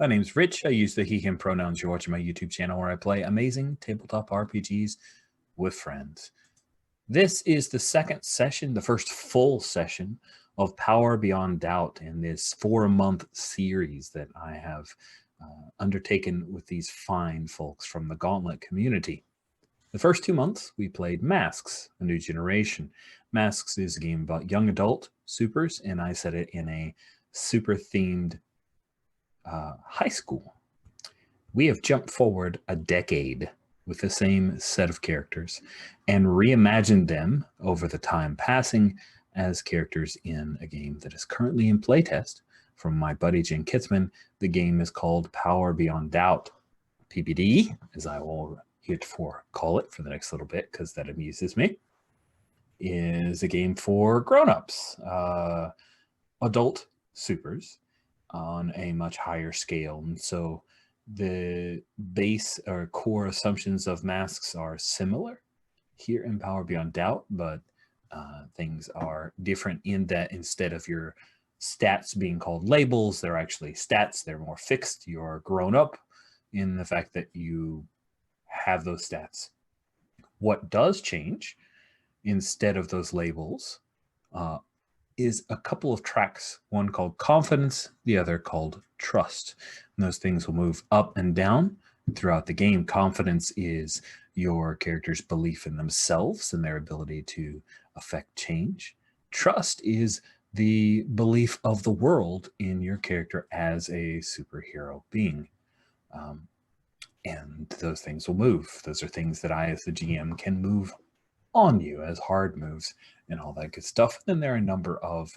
My name's Rich. I use the he, him pronouns. You're watching my YouTube channel where I play amazing tabletop RPGs with friends. This is the second session, the first full session of Power Beyond Doubt in this 4-month series that I have undertaken with these fine folks from the Gauntlet community. The first 2 months, we played Masks, A New Generation. Masks is a game about young adult supers, and I set it in a super-themed high school. We have jumped forward a decade with the same set of characters and reimagined them over the time passing as characters in a game that is currently in playtest from my buddy Jen Kitzman. The game is called Power Beyond Doubt, PbtA, as I will heretofore call it for the next little bit because that amuses me, is a game for grown-ups, adult supers on a much higher scale. And so the base or core assumptions of Masks are similar here in Power Beyond Doubt, but things are different in that instead of your stats being called labels, they're actually stats. They're more fixed. You're grown up in the fact that you have those stats. What does change instead of those labels is a couple of tracks, one called Confidence, the other called Trust. And those things will move up and down throughout the game. Confidence is your character's belief in themselves and their ability to affect change. Trust is the belief of the world in your character as a superhero being. And those things will move. Those are things that I, as the GM, can move on you as hard moves and all that good stuff. And then there are a number of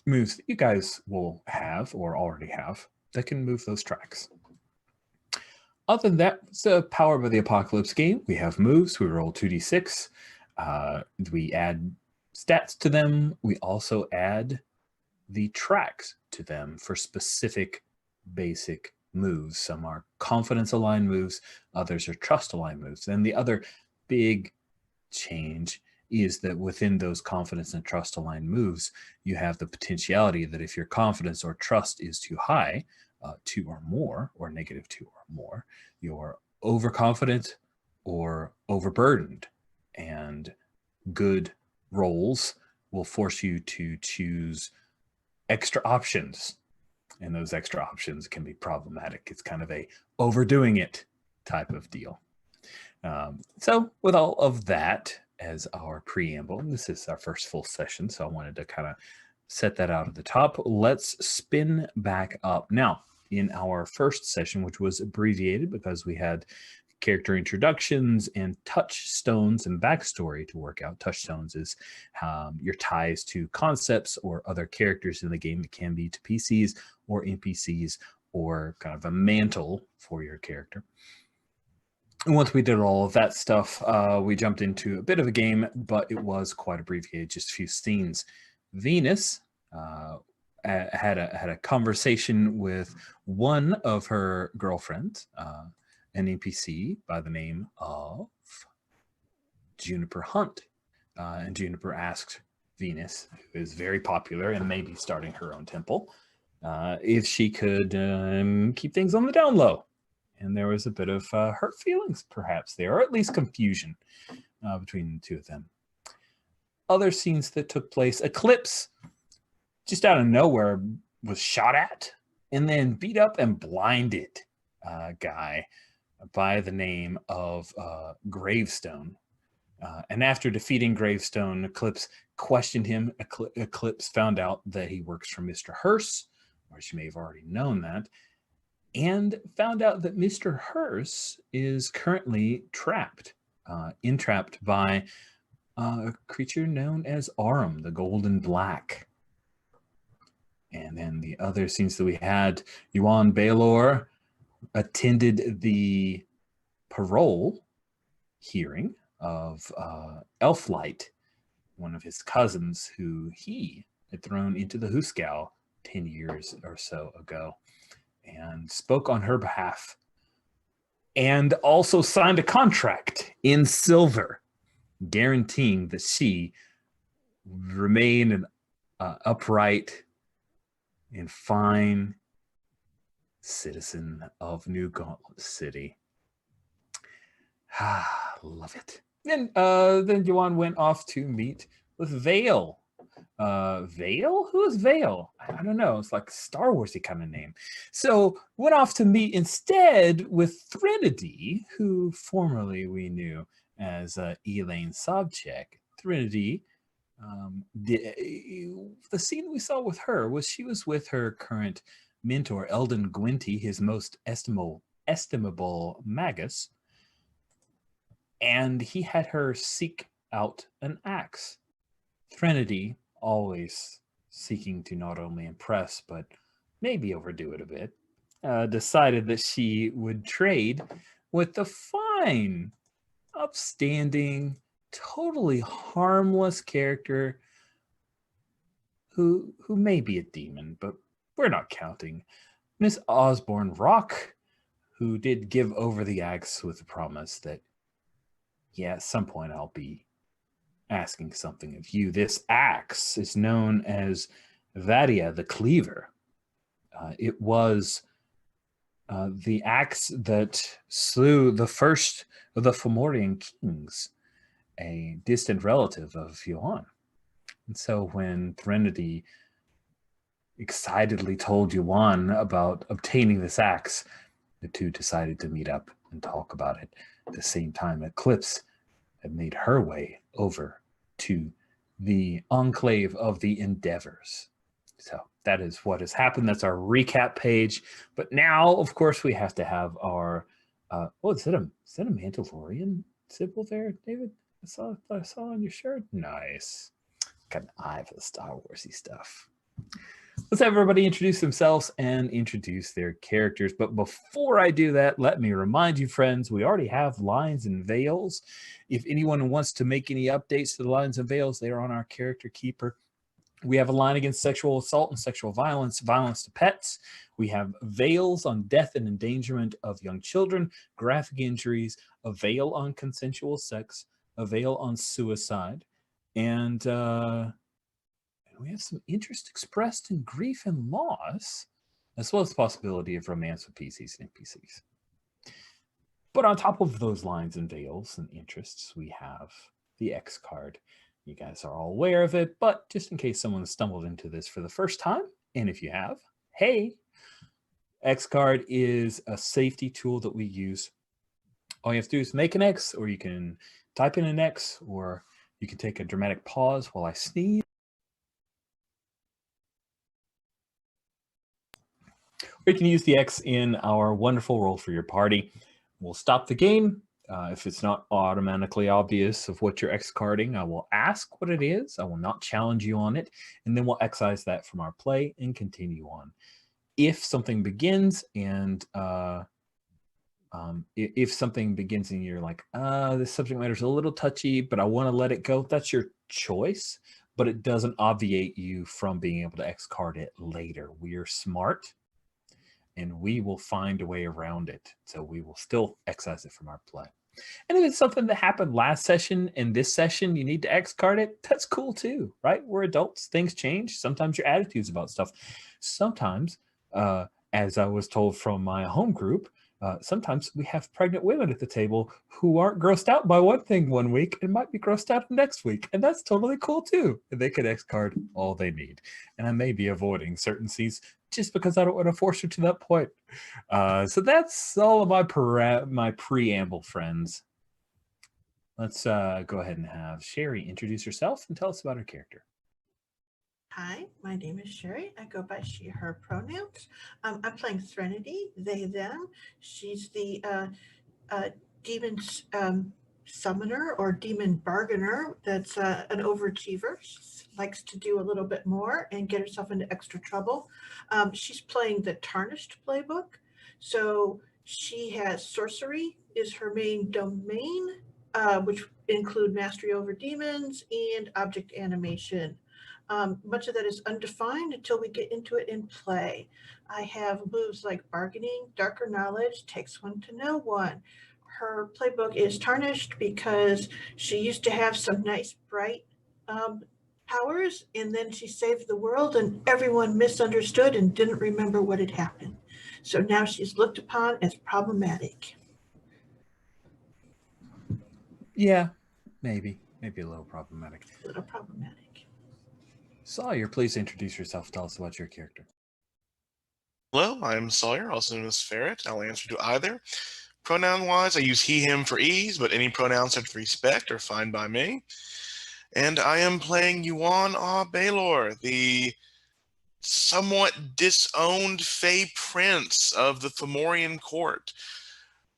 moves that you guys will have or already have that can move those tracks. Other than that, it's a Power by the Apocalypse game. We have moves. We roll 2d6. We add stats to them. We also add the tracks to them for specific basic moves. Some are confidence aligned moves. Others are trust aligned moves. And the other big change is that within those confidence and trust aligned moves, you have the potentiality that if your confidence or trust is too high, 2 or more, or -2 or more, you're overconfident or overburdened. And good rolls will force you to choose extra options. And those extra options can be problematic. It's kind of a overdoing it type of deal. So with all of that as our preamble, this is our first full session, so I wanted to kind of set that out at the top. Let's spin back up. Now, in our first session, which was abbreviated because we had character introductions and touchstones and backstory to work out. Touchstones is your ties to concepts or other characters in the game. It can be to PCs or NPCs or kind of a mantle for your character. And once we did all of that stuff, we jumped into a bit of a game, but it was quite abbreviated, just a few scenes. Venus had a conversation with one of her girlfriends, an NPC by the name of Juniper Hunt. And Juniper asked Venus, who is very popular and may be starting her own temple, if she could keep things on the down low. And there was a bit of hurt feelings, perhaps there, or at least confusion between the two of them. Other scenes that took place, Eclipse, just out of nowhere, was shot at and then beat up and blinded a guy by the name of Gravestone. And after defeating Gravestone, Eclipse questioned him. Eclipse found out that he works for Mr. Hearst, or she may have already known that, and found out that Mr. Hearst is currently entrapped by a creature known as Arum, the Golden Black. And then the other scenes that we had, Yuan Baylor attended the parole hearing of Elflight, one of his cousins who he had thrown into the Hooskow 10 years or so ago, and spoke on her behalf, and also signed a contract in silver guaranteeing that she remain an upright and fine citizen of New Gauntlet City. Ah, love it. Then Yuan went off to meet with Vale. Vale? Who is Vale? I don't know. It's like a Star Warsy kind of name. So went off to meet instead with Threnody, who formerly we knew as Elaine Sobchak. Threnody, the scene we saw with her was she was with her current mentor, Eldon Gwinty, his most estimable magus, and he had her seek out an axe. Threnody, always seeking to not only impress, but maybe overdo it a bit, decided that she would trade with the fine, upstanding, totally harmless character who may be a demon, but we're not counting, Miss Osborne Rock, who did give over the axe with the promise that, yeah, at some point I'll be asking something of you. This axe is known as PbtA the Cleaver. It was the axe that slew the first of the Fomorian kings, a distant relative of Yuan. And so when Threnody excitedly told Yuan about obtaining this axe, the two decided to meet up and talk about it. At the same time, Eclipse had made her way over to the enclave of the Endeavors. So that is what has happened. That's our recap page. But now, of course, we have to have our is that a Mandalorian symbol there, David? I saw on your shirt. Nice. Got an eye for the Star Warsy stuff. Let's have everybody introduce themselves and introduce their characters. But before I do that, let me remind you, friends, we already have lines and veils. If anyone wants to make any updates to the lines and veils, they are on our character keeper. We have a line against sexual assault and sexual violence, violence to pets. We have veils on death and endangerment of young children, graphic injuries, a veil on consensual sex, a veil on suicide, and we have some interest expressed in grief and loss, as well as the possibility of romance with PCs and NPCs. But on top of those lines and veils and interests, we have the X card. You guys are all aware of it, but just in case someone stumbled into this for the first time, and if you have, hey, X card is a safety tool that we use. All you have to do is make an X, or you can type in an X, or you can take a dramatic pause while I sneeze. Or you can use the X in our wonderful roll for your party. We'll stop the game. If it's not automatically obvious of what you're X carding, I will ask what it is. I will not challenge you on it. And then we'll excise that from our play and continue on. If something begins and if something begins and you're like, this subject matter is a little touchy, but I want to let it go, that's your choice. But it doesn't obviate you from being able to X card it later. We're smart, and we will find a way around it. So we will still excise it from our play. And if it's something that happened last session and this session you need to X card it, that's cool too, right? We're adults, things change. Sometimes your attitudes about stuff. Sometimes, as I was told from my home group, sometimes we have pregnant women at the table who aren't grossed out by one thing one week and might be grossed out next week. And that's totally cool too. And they could X card all they need. And I may be avoiding certain scenes just because I don't want to force her to that point. So that's all of my preamble, friends. Let's go ahead and have Sherry introduce herself and tell us about her character. Hi, my name is Sherry. I go by she, her pronouns. I'm playing Threnody, they, them. She's the demon summoner or demon bargainer that's an overachiever. She likes to do a little bit more and get herself into extra trouble. She's playing the Tarnished playbook. So she has sorcery is her main domain, which include mastery over demons and object animation. Much of that is undefined until we get into it in play. I have moves like bargaining, darker knowledge, takes one to know one. Her playbook is tarnished because she used to have some nice, bright powers, and then she saved the world and everyone misunderstood and didn't remember what had happened. So now she's looked upon as problematic. Yeah, maybe a little problematic. A little problematic. Sawyer, please introduce yourself. Tell us about your character. Hello, I'm Sawyer, also known as Ferret. I'll answer to either. Pronoun-wise, I use he, him for ease, but any pronouns with respect are fine by me. And I am playing Yuan Baylor, the somewhat disowned Fey Prince of the Fomorian court,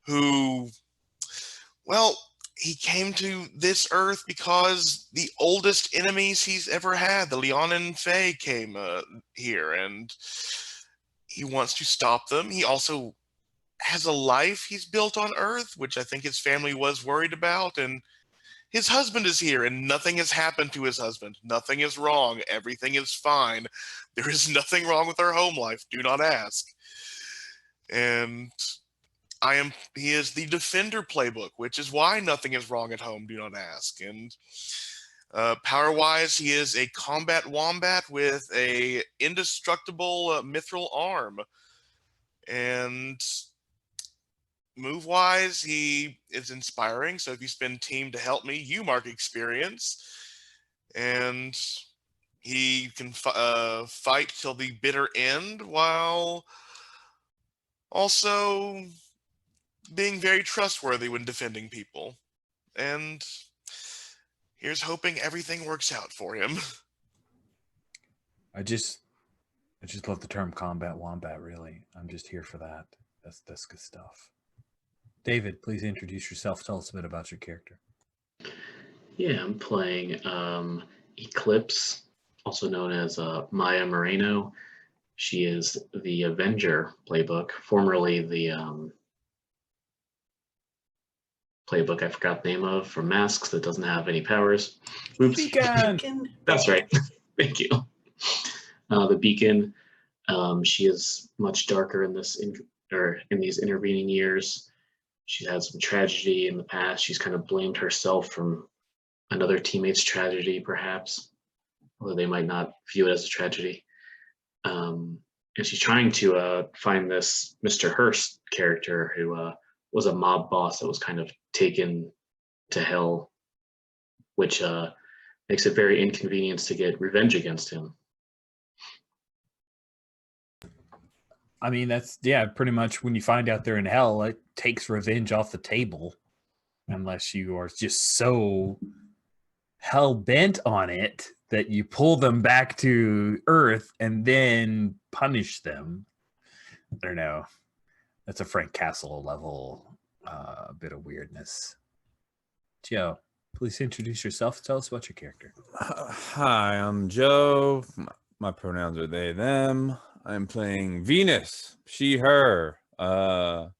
who, well, he came to this Earth because the oldest enemies he's ever had, the Leonin Fey, came here, and he wants to stop them. He also has a life he's built on Earth, which I think his family was worried about, and his husband is here, and nothing has happened to his husband. Nothing is wrong. Everything is fine. There is nothing wrong with our home life. Do not ask. And he is the Defender playbook, which is why nothing is wrong at home. Do not ask. And power-wise, he is a combat wombat with a indestructible mithril arm. And move-wise, he is inspiring. So if you spend team to help me, you mark experience. And he can fight till the bitter end, while also being very trustworthy when defending people. And here's hoping everything works out for him. I just love the term combat wombat, really. I'm just here for that. That's good stuff. David, please introduce yourself. Tell us a bit about your character. Yeah, I'm playing Eclipse, also known as Maya Moreno. She is the Avenger playbook, formerly the playbook I forgot the name of for masks that doesn't have any powers. Oops. Beacon! That's right. Thank you. The Beacon. She is much darker in these intervening years. She had some tragedy in the past. She's kind of blamed herself from another teammate's tragedy, perhaps, although they might not view it as a tragedy. And she's trying to find this Mr. Hurst character who was a mob boss that was kind of taken to hell, which makes it very inconvenient to get revenge against him. I mean, that's, yeah, pretty much when you find out they're in hell, it takes revenge off the table. Unless you are just so hell-bent on it that you pull them back to Earth and then punish them. I don't know. That's a Frank Castle level bit of weirdness. Joe, please introduce yourself. Tell us about your character. Hi, I'm Joe. My pronouns are they, them. I'm playing Venus, she, her, the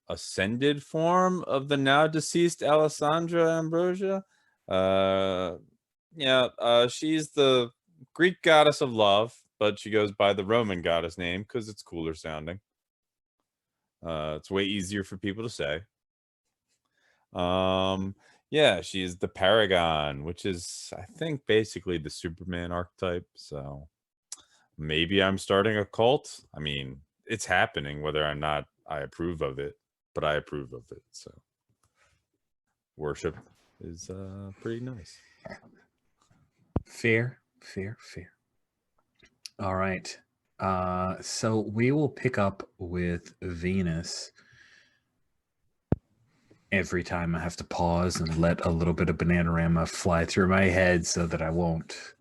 ascended form of the now deceased Alessandra Ambrosia. She's the Greek goddess of love, but she goes by the Roman goddess name because it's cooler sounding. It's way easier for people to say. Yeah, she's the paragon, which is, I think, basically the Superman archetype. So maybe I'm starting a cult. I mean, it's happening whether or not I approve of it, but I approve of it. So worship is pretty nice. Fair. All right. So we will pick up with Venus. Every time I have to pause and let a little bit of Bananarama fly through my head so that I won't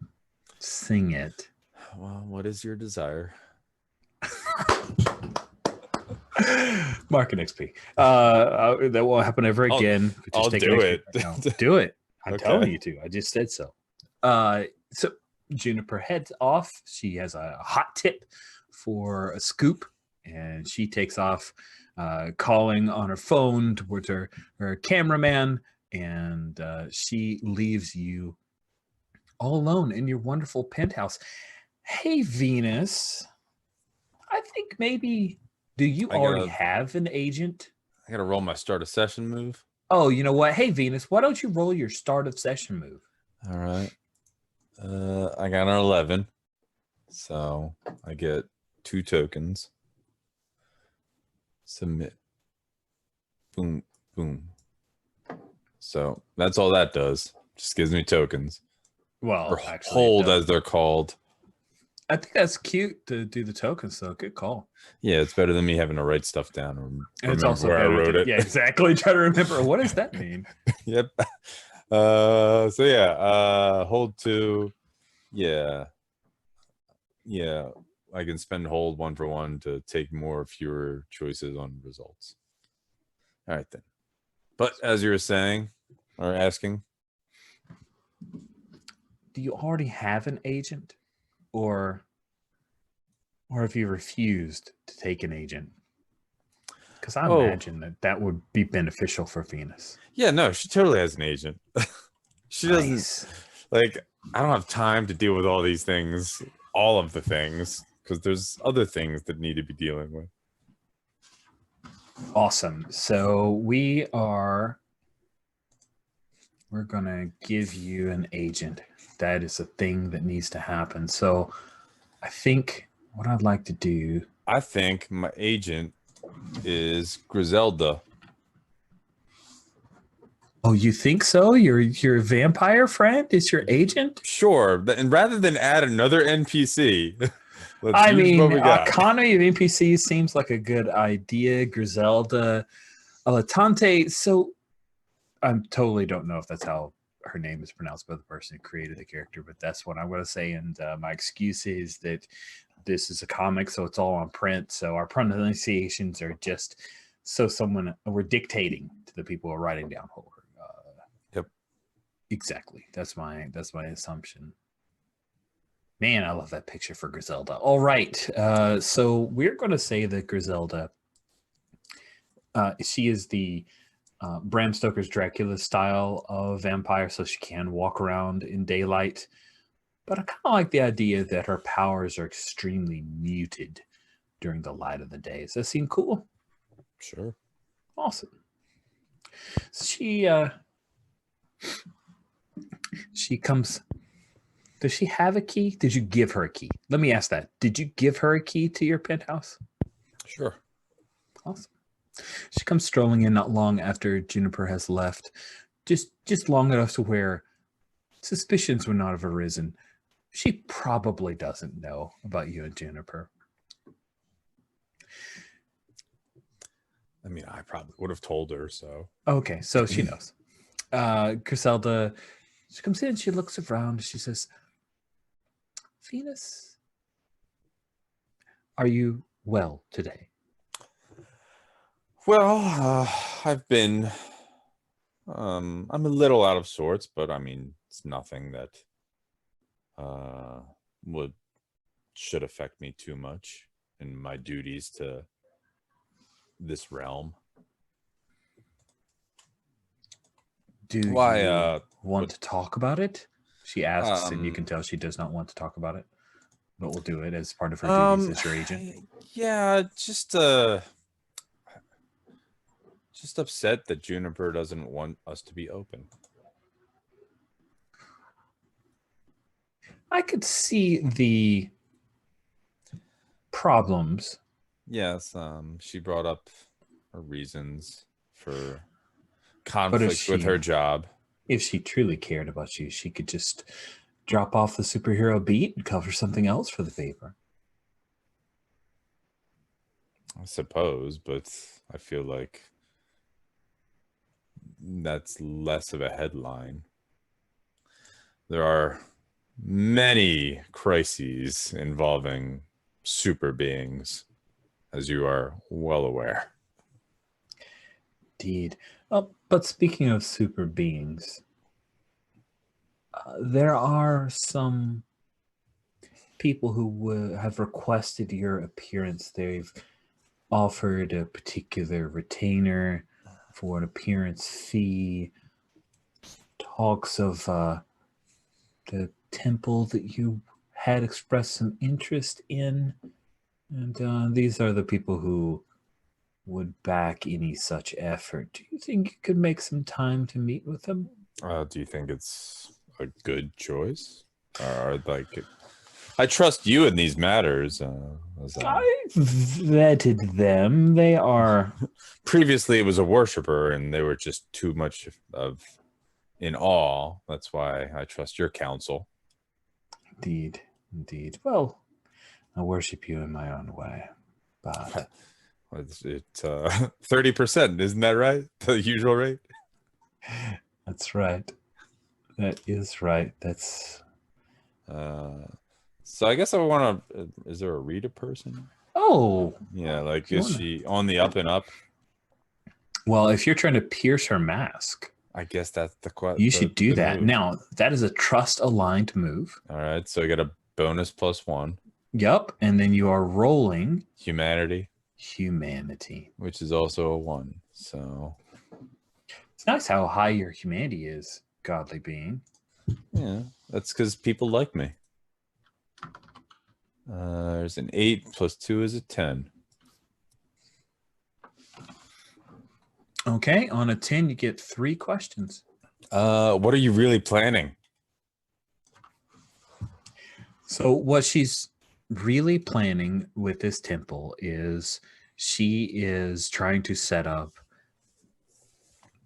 sing it. Well, what is your desire? Market XP. That won't happen ever again. I'll do it. Do it. I'm Okay. telling you to. I just said so. So Juniper heads off. She has a hot tip for a scoop, and she takes off, calling on her phone towards her cameraman, and she leaves you all alone in your wonderful penthouse. Hey, Venus, I think maybe, do you already have an agent? I gotta roll my start of session move. Oh, you know what? Hey, Venus, why don't you roll your start of session move? All right. I got an 11. So I get 2 tokens. Submit. Boom, boom. So that's all that does. Just gives me tokens. Well, Or actually, hold, as they're called. I think that's cute to do the tokens, though. Good call. Yeah, it's better than me having to write stuff down or And remember it's also where I better wrote to, it. Yeah, exactly. Try to remember, what does that mean? Yep. So yeah, hold 2. Yeah. Yeah. I can spend hold 1 for 1 to take fewer choices on results. All right then. But as you were saying or asking, Do you already have an agent, or have you refused to take an agent? Because I imagine that would be beneficial for Venus. yeah, no, she totally has an agent. She doesn't like. I don't have time to deal with all these things, all of the things, because there's other things that need to be dealing with. Awesome. So we're gonna give you an agent. That is a thing that needs to happen. So I think what I'd like to do. I think my agent is Griselda. Oh, you think so? Your vampire friend is your agent? Sure, and rather than add another NPC, let's I use mean, what we got. economy of NPCs seems like a good idea. Griselda, Alatante. So I totally don't know if that's how her name is pronounced by the person who created the character, but that's what I'm going to say. And my excuse is that this is a comic, so it's all on print. So our pronunciations are just so we're dictating to the people who are writing down who. Yep. Exactly. That's my assumption. Man, I love that picture for Griselda. All right. So we're going to say that Griselda, she is the Bram Stoker's Dracula style of vampire, so she can walk around in daylight. But I kind of like the idea that her powers are extremely muted during the light of the day. Does that seem cool? Sure. Awesome. She comes. Does she have a key? Did you give her a key? Let me ask that. Did you give her a key to your penthouse? Sure. Awesome. She comes strolling in not long after Juniper has left, just long enough to where suspicions would not have arisen. She probably doesn't know about you and Juniper. I mean, I probably would have told her, so. Okay, so she knows. Griselda, she comes in, she looks around, she says, Venus, are you well today? Well, I've been, I'm a little out of sorts, but I mean, it's nothing that should affect me too much in my duties to this realm. Do you want to talk about it? She asks, and you can tell she does not want to talk about it, but we'll do it as part of her duties as your agent. Yeah, just upset that Juniper doesn't want us to be open. I could see the problems. Yes, she brought up her reasons for conflict with her job. If she truly cared about you, she could just drop off the superhero beat and cover something else for the paper. I suppose, but I feel like that's less of a headline. There are many crises involving super beings, as you are well aware. Indeed. But speaking of super beings, there are some people who have requested your appearance. They've offered a particular retainer for an appearance fee. Talks of the temple that you had expressed some interest in. And these are the people who would back any such effort. Do you think you could make some time to meet with them? Do you think it's a good choice? Or like, I trust you in these matters. I vetted them. They are Previously, it was a worshiper, and they were just too much of in awe. That's why I trust your counsel. indeed. Well, I worship you in my own way, but It's 30%, isn't that right? The usual rate. that's right. That is right. That's So I guess I want to. Is there a Rita person? oh. Yeah, like You is wanna- she on the up and up? Well, if you're trying to pierce her mask, I guess that's the question. you should do that. Move. Now, that is a trust aligned move. All right, so I got a bonus +1. Yup. And then you are rolling Humanity, humanity. which is also a 1. So It's nice how high your humanity is, godly being. yeah, that's because people like me. There's an 8 +2 is a 10. Okay, on a 10, you get 3 questions. What are you really planning? So, what she's really planning with this temple is she is trying to set up.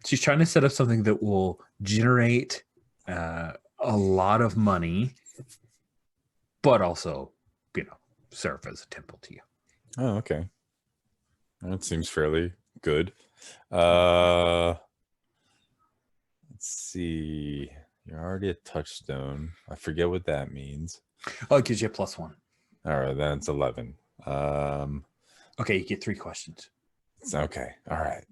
She's trying to set up something that will generate a lot of money, but also, serve as a temple to you. Oh, okay. That seems fairly good. Let's see. You're already a touchstone. I forget what that means. Oh, it gives you a +1. All right, then it's 11. Okay, you get 3 questions. It's okay. All right.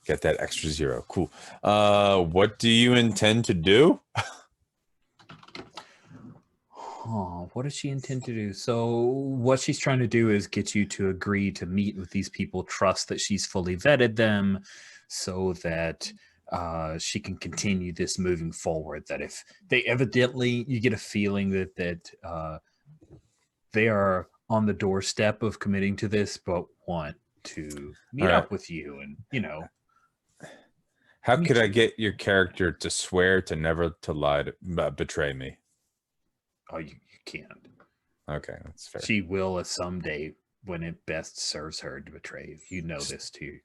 Get that extra 0. Cool. What do you intend to do? What does she intend to do? So what she's trying to do is get you to agree to meet with these people, trust that she's fully vetted them, so that she can continue this moving forward. That if they evidently, you get a feeling that they are on the doorstep of committing to this, but want to meet All right. up with you and, How Me could I too. get your character to swear to never to lie to betray me? oh, you can't. Okay, that's fair. She will someday when it best serves her to betray you. You know this to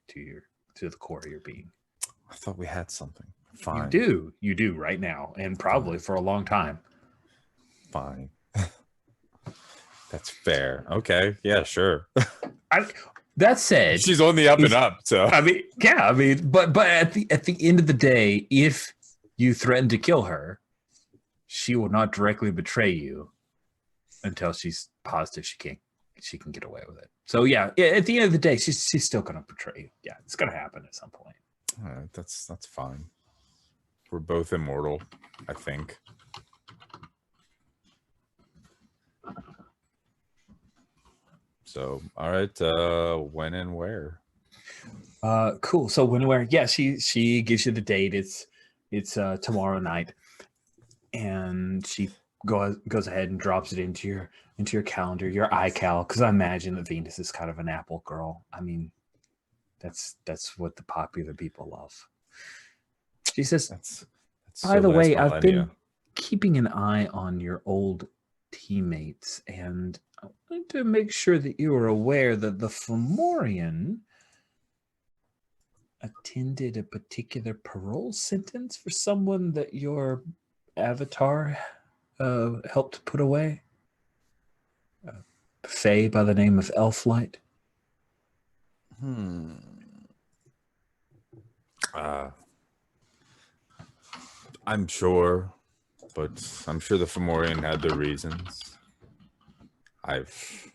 the core of your being. I thought we had something. Fine. You do right now, and probably for a long time. Fine. That's fair. Okay. Yeah, sure. That said, She's on the up and He's- up. So but at the end of the day, if you threaten to kill her, she will not directly betray you until she's positive she can get away with it. So yeah, at the end of the day, she's still gonna betray you. Yeah, it's gonna happen at some point. all right, that's fine. We're both immortal, I think. So, all right, when and where? Cool. So when where? Yeah, she gives you the date. It's tomorrow night, and she goes ahead and drops it into your calendar, your iCal, because I imagine that Venus is kind of an Apple girl. I mean, that's what the popular people love. She says, That's by so the last way, I've been millennia. keeping an eye on your old teammates, and I wanted to make sure that you were aware that the Fomorian attended a particular parole sentence for someone that your avatar helped put away. A fae by the name of Elflight. I'm sure, but I'm sure the Fomorian had their reasons. I've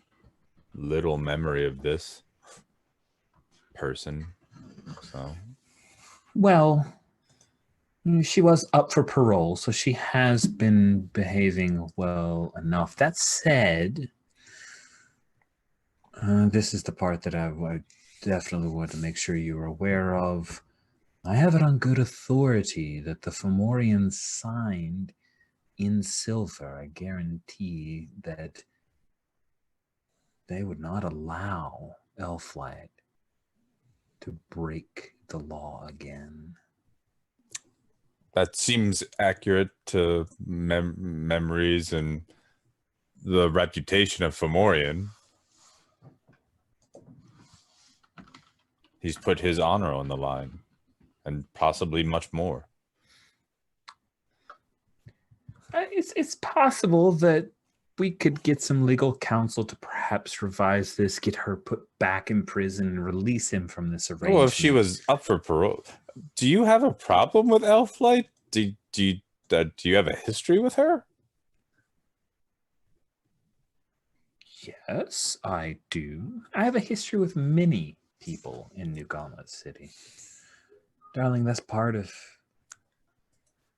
little memory of this person, so Well, she was up for parole, so she has been behaving well enough. That said, this is the part that I would definitely want to make sure you are aware of. I have it on good authority that the Fomorians signed in silver. I guarantee that they would not allow Elflight to break the law again. that seems accurate to memories and the reputation of Fomorian. He's put his honor on the line, and possibly much more. It's possible that we could get some legal counsel to perhaps revise this, get her put back in prison, and release him from this arrangement. Well, if she was up for parole, do you have a problem with Elflight? Do you have a history with her? Yes, I do. I have a history with many people in New Gauntlet City. Darling, that's part of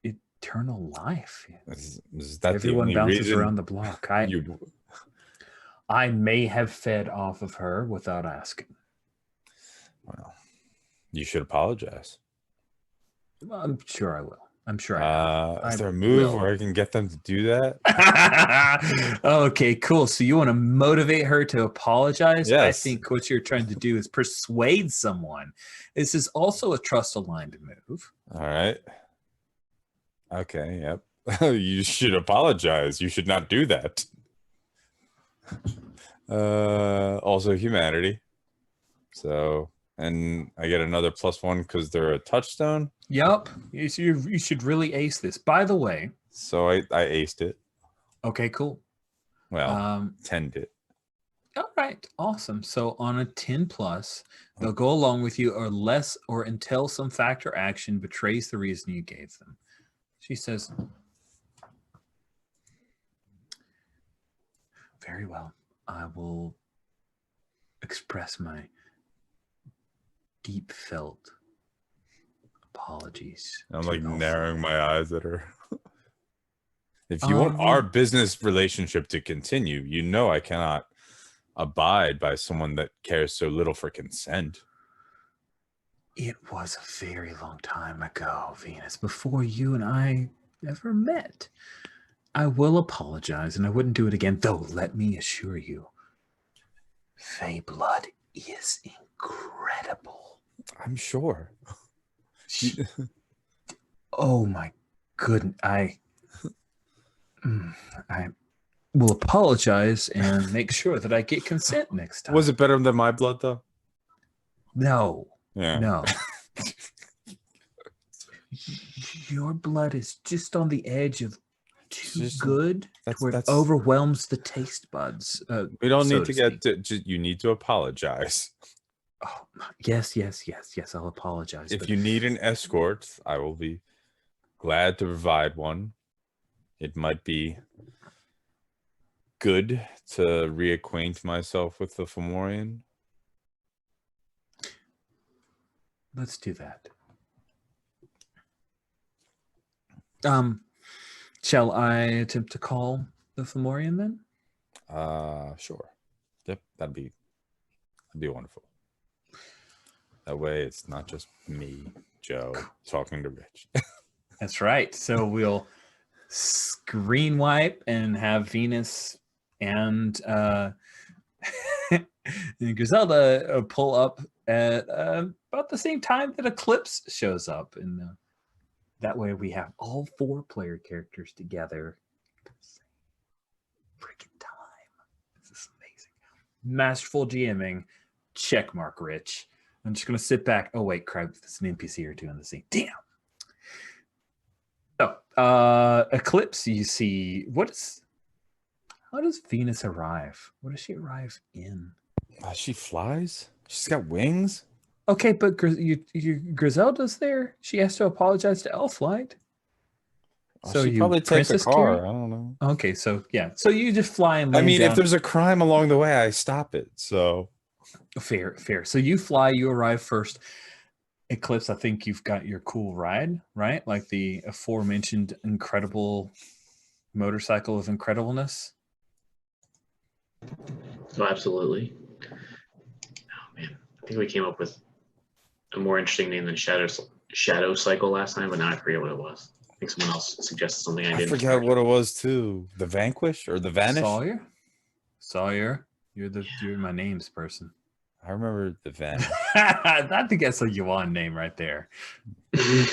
eternal life. Is that Everyone the only bounces reason around the block. I may have fed off of her without asking. Well, you should apologize. I'm sure I will. I'm sure I Is there a I move will. where I can get them to do that? Okay, cool. So you want to motivate her to apologize? I Yes. think what you're trying to do is persuade someone. This is also a trust-aligned move. All right. Okay, yep. You should apologize. You should not do that. Also humanity. So, and I get another +1 because they're a touchstone. Yep. You should really ace this. By the way. So I aced it. Okay, cool. Well, 10 it. All right, awesome. So on a 10+, they'll go along with you or until some fact or action betrays the reason you gave them. She says, very well. I will express my deep felt apologies. I'm to like Elflight. narrowing my eyes at her. If you want our business relationship to continue, you know I cannot abide by someone that cares so little for consent. It was a very long time ago, Venus, before you and I ever met. I will apologize, and I wouldn't do it again, though let me assure you, Fey blood is incredible. I'm sure. Oh my goodness. I will apologize and make sure that I get consent next time. Was it better than my blood, though? No. Yeah. No. Your blood is just on the edge of too good to where it overwhelms the taste buds. We don't so need to get to, you need to apologize. Oh, yes. I'll apologize. If you need an escort, I will be glad to provide one. It might be good to reacquaint myself with the Fomorian. Let's do that. Shall I attempt to call the Fomorian then? Sure. Yep, that'd be wonderful. That way it's not just me, Joe, talking to Rich. That's right. So we'll screen wipe and have Venus and Griselda pull up at about the same time that Eclipse shows up, and that way we have all 4 player characters together at the same freaking time. This is amazing. Masterful GMing. Check mark, Rich. I'm just gonna sit back. Oh wait, crap! There's an NPC or 2 in the scene. Damn. So, Eclipse. You see, how does Venus arrive? What does she arrive in? She flies. She's got wings. Okay, but Griselda's there. She has to apologize to Elflight. So she probably takes a car. I don't know. Okay, so yeah. So you just fly and land I mean, down. if there's a crime along the way, I stop it. So fair. So you fly, you arrive first. Eclipse, I think you've got your cool ride, right? Like the aforementioned incredible motorcycle of incredibleness. Oh, absolutely. Oh man, I think we came up with a more interesting name than Shadow Cycle last time, but now I forget what it was. I think someone else suggested something I didn't. I forgot what it was too. The Vanquish or the Vanish? Sawyer. You're my names person. I remember the Vanish. I think that's a Yuan name right there. Yeah,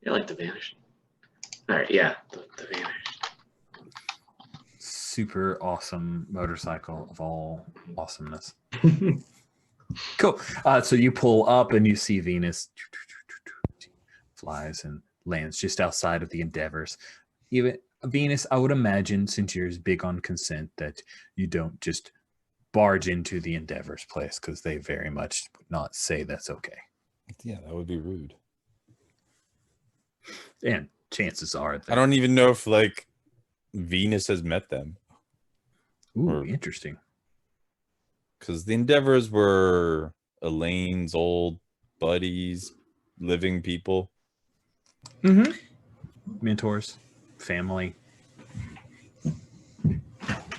I like the Vanish. All right, yeah, the Vanish. super awesome motorcycle of all awesomeness. Cool. So you pull up and you see Venus flies and lands just outside of the Endeavors. Even Venus, I would imagine, since you're as big on consent, that you don't just barge into the Endeavors place, because they very much would not say that's okay. Yeah, that would be rude. And chances are that, I don't even know if like Venus has met them. ooh, interesting. Because the Endeavors were Elaine's old buddies, living people. Mm-hmm. Mentors, family.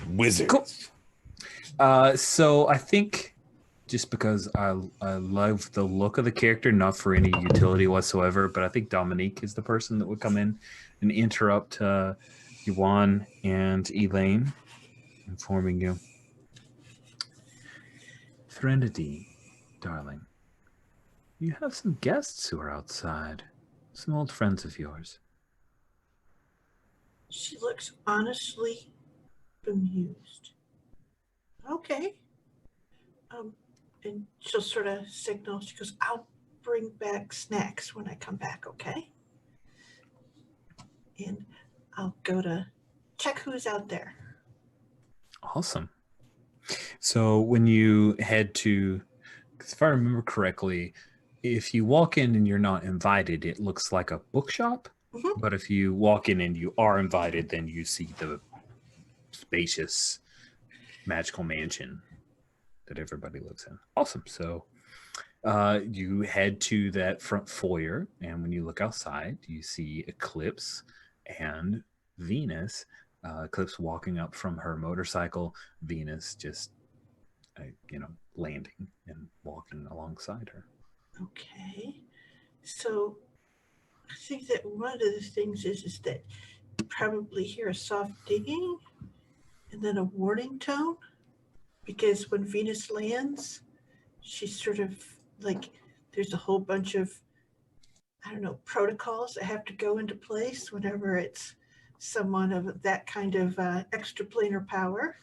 Wizards. Cool. So I think just because I love the look of the character, not for any utility whatsoever, but I think Dominique is the person that would come in and interrupt Yuan and Elaine, informing you. Threnody, darling, you have some guests who are outside. Some old friends of yours. She looks honestly bemused. Okay. And she'll sort of signal. She goes, I'll bring back snacks when I come back, okay? And I'll go to check who's out there. Awesome. So when you head to, if I remember correctly, if you walk in and you're not invited, it looks like a bookshop. Mhm. But if you walk in and you are invited, then you see the spacious magical mansion that everybody lives in. Awesome. So you head to that front foyer, and when you look outside, you see Eclipse and Venus. Eclipse walking up from her motorcycle, Venus just, landing and walking alongside her. Okay. So I think that one of the things is that you probably hear a soft digging and then a warning tone, because when Venus lands, she's sort of like, there's a whole bunch of, I don't know, protocols that have to go into place whenever it's someone of that kind of extraplanar power.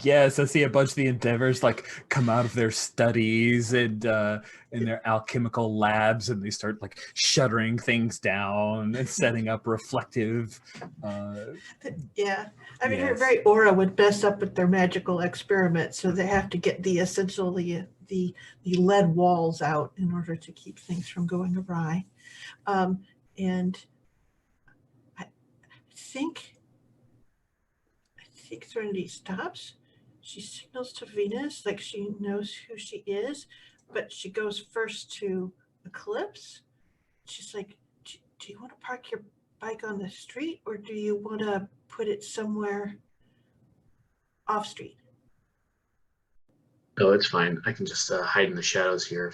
Yes, I see a bunch of the Endeavors like come out of their studies and in their alchemical labs, and they start like shuttering things down and setting up reflective. Yeah, I mean, her Yes. very aura would mess up with their magical experiments, so they have to get the essentially the lead walls out in order to keep things from going awry. And I think Threnody stops. She signals to Venus like she knows who she is, but she goes first to Eclipse. She's like, do you want to park your bike on the street, or do you want to put it somewhere off street? Oh, it's fine. I can just hide in the shadows here,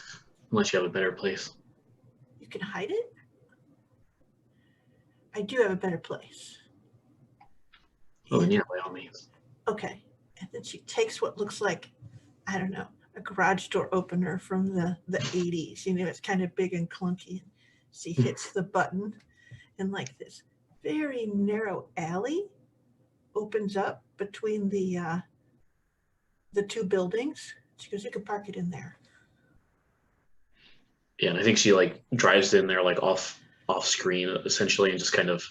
unless you have a better place. You can hide it? I do have a better place. Oh, then And- yeah, by all means. Okay. And then she takes what looks like, I don't know, a garage door opener from the 80s. You know, it's kind of big and clunky. She hits the button, and like this very narrow alley opens up between the two buildings. She goes, you can park it in there. Yeah, and I think she like drives in there like off screen essentially, and just kind of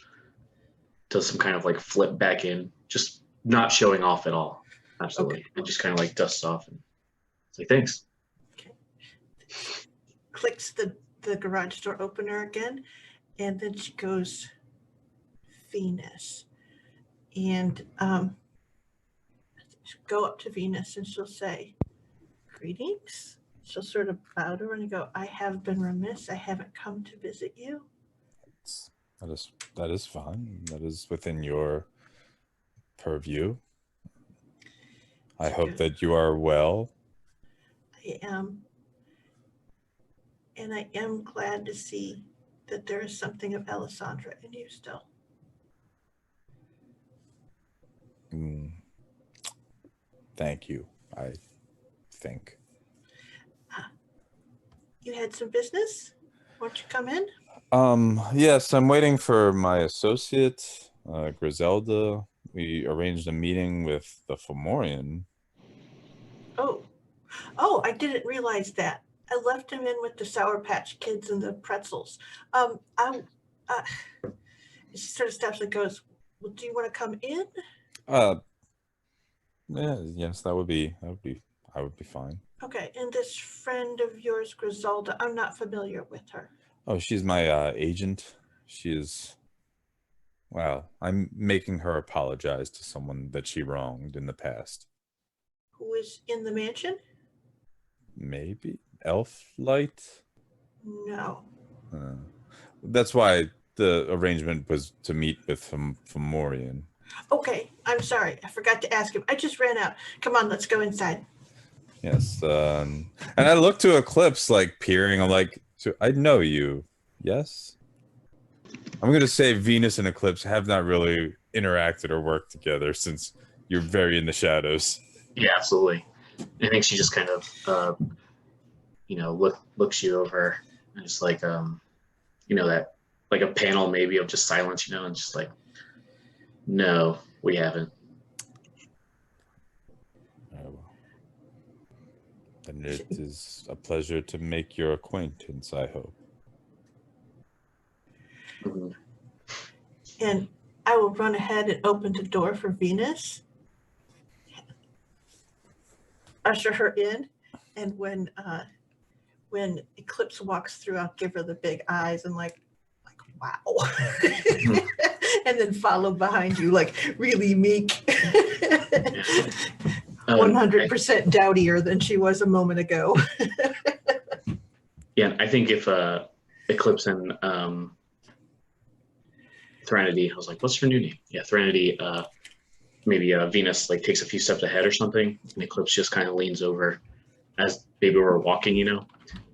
does some kind of like flip back in, just not showing off at all. Absolutely. Okay. And just kind of like dusts off and it's like, thanks. Okay. Clicks the garage door opener again, and then she goes, Venus. And she'll go up to Venus and she'll say, greetings. She'll sort of bow to her and go, I have been remiss. I haven't come to visit you. That is fine. That is within your purview. I hope that you are well. I am. And I am glad to see that there is something of Alessandra in you still. Thank you, I think. You had some business? Won't you come in? Yes, I'm waiting for my associate, Griselda. we arranged a meeting with the Fomorian. Oh, I didn't realize that. I left him in with the Sour Patch Kids and the pretzels. She sort of steps and goes, well, do you want to come in? Yeah, yes, I would be fine. Okay, and this friend of yours, Griselda, I'm not familiar with her. Oh, she's my agent. She is. Well, I'm making her apologize to someone that she wronged in the past. Who is in the mansion? Maybe Elf Light. No. That's why the arrangement was to meet with Fomorian. Okay, I'm sorry. I forgot to ask him. I just ran out. Come on, let's go inside. Yes, and I look to Eclipse, like peering. I'm like, so I know you. Yes. I'm gonna say Venus and Eclipse have not really interacted or worked together since you're very in the shadows. Yeah, absolutely. I think she just kind of, looks you over and just like, that like a panel maybe of just silence, and just like, no, we haven't. And it is a pleasure to make your acquaintance, I hope. Mhm. And I will run ahead and open the door for Venus. Usher her in, and when Eclipse walks through, I'll give her the big eyes and like wow, and then follow behind you like really meek, 100% dowdier than she was a moment ago. Yeah, I think if Eclipse and Threnody, I was like, what's your new name? Yeah, Threnody. Maybe Venus like takes a few steps ahead or something, and Eclipse just kind of leans over as maybe we're walking, and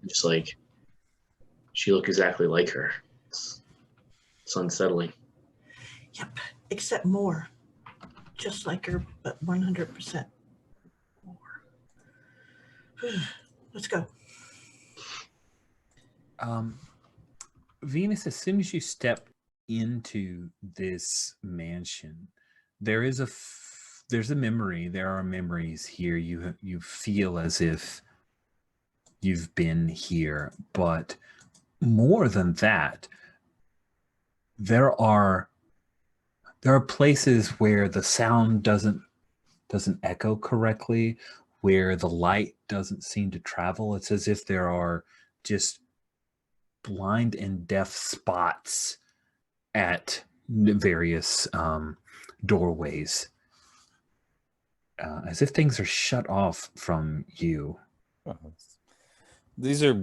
just like she looked exactly like her. It's unsettling. Yep, except more, just like her, but 100% more. Let's go. Venus, as soon as you step into this mansion, there's a memory. There are memories here. You feel as if you've been here, but more than that, there are places where the sound doesn't echo correctly, where the light doesn't seem to travel. It's as if there are just blind and deaf spots at various doorways, as if things are shut off from you. These are,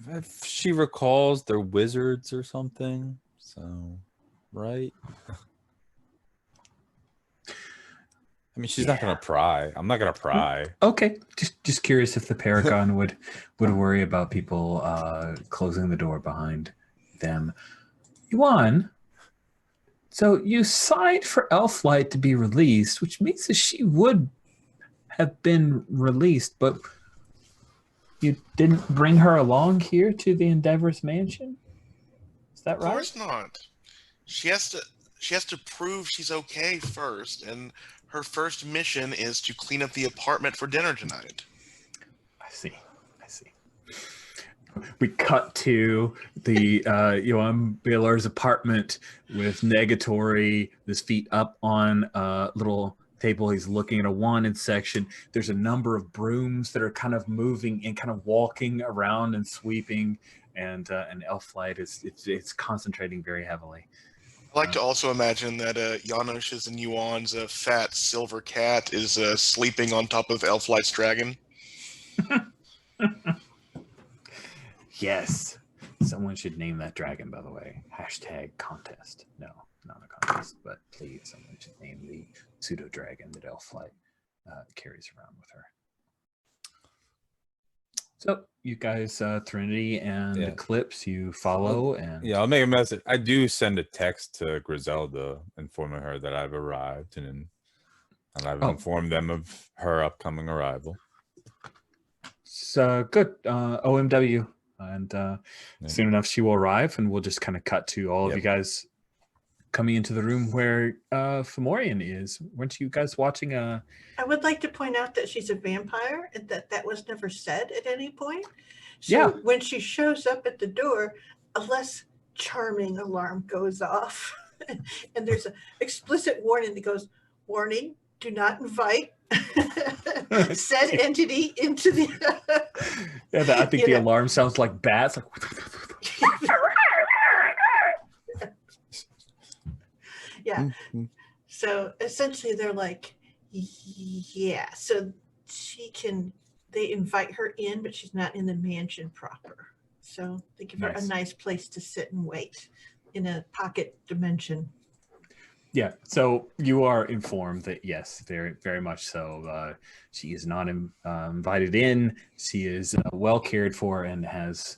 if she recalls, they're wizards or something. So, right? I mean, she's not gonna pry. I'm not gonna pry. Okay, just curious if the Paragon would worry about people closing the door behind them. Yuan, so you signed for Elflight to be released, which means that she would have been released, but you didn't bring her along here to the Endeavor's mansion? Is that right? Of course not. She has to prove she's okay first, and her first mission is to clean up the apartment for dinner tonight. I see. We cut to the Johan Baylor's apartment with Negatory, his feet up on a little table. He's looking at a wanted section. There's a number of brooms that are kind of moving and kind of walking around and sweeping, and Elflight it's concentrating very heavily. I like to also imagine that Janosch's and Yuan's fat silver cat is sleeping on top of Elflight's dragon. Yes. Someone should name that dragon, by the way. #contest. No, not a contest, but please, someone should name the pseudo dragon that Elflight carries around with her. So you guys, Trinity and Eclipse, you follow, and yeah, I'll make a message. I do send a text to Griselda informing her that I've arrived, and I've informed them of her upcoming arrival. So good. OMW, and soon enough she will arrive, and we'll just kind of cut to all of you guys coming into the room where Fomorian is. Weren't you guys watching I would like to point out that she's a vampire and that was never said at any point. So Yeah. when she shows up at the door, a less charming alarm goes off. And there's an explicit warning that goes, warning, do not invite said entity into the... Yeah, I think the alarm sounds like bats. Like... Yeah. So essentially they're like, yeah. So they invite her in, but she's not in the mansion proper. So they give her a nice place to sit and wait in a pocket dimension. Yeah, so you are informed that yes, very, very much so. She is not invited in. She is well cared for and has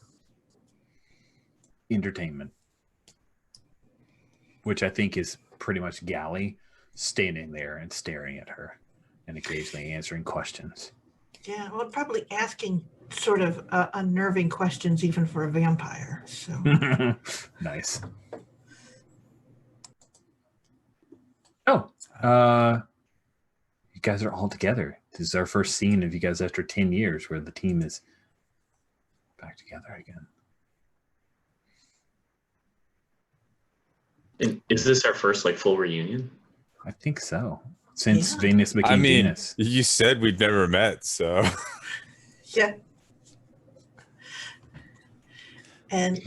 entertainment, which I think is pretty much Gally standing there and staring at her and occasionally answering questions. Yeah, well, probably asking sort of unnerving questions even for a vampire. So nice. Oh, you guys are all together. This is our first scene of you guys after 10 years where the team is back together again. And is this our first like full reunion? I think so. Since Venus became Venus. You said we'd never met, so. Yeah. And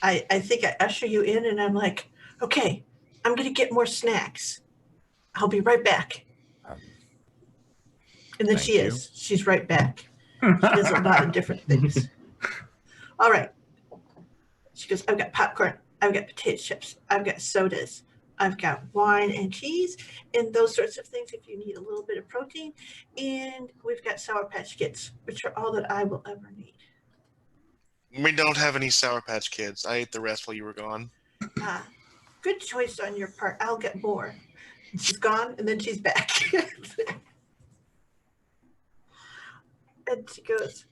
I think I usher you in and I'm like, okay, I'm going to get more snacks. I'll be right back. And then she's right back. She does a lot of different things. All right. She goes, I've got popcorn. I've got potato chips. I've got sodas. I've got wine and cheese and those sorts of things if you need a little bit of protein. And we've got Sour Patch Kids, which are all that I will ever need. We don't have any Sour Patch Kids. I ate the rest while you were gone. Good choice on your part. I'll get more. And she's gone, and then she's back. And she goes,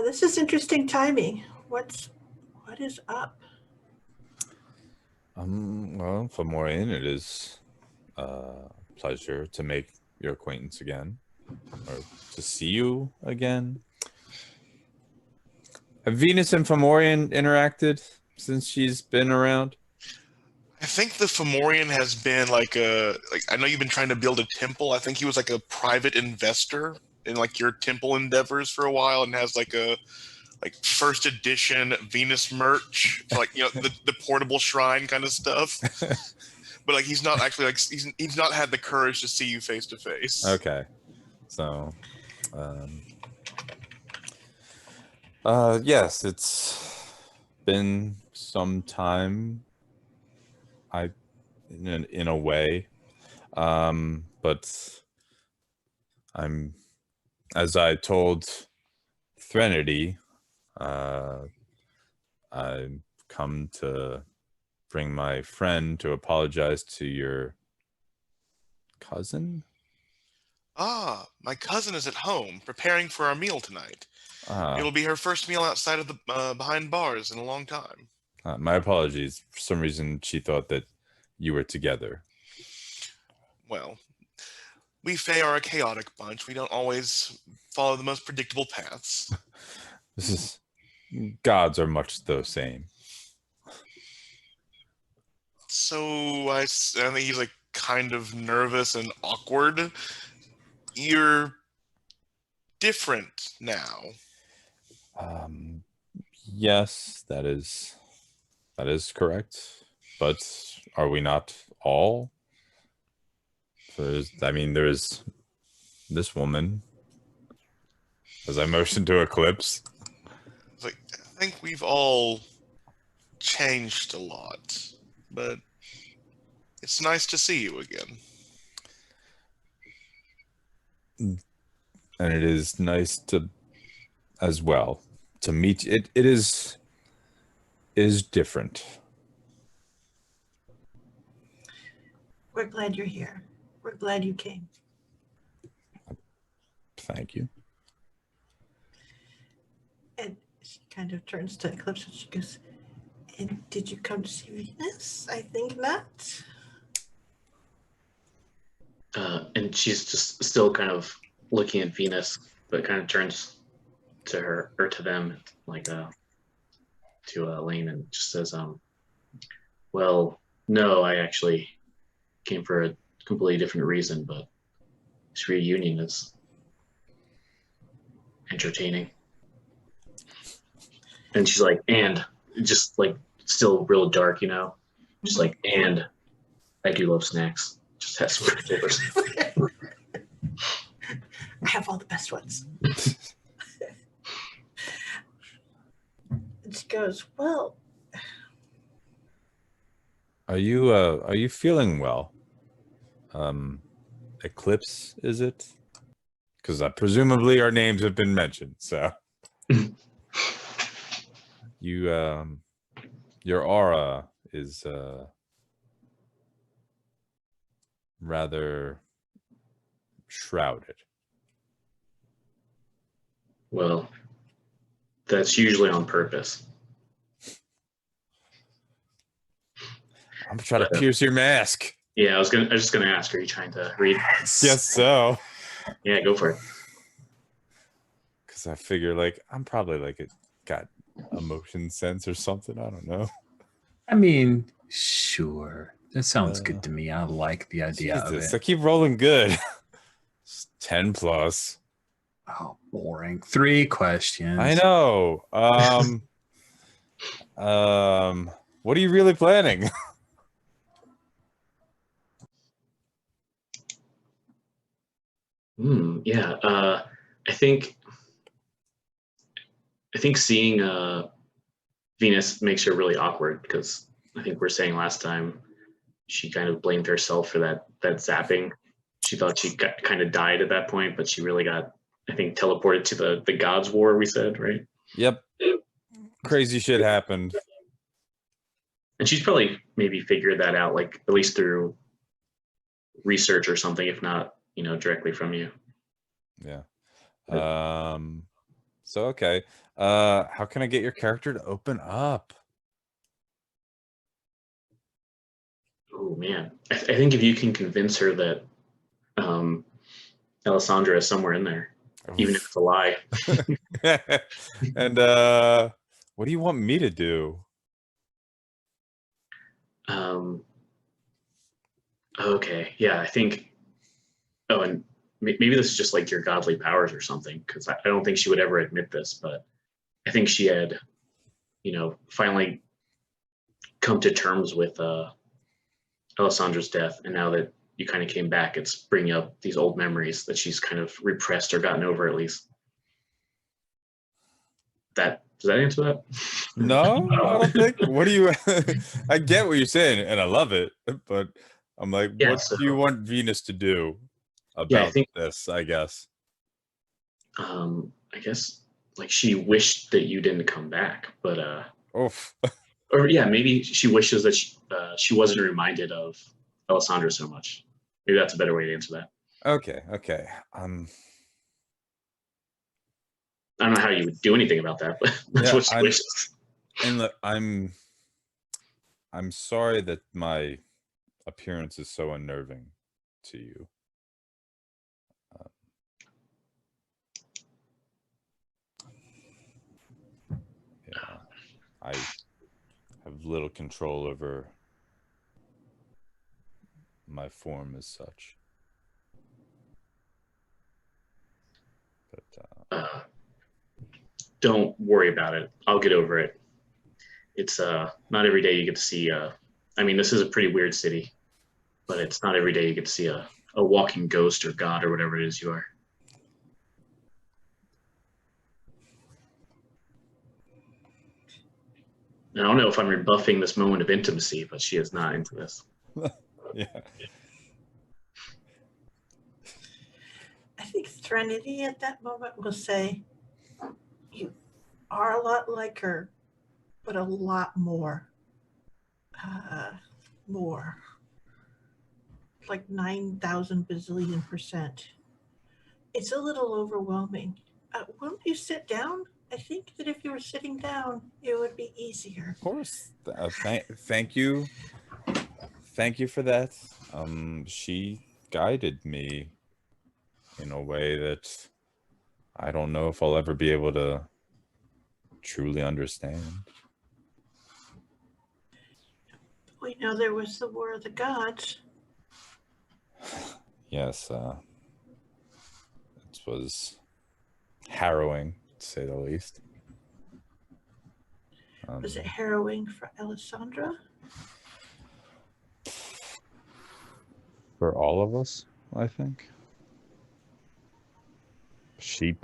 this is interesting timing. What is up? Well, Fomorian, it is a pleasure to make your acquaintance again, or to see you again. Have Venus and Fomorian interacted since she's been around? I think the Fomorian has been I know you've been trying to build a temple. I think he was like a private investor in like your temple endeavors for a while and has like a first edition Venus merch, like, you know, the portable shrine kind of stuff. But like he's not actually like he's not had the courage to see you face to face. Okay. So yes, it's been some time. In a way, but I'm, as I told Threnody, I've come to bring my friend to apologize to your cousin. My cousin is at home preparing for our meal tonight. It'll be her first meal outside of the behind bars in a long time. My apologies. For some reason, she thought that you were together. Well, we Fae are a chaotic bunch. We don't always follow the most predictable paths. Gods are much the same. So I think he's like kind of nervous and awkward. You're different now. Yes, that is correct. But are we not all? There's this woman, as I motion to Eclipse. It's like, I think we've all changed a lot, but it's nice to see you again. And it is nice to, as well, to meet. It is different. We're glad you're here. We're glad you came. Thank you. And she kind of turns to Eclipse and she goes, And did you come to see Venus? I think not. And she's just still kind of looking at Venus, but kind of turns to her or to them, like to Elaine, and just says, well, no, I actually came for a completely different reason, but this reunion is entertaining. And she's like, and just like still real dark, you know, just like, and I do love snacks. Just has some flavors. I have all the best ones. And she goes, well, Are you feeling well? Eclipse, is it? Because presumably our names have been mentioned. So you your aura is rather shrouded. Well, that's usually on purpose. I'm trying to pierce your mask. Yeah, I was just gonna ask, are you trying to read? Guess so. Yeah, go for it. Because I figure like I'm probably like it got a motion sense or something. I don't know. I mean, sure. That sounds good to me. I like the idea Jesus, of I it. keep rolling good. It's 10 plus. Oh, boring. 3 questions. I know. What are you really planning? Yeah, I think seeing Venus makes her really awkward because I think we're saying last time she kind of blamed herself for that zapping. She thought she kind of died at that point, but she really got, I think, teleported to the God's War, we said, right? Yep. Crazy shit happened. And she's probably maybe figured that out, like at least through research or something, if not, you know, directly from you. Yeah. So okay. How can I get your character to open up? Oh man, I think if you can convince her that Alessandra is somewhere in there, even if it's a lie. And what do you want me to do? Okay, yeah, I think. Oh, and maybe this is just like your godly powers or something, because I don't think she would ever admit this, but I think she had, you know, finally come to terms with Alessandra's death, and now that you kind of came back, it's bringing up these old memories that she's kind of repressed or gotten over, at least. Does that answer that? No, I don't think. What do you? I get what you're saying, and I love it, but I'm like, Yeah, what do you want Venus to do about this? I guess. I guess like she wished that you didn't come back, but Oof. or yeah, maybe she wishes that she wasn't reminded of Alessandra so much. Maybe that's a better way to answer that. Okay. I don't know how you would do anything about that, but that's what she wishes. And look, I'm sorry that my appearance is so unnerving to you. Yeah, I have little control over my form as such. But don't worry about it. I'll get over it. It's not every day you get to see. I mean, this is a pretty weird city, but it's not every day you get to see a walking ghost or god or whatever it is you are. I don't know if I'm rebuffing this moment of intimacy, but she is not into this. yeah. I think Threnody at that moment will say, you are a lot like her, but a lot more. More. Like 9,000 bazillion %. It's a little overwhelming. Won't you sit down? I think that if you were sitting down, it would be easier. Of course. Thank you. Thank you for that. She guided me in a way that I don't know if I'll ever be able to truly understand. We know there was the War of the Gods. Yes, it was harrowing, to say the least. Was it harrowing for Alessandra? For all of us, I think. She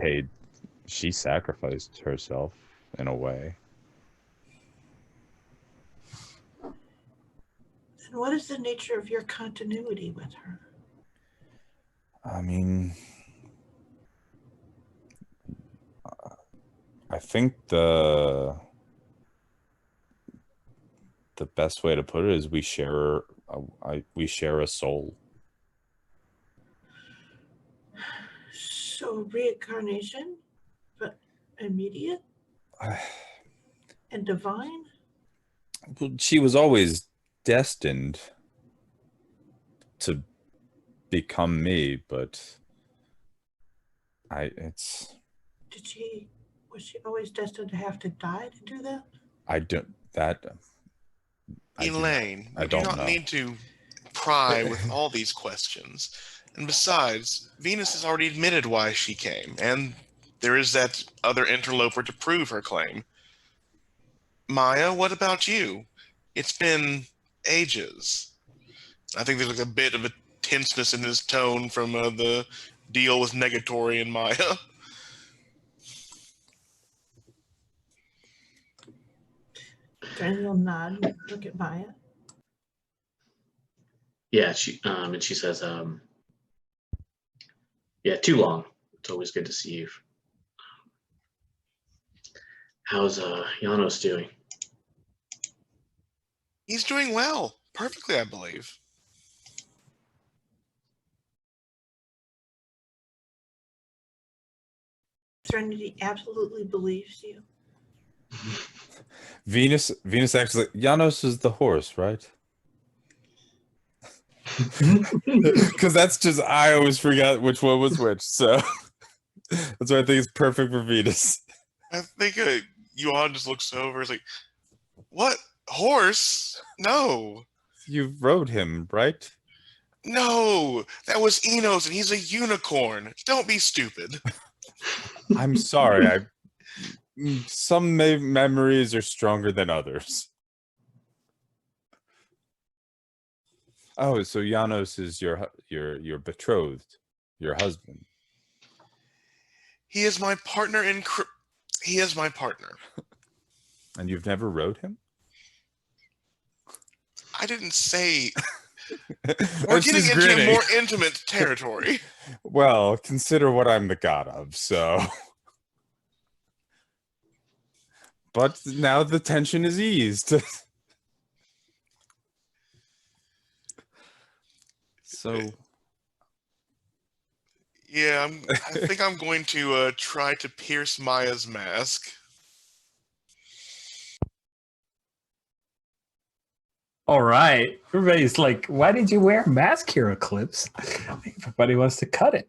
sacrificed herself in a way. And what is the nature of your continuity with her? I mean, I think the best way to put it is we share a soul. So reincarnation, but immediate and divine? Well, she was always destined to become me, but was she always destined to have to die to do that? Elaine, I we do don't not know. need to pry with all these questions. And besides, Venus has already admitted why she came, and there is that other interloper to prove her claim. Maya, what about you? It's been ages. I think there's like a bit of a tenseness in his tone from the deal with Negatory and Maya. Trinity will nod and look at Maya. Yeah, and she says, yeah, too long. It's always good to see you. How's Janos doing? He's doing well. Perfectly, I believe. Trinity absolutely believes you. Venus actually, Janos is the horse, right? Because that's just, I always forgot which one was which, so that's why I think it's perfect for Venus. I think Yuan just looks over. It's like, what horse? No, You rode him, right? no, that was Enos, and he's a unicorn. Don't be stupid. I'm sorry. Some memories are stronger than others. Oh, so Janos is your betrothed, your husband. He is my partner in. He is my partner. And you've never rode him? I didn't say. We're getting into more intimate territory. Well, consider what I'm the god of, so. But now the tension is eased. So. Yeah, I think I'm going to try to pierce Maya's mask. All right. Everybody's like, why did you wear a mask here, Eclipse? Everybody wants to cut it.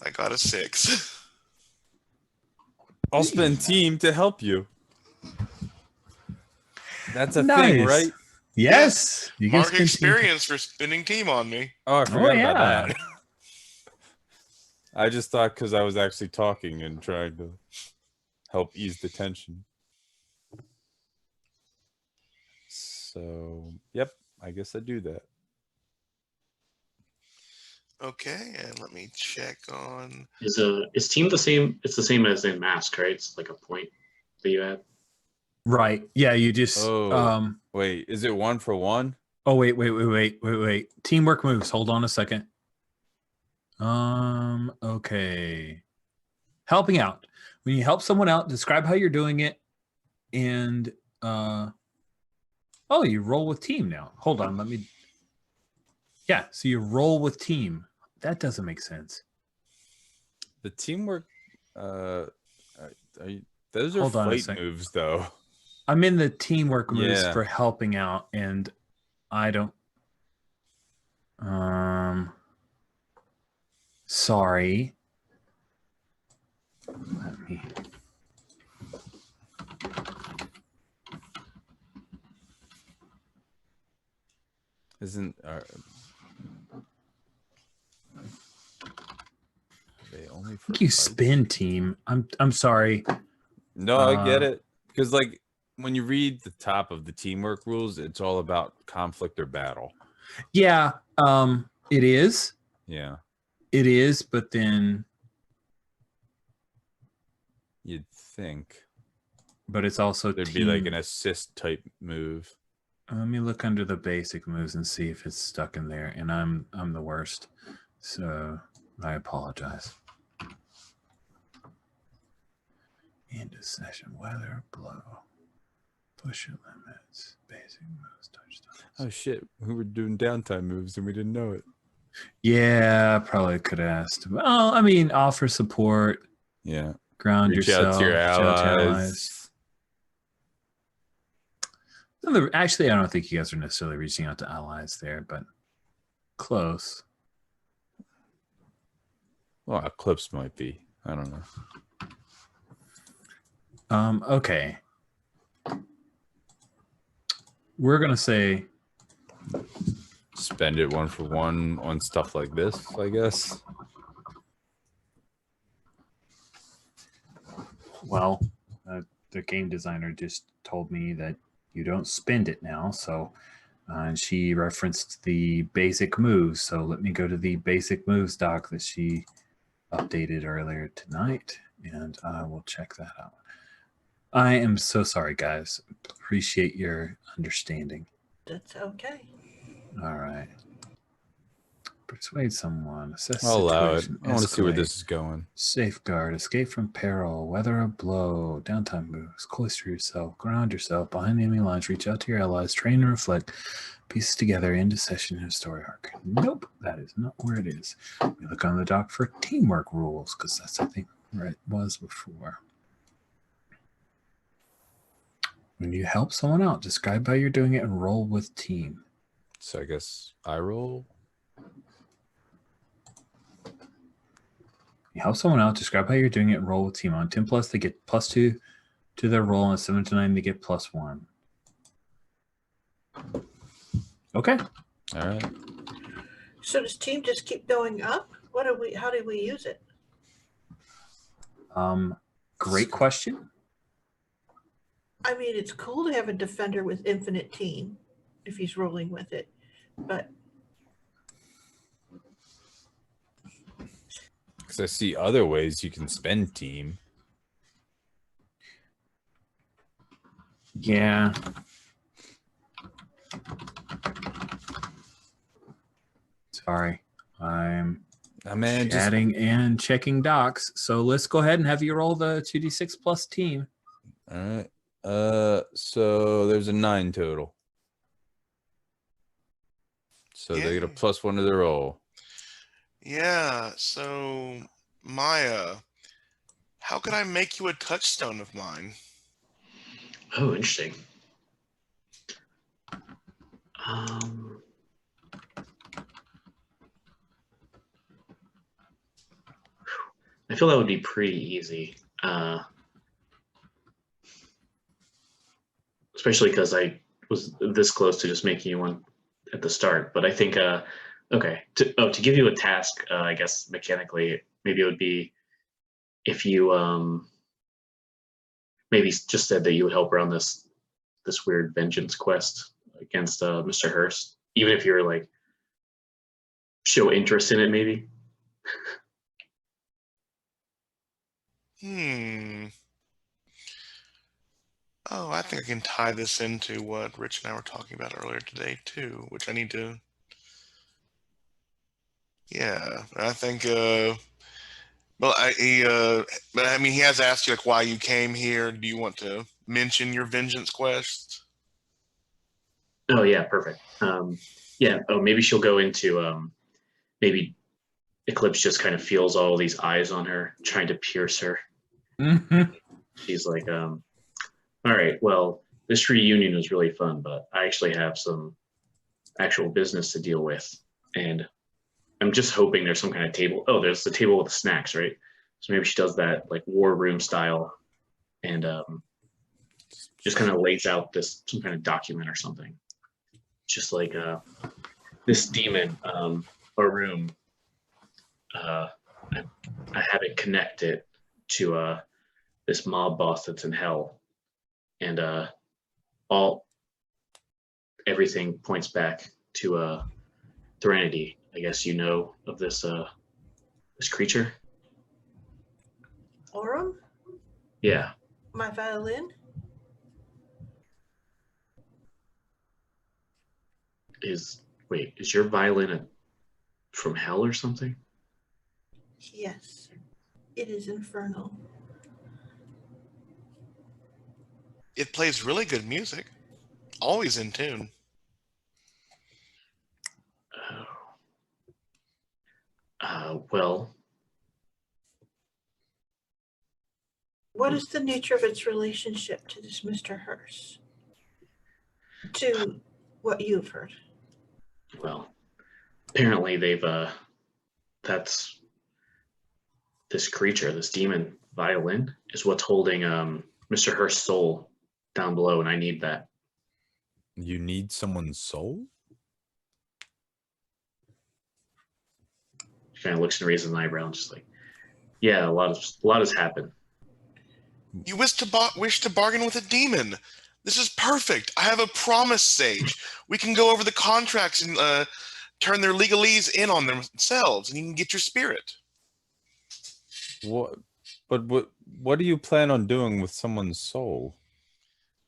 I got a 6. I'll spend team to help you. That's a Nice. thing, right? Yes. You Mark spend team. experience for spinning team on me. Oh, I forgot yeah. about that. I just thought because I was actually talking and trying to help ease the tension. So, yep, I guess I do that. Okay, and let me check on. Is team the same? It's the same as in mask, right? It's like a point that you add. Right. Yeah, you just Wait, is it 1 for 1? Oh, wait. Teamwork moves. Hold on a second. Okay. Helping out. When you help someone out, describe how you're doing it. And oh, you roll with team now. Hold on, let me. Yeah, so you roll with team That doesn't make sense. The teamwork. Those are Hold on a fight sec. moves, though. I'm in the teamwork moves Yeah. for helping out, and I don't. Sorry. Let me. Isn't they only for You fights? spin team. I'm sorry. No, I get it. Because like when you read the top of the teamwork rules, it's all about conflict or battle. Yeah. It is. Yeah. It is, but then. You'd think But it's also there'd team. be like an assist type move. Let me look under the basic moves and see if it's stuck in there. And I'm the worst, so I apologize. End of session, weather, blow, push your limits, basic moves, touchdowns. Oh shit, we were doing downtime moves and we didn't know it. Yeah, probably could have asked. Well, I mean, offer support, Yeah. ground Reach yourself, out to your reach out to allies. Actually, I don't think you guys are necessarily reaching out to allies there, but close. Well, Eclipse might be. I don't know. Okay. We're gonna say Spend it 1 for 1 on stuff like this, I guess. well, the game designer just told me that you don't spend it now. So, and she referenced the basic moves. So let me go to the basic moves doc that she updated earlier tonight, and I will check that out. I am so sorry, guys. Appreciate your understanding. That's okay. All right. Persuade someone. Assess I'll allow it. situation. I want to see where escalate, this is going. Safeguard. Escape from peril. Weather a blow. Downtime moves. Cloister yourself. Ground yourself. Behind the enemy lines. Reach out to your allies. Train and reflect. Pieces together into session and story arc. Nope. That is not where it is. We look on the doc for teamwork rules because that's, I think, where it was before. When you help someone out, describe how you're doing it and roll with team. So I guess I roll. You help someone out, describe how you're doing it, and roll with team. On 10 plus, they get +2 to their roll, and 7 to 9, they get +1. Okay. All right. So does team just keep going up? How do we use it? Great question. I mean, it's cool to have a defender with infinite team if he's rolling with it, but Because I see other ways you can spend team. Yeah. Sorry. I'm chatting and checking docs. So let's go ahead and have you roll the 2d6 plus team. All right. So there's a 9 total. So they get a +1 to their roll. Yeah, so Maya, how could I make you a touchstone of mine? Oh, interesting. I feel that would be pretty easy. Especially because I was this close to just making you one at the start. But I think, okay, to give you a task, I guess mechanically, maybe it would be if you maybe just said that you would help her on this weird vengeance quest against Mr. Hurst, even if you're like show interest in it, maybe. Oh, I think I can tie this into what Rich and I were talking about earlier today too, which I need to. Yeah, I think. Well, but I mean, he has asked you like why you came here. Do you want to mention your vengeance quest? Oh yeah, perfect. Yeah. Oh, maybe she'll go into maybe Eclipse just kind of feels all these eyes on her, trying to pierce her. Mhm. She's like, all right, well, this reunion was really fun, but I actually have some actual business to deal with. And I'm just hoping there's some kind of table. Oh, there's the table with the snacks, right? So maybe she does that like war room style and just kind of lays out this some kind of document or something. Just like this demon or room, I have it connected to this mob boss that's in hell, and everything points back to Threnody. I guess you know of this this creature. Aurum, Yeah. my violin. Is your violin from hell or something? Yes, it is infernal. It plays really good music. Always in tune. Well, What is the nature of its relationship to this Mr. Hearst? To what you've heard. apparently they've that's this creature, this demon violin, is what's holding Mr. Hearst's soul down below, and I need that. You need someone's soul? She kind of looks and raises an eyebrow and just like, yeah, a lot has happened. You wish to bargain with a demon. This is perfect. I have a promise, Sage. We can go over the contracts and turn their legalese in on themselves, and you can get your spirit. What? But what do you plan on doing with someone's soul?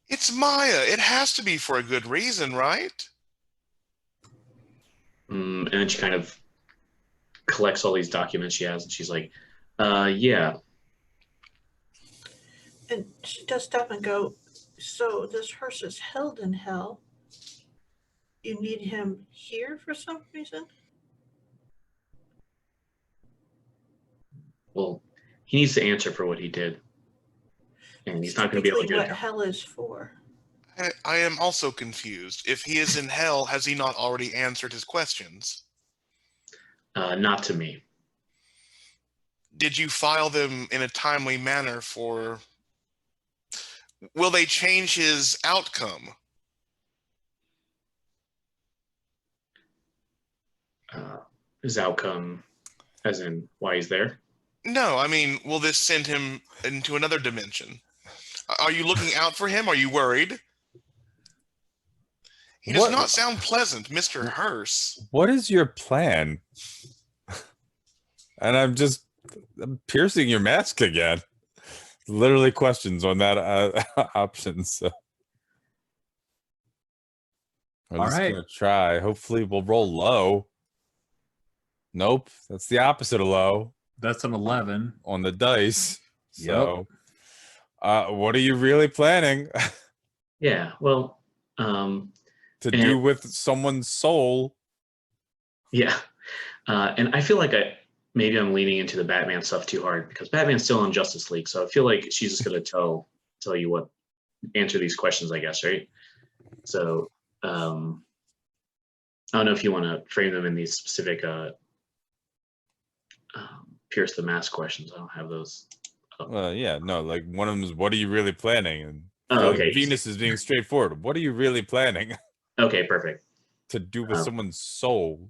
It's Maya. It has to be for a good reason, right? And then she kind of collects all these documents she has, and she's like, yeah. And she does stop and go, so this Hearst is held in hell. You need him here for some reason? Well, he needs to answer for what he did. And he's not going to be able to Typically get what hell is for. I am also confused. If he is in hell, has he not already answered his questions? Not to me. Did you file them in a timely manner for... Will they change his outcome? His outcome, as in why he's there? No, I mean, will this send him into another dimension? Are you looking out for him? Are you worried? He does not sound pleasant, Mr. Hearst. What is your plan? And I'm piercing your mask again. Literally questions on that option. So I'm All just right. gonna try. Hopefully we'll roll low. Nope, that's the opposite of low That's an 11. on the dice. So what are you really planning Yeah, well, to do with someone's soul? yeah. And I feel like maybe I'm leaning into the Batman stuff too hard because Batman's still on Justice League. So I feel like she's just going to tell you what, answer these questions, I guess, right? So I don't know if you want to frame them in these specific pierce the mask questions. I don't have those. Yeah, no, like one of them is, what are you really planning? And okay. Venus is being straightforward. What are you really planning Okay, perfect. to do with someone's soul?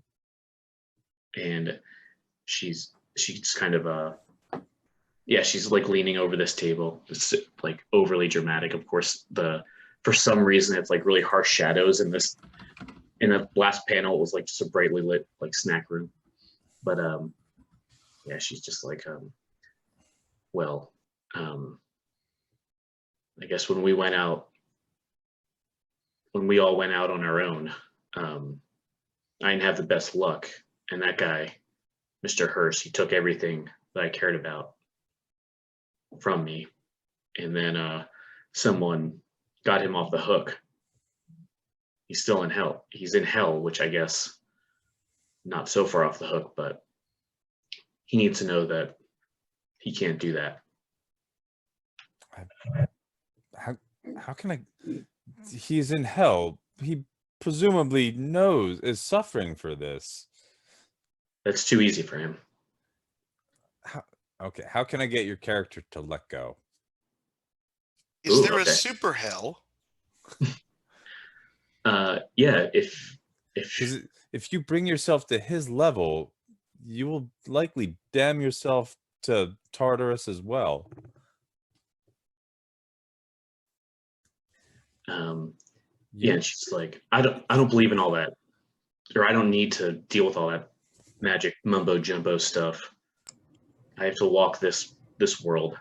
And she's kind of she's like leaning over this table. It's like overly dramatic. Of course, for some reason it's like really harsh shadows in this. In the last panel, it was like just a brightly lit like snack room. But yeah, she's just like I guess when we all went out on our own, I didn't have the best luck. And that guy, Mr. Hearst, he took everything that I cared about from me. And then someone got him off the hook. He's still in hell. He's in hell, which I guess not so far off the hook, but he needs to know that he can't do that. How can I? He's in hell. He presumably is suffering for this. That's too easy for him. Okay, how can I get your character to let go? Is Ooh, there a okay. super hell? Yeah, if If you bring yourself to his level, you will likely damn yourself to Tartarus as well. yeah, and she's like, I don't believe in all that, or I don't need to deal with all that magic mumbo jumbo stuff. I have to walk this world.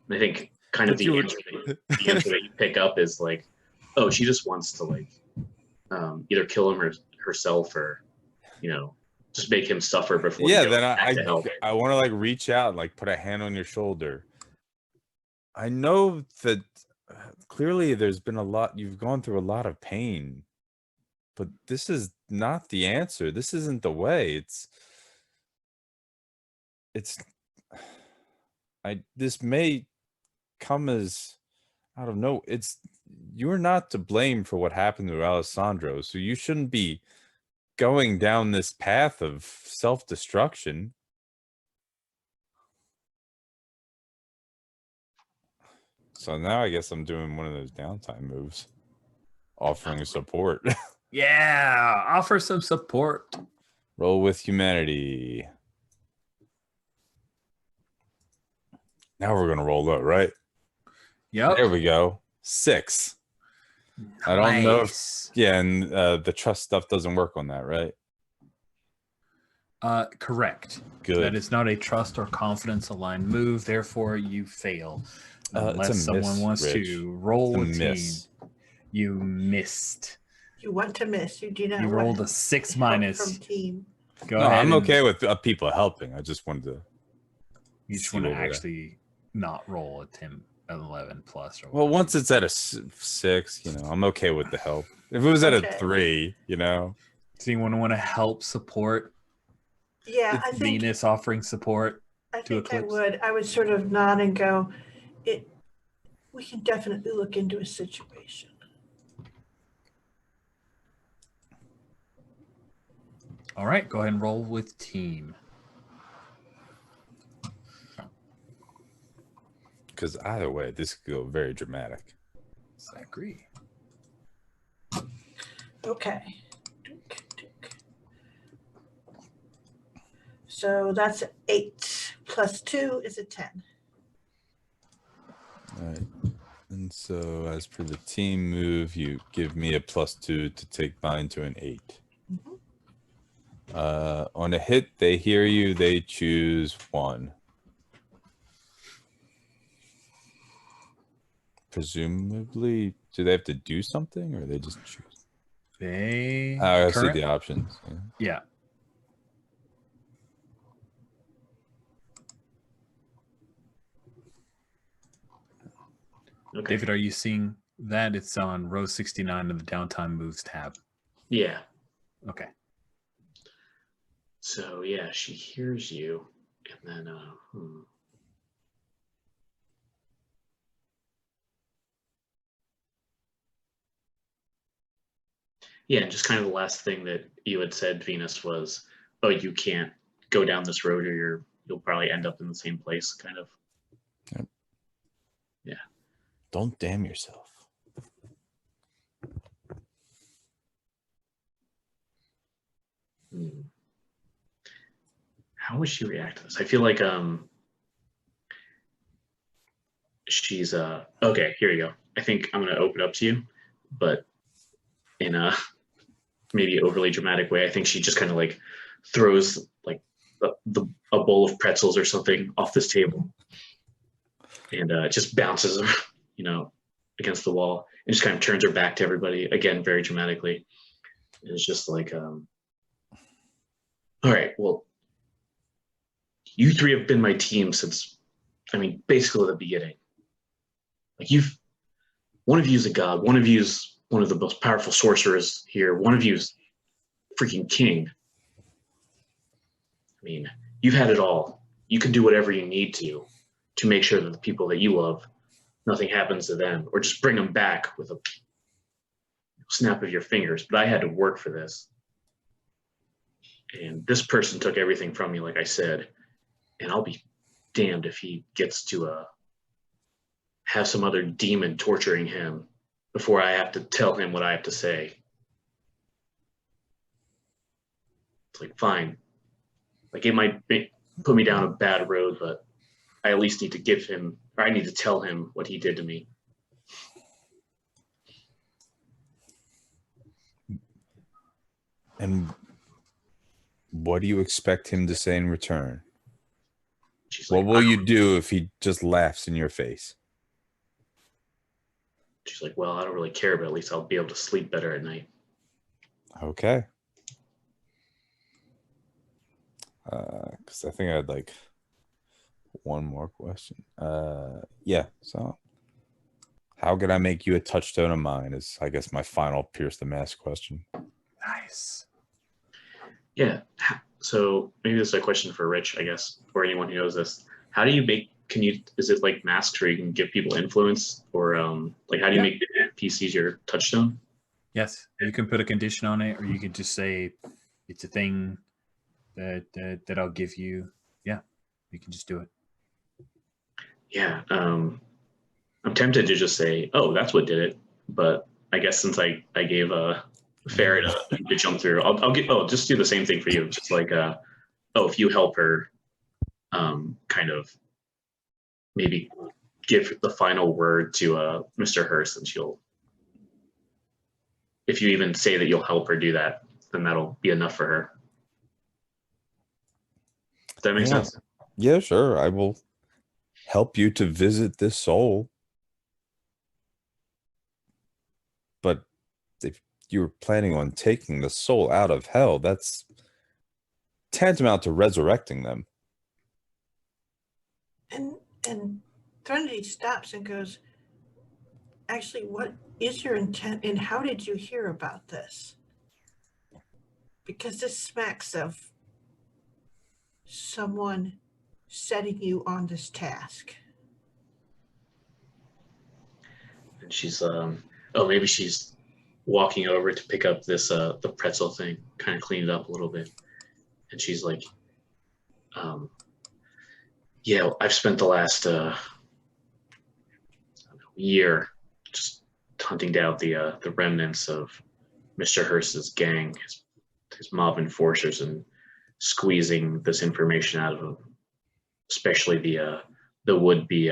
And I think kind of But you the answer that you pick up is like, oh, she just wants to like either kill him herself, or just make him suffer before. Yeah, he goes then back to hell. I want to like reach out and like put a hand on your shoulder. I know that clearly there's been you've gone through a lot of pain, but this is not the answer. This isn't the way. This may come as, I don't know. You're not to blame for what happened to Alessandro, so you shouldn't be going down this path of self-destruction. So now I guess I'm doing one of those downtime moves, offering support. Yeah, offer some support. Roll with humanity. Now we're gonna roll low, right? Yep. There we go. 6. I don't know if and the trust stuff doesn't work on that, right? Correct. Good. That is not a trust or confidence aligned move. Therefore, you fail. Unless someone wants to roll a team. You missed. You want to miss. You do not. You rolled a 6 minus. From team. Go ahead. I'm okay with people helping. I just wanted to. You just want to actually not roll a 11 plus. Or well, once it's at a 6, I'm okay with the help. If it was at a 3, Does anyone want to help support? Yeah, I think Venus offering support. I think I would. I would sort of nod and go, we can definitely look into a situation. All right, go ahead and roll with team. Because either way, this could go very dramatic. I agree. Okay. So that's 8 plus 2 is a 10. All right. And so as per the team move, you give me a +2 to take mine to an 8. Mm-hmm. On a hit, they hear you, they choose 1. Presumably, do they have to do something, or they just choose? I see the options. Yeah. Okay. David, are you seeing that? It's on row 69 of the downtime moves tab. Yeah. Okay. So yeah, she hears you, and then yeah, and just kind of the last thing that you had said, Venus, was, oh, you can't go down this road, or you'll probably end up in the same place, kind of. Yep. Yeah. Don't damn yourself. How would she react to this? I feel like she's okay, here you go. I think I'm gonna open up to you, but in a maybe overly dramatic way. I think she just kind of like throws like a bowl of pretzels or something off this table, and just bounces her, against the wall, and just kind of turns her back to everybody again, very dramatically. And it's just like, all right, well, you 3 have been my team since, basically the beginning. Like one of you is a god, one of you is one of the most powerful sorcerers here, one of you is freaking king. You've had it all. you can do whatever you need to make sure that the people that you love, nothing happens to them, or just bring them back with a snap of your fingers. But I had to work for this. And this person took everything from me, like I said, and I'll be damned if he gets to have some other demon torturing him before I have to tell him what I have to say. It's like, fine. Like, it might put me down a bad road, but I at least need to give him, or I need to tell him what he did to me. And what do you expect him to say in return? She's What like, will you do if he just laughs in your face? She's like, well, I don't really care, but at least I'll be able to sleep better at night. Okay. Because I think I had like one more question. Yeah. So, how can I make you a touchstone of mine? Is I guess my final pierce the mask question. Nice. Yeah. So maybe this is a question for Rich, I guess, or anyone who knows this. How do you make? Is it like masks where you can give people influence, or like how do you make PCs your touchstone? Yes, you can put a condition on it, or you could just say it's a thing that I'll give you. Yeah, you can just do it. Yeah. I'm tempted to just say, oh, that's what did it. But I guess since I gave Ferret to jump through, I'll just do the same thing for you. Just like, if you help her, kind of maybe give the final word to Mr. Hurst, and if you even say that you'll help her do that, then that'll be enough for her. Does that make sense? Yeah, sure. I will help you to visit this soul. But if you're planning on taking the soul out of hell, that's tantamount to resurrecting them. And Threnody stops and goes, actually, what is your intent and how did you hear about this? Because this smacks of someone setting you on this task. And she's maybe she's walking over to pick up this the pretzel thing, kind of clean it up a little bit. And she's like, yeah, I've spent the last year just hunting down the remnants of Mr. Hurst's gang, his mob enforcers, and squeezing this information out of him, especially the would-be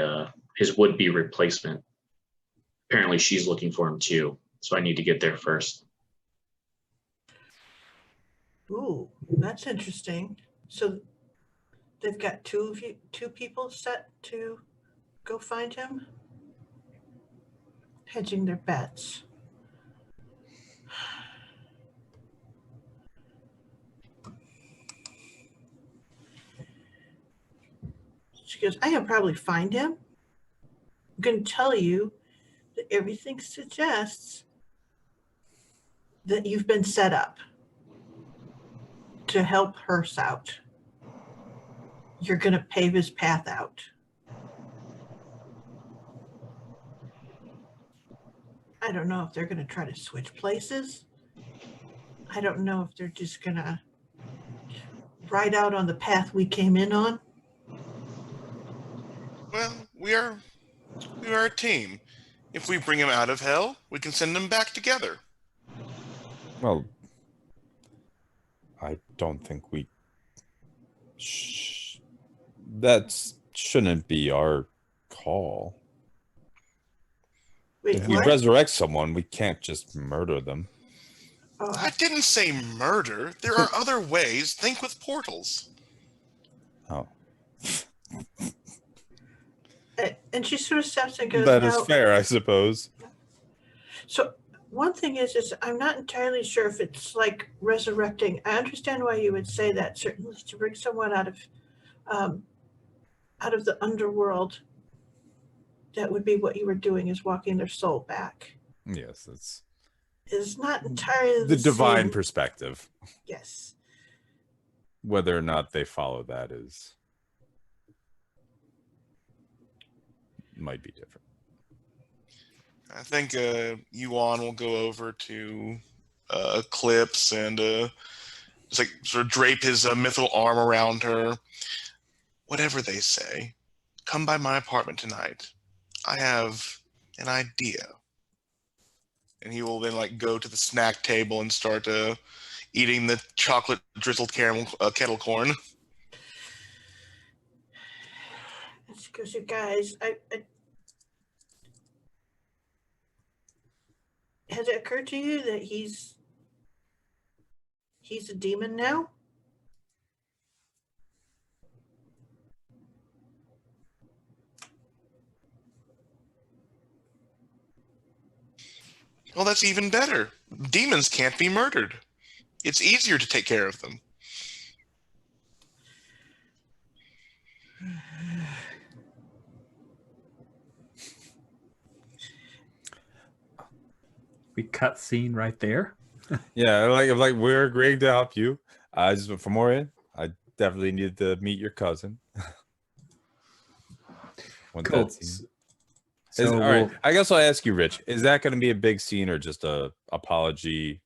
his would-be replacement. Apparently she's looking for him too, so I need to get there first. Ooh, that's interesting. So they've got two people set to go find him, hedging their bets. She goes, I can probably find him. I'm going to tell you that everything suggests that you've been set up to help Hearst out. You're going to pave his path out. I don't know if they're going to try to switch places. I don't know if they're just going to ride out on the path we came in on. Well, we are a team. If we bring him out of hell, we can send him back together. Well, I don't think we... that shouldn't be our call. Wait, If we what? resurrect someone, we can't just murder them. Oh, I didn't say murder. There are other ways. Think with portals. Oh. and she sort of steps and goes, That is now, fair, I suppose. so one thing is I'm not entirely sure if it's like resurrecting. I understand why you would say that, certainly to bring someone out of the underworld. That would be what you were doing, is walking their soul back. Yes, that's Is not entirely the divine same. perspective. Yes. Whether or not they follow that is might be different. I think Yuan will go over to Eclipse and just like sort of drape his mythical arm around her. Whatever they say, come by my apartment tonight. I have an idea. And he will then like go to the snack table and start eating the chocolate drizzled caramel kettle corn. She goes, you guys, has it occurred to you that he's a demon now? Well, that's even better. Demons can't be murdered. It's easier to take care of them. We cut scene right there. Yeah, like we're agreeing to help you. Just for more in, I definitely need to meet your cousin. Want Cool. that scene. So All right, I guess I'll ask you, Rich. Is that going to be a big scene or just a apology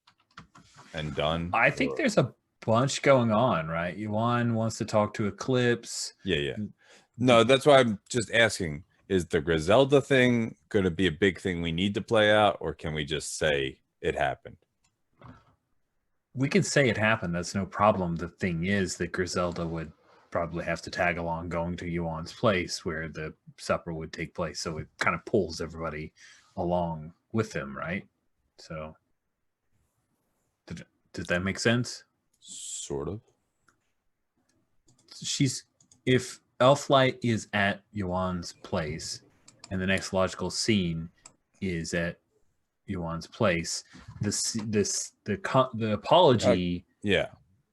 and done? I think Or- there's a bunch going on, right? Yuan wants to talk to Eclipse. Yeah. No, that's why I'm just asking. Is the Griselda thing going to be a big thing we need to play out, or can we just say it happened? We can say it happened. That's no problem. The thing is that Griselda would probably have to tag along going to Yuan's place where the supper would take place. So it kind of pulls everybody along with him, right? So does that make sense? Sort of. If Elflight is at Yuan's place and the next logical scene is at Yuan's place, the apology Yeah.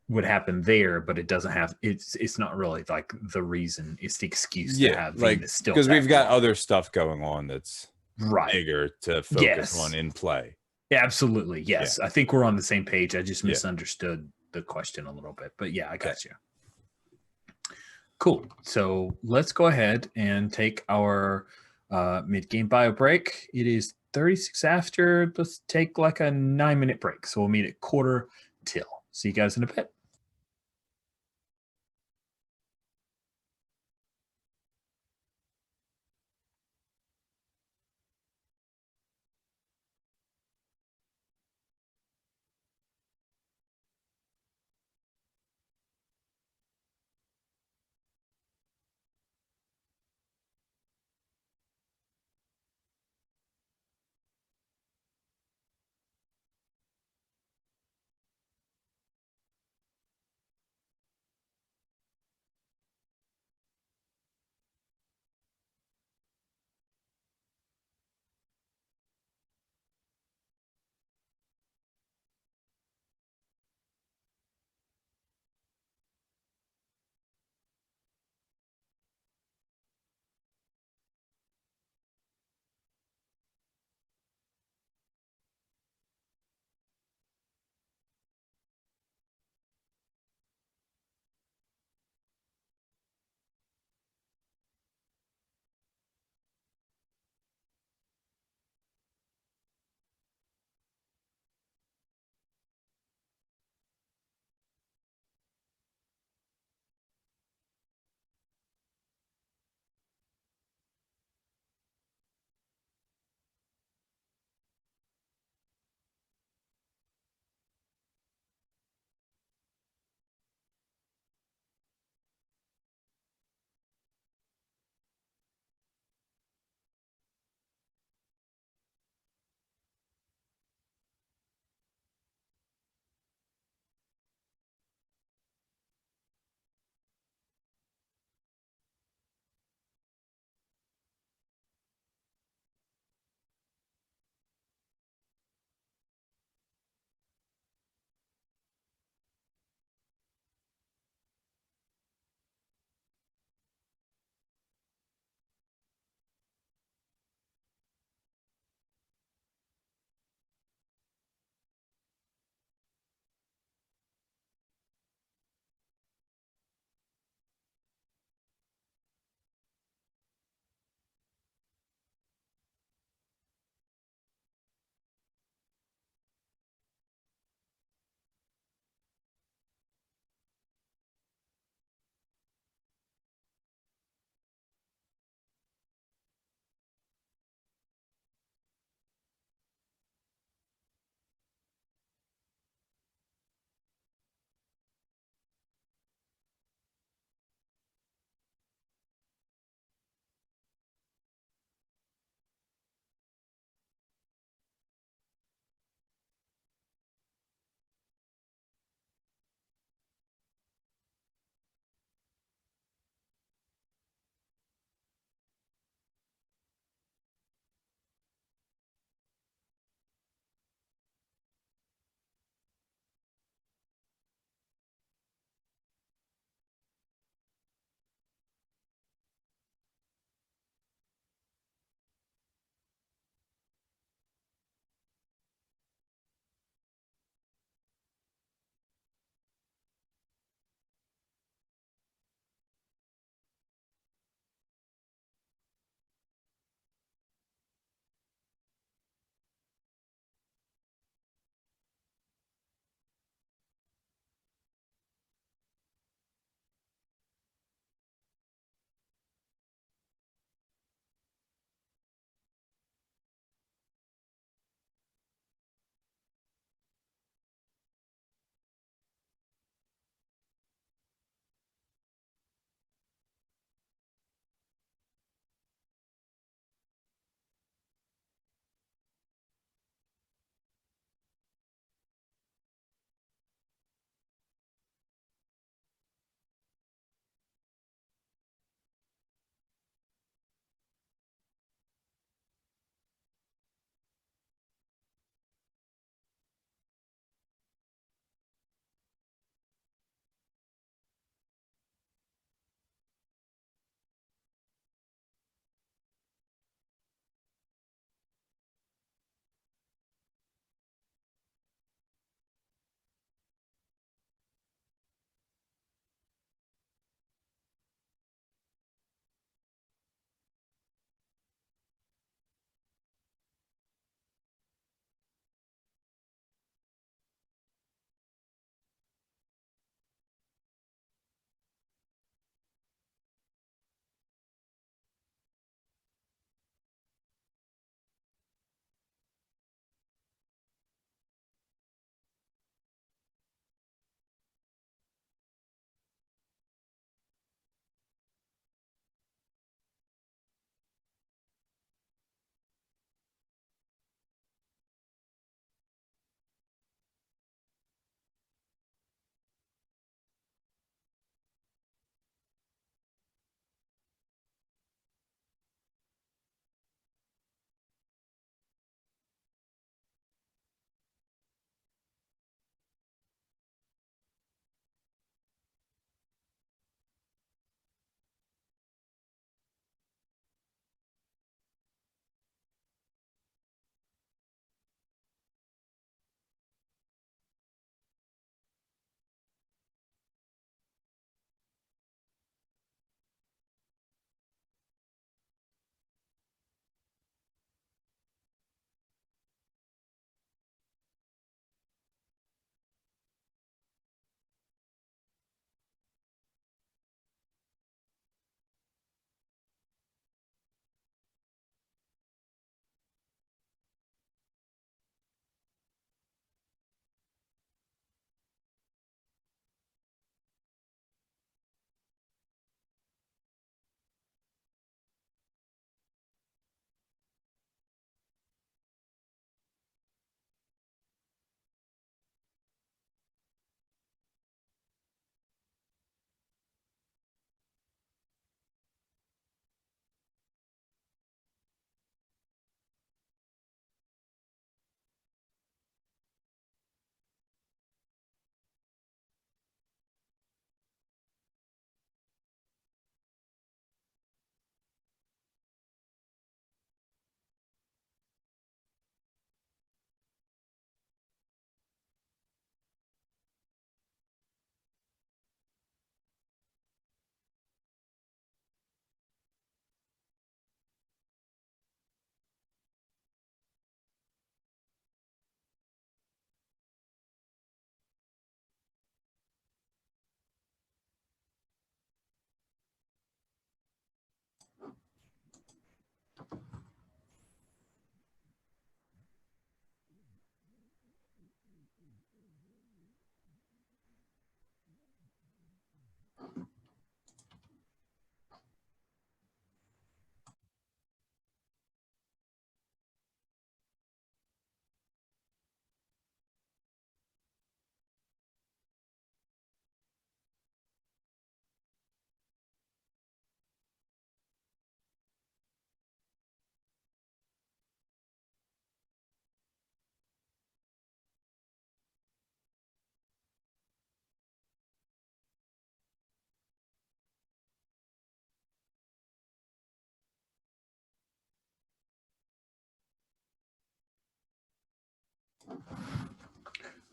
would happen there, but it doesn't have it's not really like the reason, it's the excuse to Yeah, have like Venus still because we've tagged got along. other stuff going on that's right. bigger to focus Yes. on in play. Absolutely, yes. I think we're on the same page. I just Yeah. misunderstood the question a little bit, but yeah, I got you. Cool. So let's go ahead and take our mid-game bio break. It is 36 after. Let's take like a 9-minute break. So we'll meet at quarter till. See you guys in a bit.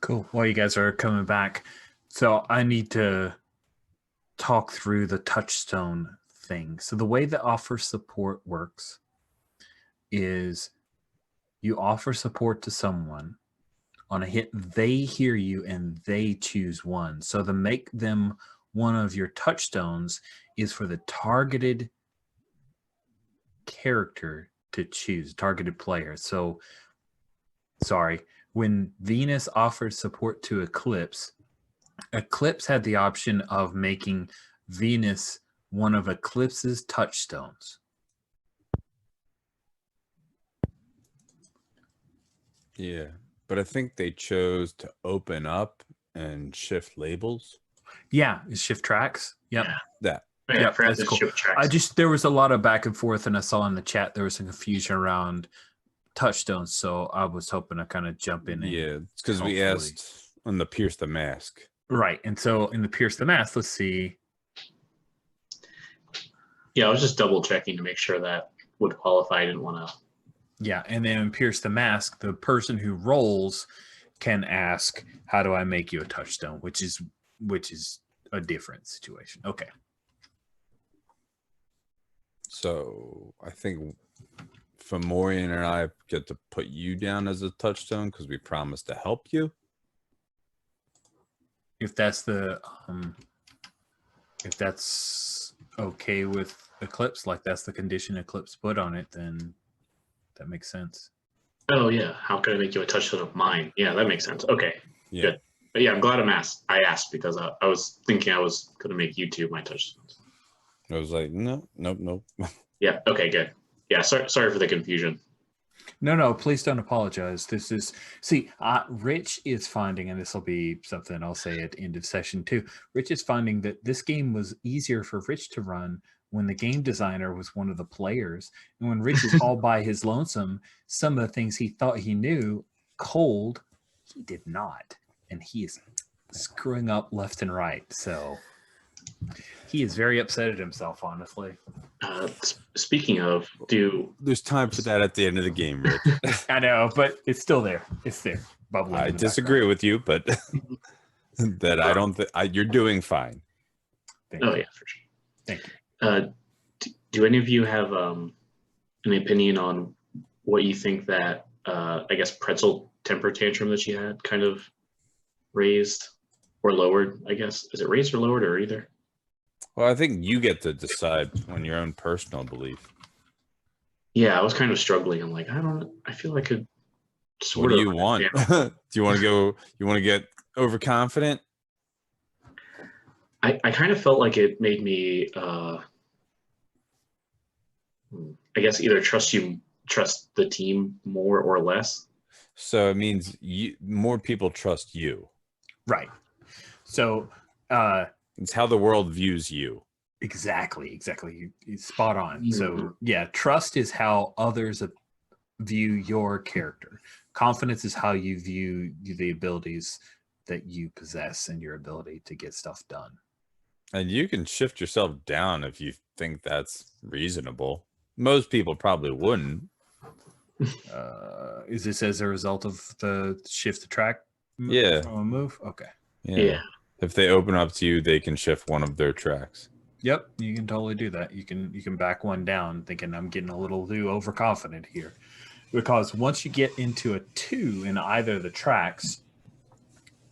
Cool. While you guys are coming back, so I need to talk through the touchstone thing. So the way that offer support works is you offer support to someone. On a hit, they hear you and they choose one. So to make them one of your touchstones is for the targeted character to choose, targeted player. So, sorry, when Venus offered support to Eclipse, Eclipse had the option of making Venus one of Eclipse's touchstones. Yeah, but I think they chose to open up and shift labels. Yeah, shift tracks. Yep. Yeah. That. Yeah, Yep, I forgot that's to cool. shift tracks. There was a lot of back and forth, and I saw in the chat there was some confusion around touchstones, so I was hoping to kind of jump in. Yeah, it's because we hopefully- asked on the Pierce the Mask. Right, and so in the Pierce the Mask, let's see. Yeah, I was just double checking to make sure that would qualify. I didn't want to. Yeah, and then in Pierce the Mask, the person who rolls can ask, "How do I make you a touchstone?" Which is a different situation. Okay. So I think Fomorian and I get to put you down as a touchstone because we promised to help you. If that's the if that's okay with Eclipse, like that's the condition Eclipse put on it, then that makes sense. Oh yeah, how can I make you a touchstone of mine? Yeah, that makes sense. Okay, Yeah. good. But yeah, I'm glad I asked because I was thinking I was going to make you two my touchstones. I was like, no. Yeah. Okay. Good. Yeah. Sorry for the confusion. No, please don't apologize. This is Rich is finding, and this will be something I'll say at the end of session 2. Rich is finding that this game was easier for Rich to run when the game designer was one of the players, and when Rich is all by his lonesome, some of the things he thought he knew cold, he did not, and he is screwing up left and right. So he is very upset at himself, honestly. Speaking of, There's time for that at the end of the game, Rich. I know, but it's still there. It's there. Bubbling. I in the disagree with you, but that I don't think you're doing fine. background. oh yeah, for sure. Thank you. Do any of you have an opinion on what you think that I guess pretzel temper tantrum that she had kind of raised or lowered? I guess is it raised or lowered or either? Well, I think you get to decide on your own personal belief. Yeah, I was kind of struggling. I'm like, I feel I could sort What do of you want? understand. Do you want to go? You want to get overconfident? I kind of felt like it made me, I guess, either trust the team more or less. So it means more people trust you. Right. So It's how the world views you. exactly. You spot on. So Mhm. yeah, trust is how others view your character. Confidence is how you view the abilities that you possess and your ability to get stuff done. And you can shift yourself down if you think that's reasonable. Most people probably wouldn't. Is this as a result of the shift the track Yeah. from a move? Okay. Yeah. If they open up to you, they can shift one of their tracks. Yep, you can totally do that. You can back one down thinking I'm getting a little too overconfident here. Because once you get into a 2 in either of the tracks,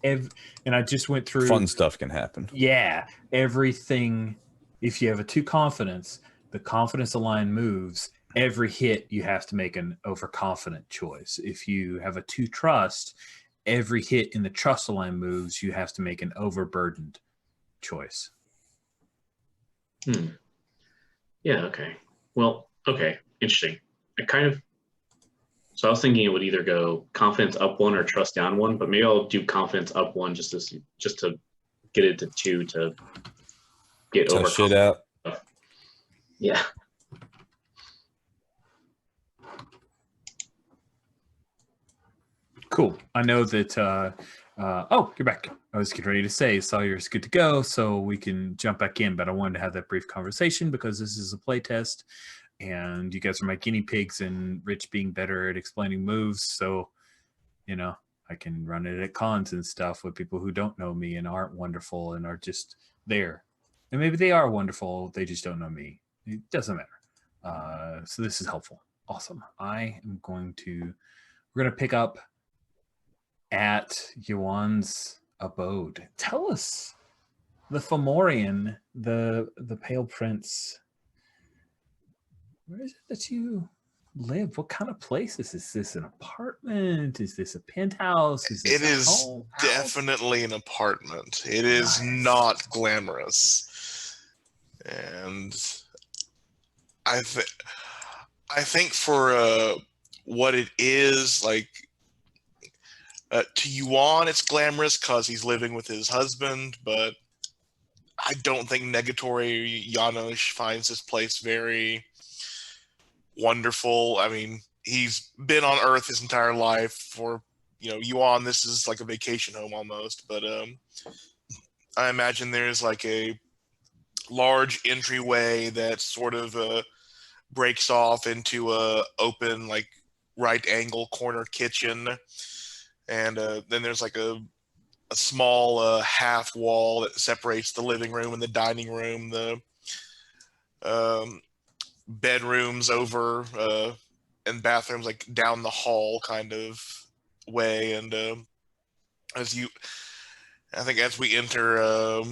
and I just went through Fun stuff can happen. Yeah, everything. If you have a 2 confidence, the confidence aligned moves. Every hit you have to make an overconfident choice. If you have a 2 trust, every hit in the trust aligned moves you have to make an overburdened choice. Yeah. Okay. Well. Okay. Interesting. So I was thinking it would either go confidence up 1 or trust down 1, but maybe I'll do confidence up 1 just to get it to 2 to get over Test shit out. Yeah. Cool. I know that. Oh, you're back. I was getting ready to say Sawyer's good to go, so we can jump back in. But I wanted to have that brief conversation because this is a play test, and you guys are my guinea pigs. And Rich being better at explaining moves, so I can run it at cons and stuff with people who don't know me and aren't wonderful and are just there. And maybe they are wonderful, they just don't know me. It doesn't matter. So this is helpful. Awesome. We're going to pick up at Yuan's abode. Tell us, the Fomorian, the Pale Prince, where is it that you live? What kind of place is this? Is this an apartment? Is this a penthouse? Is this It is home? definitely an apartment. It is Nice. not glamorous. And I think for what it is, like, to Yuan, it's glamorous because he's living with his husband, but I don't think Negatory Janos finds this place very wonderful. I mean, he's been on Earth his entire life. For Yuan, this is like a vacation home almost. But I imagine there's like a large entryway that sort of breaks off into a open, like, right angle corner kitchen, and then there's like a small half wall that separates the living room and the dining room. The bedrooms over and bathrooms like down the hall kind of way. And I think as we enter,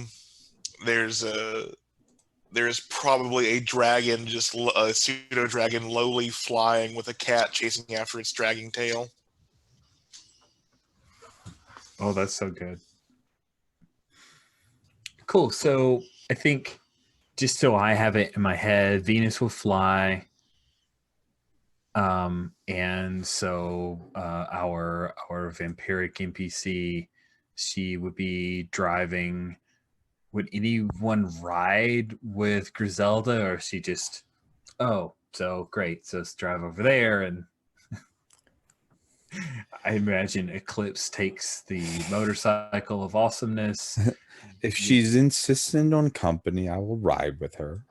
there's probably a dragon, just a pseudo dragon, lowly flying with a cat chasing after its dragging tail. Oh, that's so good. Cool. So I think, just so I have it in my head, Venus will fly. And so our vampiric NPC, she would be driving. Would anyone ride with Griselda, or is she just, oh, so great, so let's drive over there? And I imagine Eclipse takes the motorcycle of awesomeness. If she's insistent on company, I will ride with her.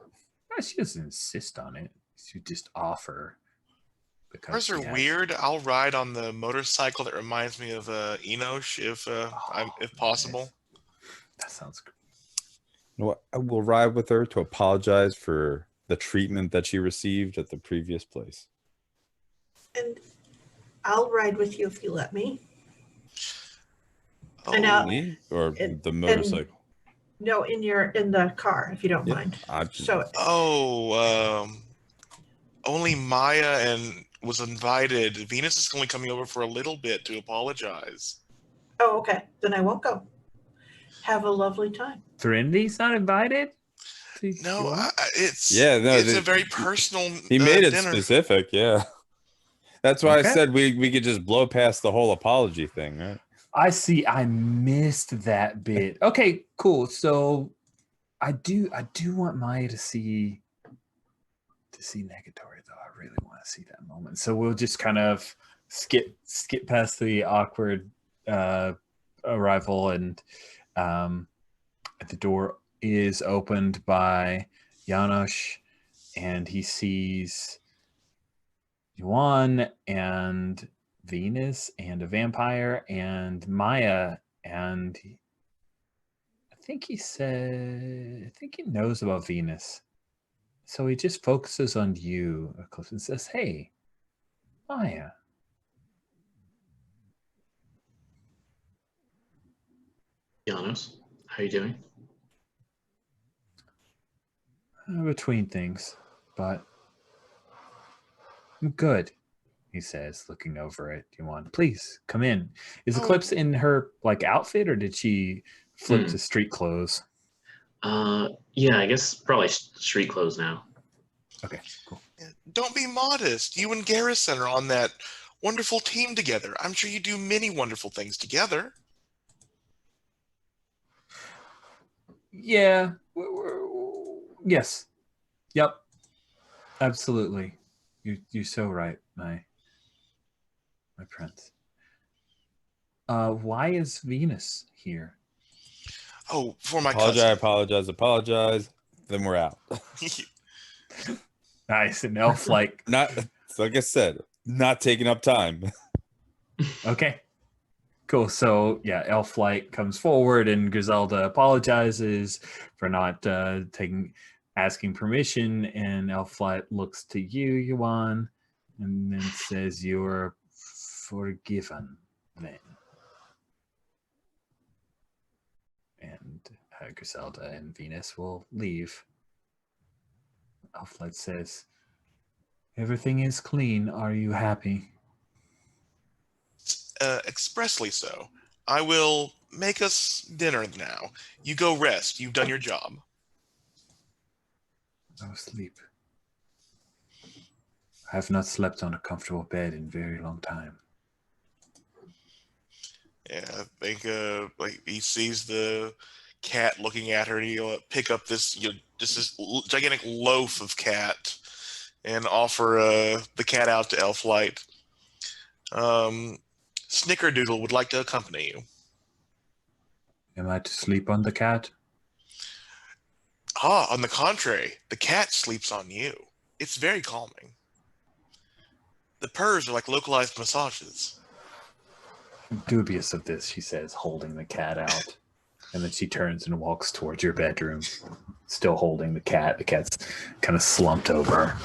She doesn't insist on it. She just offer. Cars are weird. I'll ride on the motorcycle that reminds me of Enosh, if possible. Nice. That sounds good. You know what? I will ride with her to apologize for the treatment that she received at the previous place. And I'll ride with you if you let me. Oh, And now- Me or and- the motorcycle? No, in the car, if you don't mind. So only Maya was invited. Venus is only coming over for a little bit to apologize. oh, okay. Then I won't go. Have a lovely time. Threndy's not invited? No, it's a very personal. He made it dinner. specific, yeah. That's why Okay. I said we could just blow past the whole apology thing, right? I see. I missed that bit. Okay, cool. So I do want Maya to see Negatory, though. I really want to see that moment. So we'll just kind of skip past the awkward arrival, and the door is opened by Janosch, and he sees Yuan and Venus and a vampire and Maya, and I think he knows about Venus. So he just focuses on you, Eclipse, and says, "Hey, Maya." Janos, how you doing? Between things, but I'm good, he says, looking over at Yuan. Please come in. Is Eclipse in her outfit, or did she flip to street clothes? Yeah, I guess probably street clothes now. Okay, cool. Don't be modest. You and Garrison are on that wonderful team together. I'm sure you do many wonderful things together. Yeah. Yes. Yep. Absolutely. You're so right, my prince. Why is Venus here? Oh, for my cousin. Apologize. Then we're out. Nice. An elf Not like I said, not taking up time. Okay. Cool. So yeah, Elflight comes forward, and Griselda apologizes for not asking permission. And Elflight looks to you, Yuan, and then says, "You're forgiven." Then, and Griselda and Venus will leave. Elflight says, "Everything is clean. Are you happy?" Expressly so. I will make us dinner now. You go rest. You've done your job. Go sleep. I have not slept on a comfortable bed in a very long time. Yeah, I think like he sees the cat looking at her, and he'll pick up this just this gigantic loaf of cat and offer the cat out to Elflight. Snickerdoodle would like to accompany you. Am I to sleep on the cat? Ah, on the contrary, the cat sleeps on you. It's very calming. The purrs are like localized massages. I'm dubious of this, she says, holding the cat out. And then she turns and walks towards your bedroom, still holding the cat. The cat's kind of slumped over.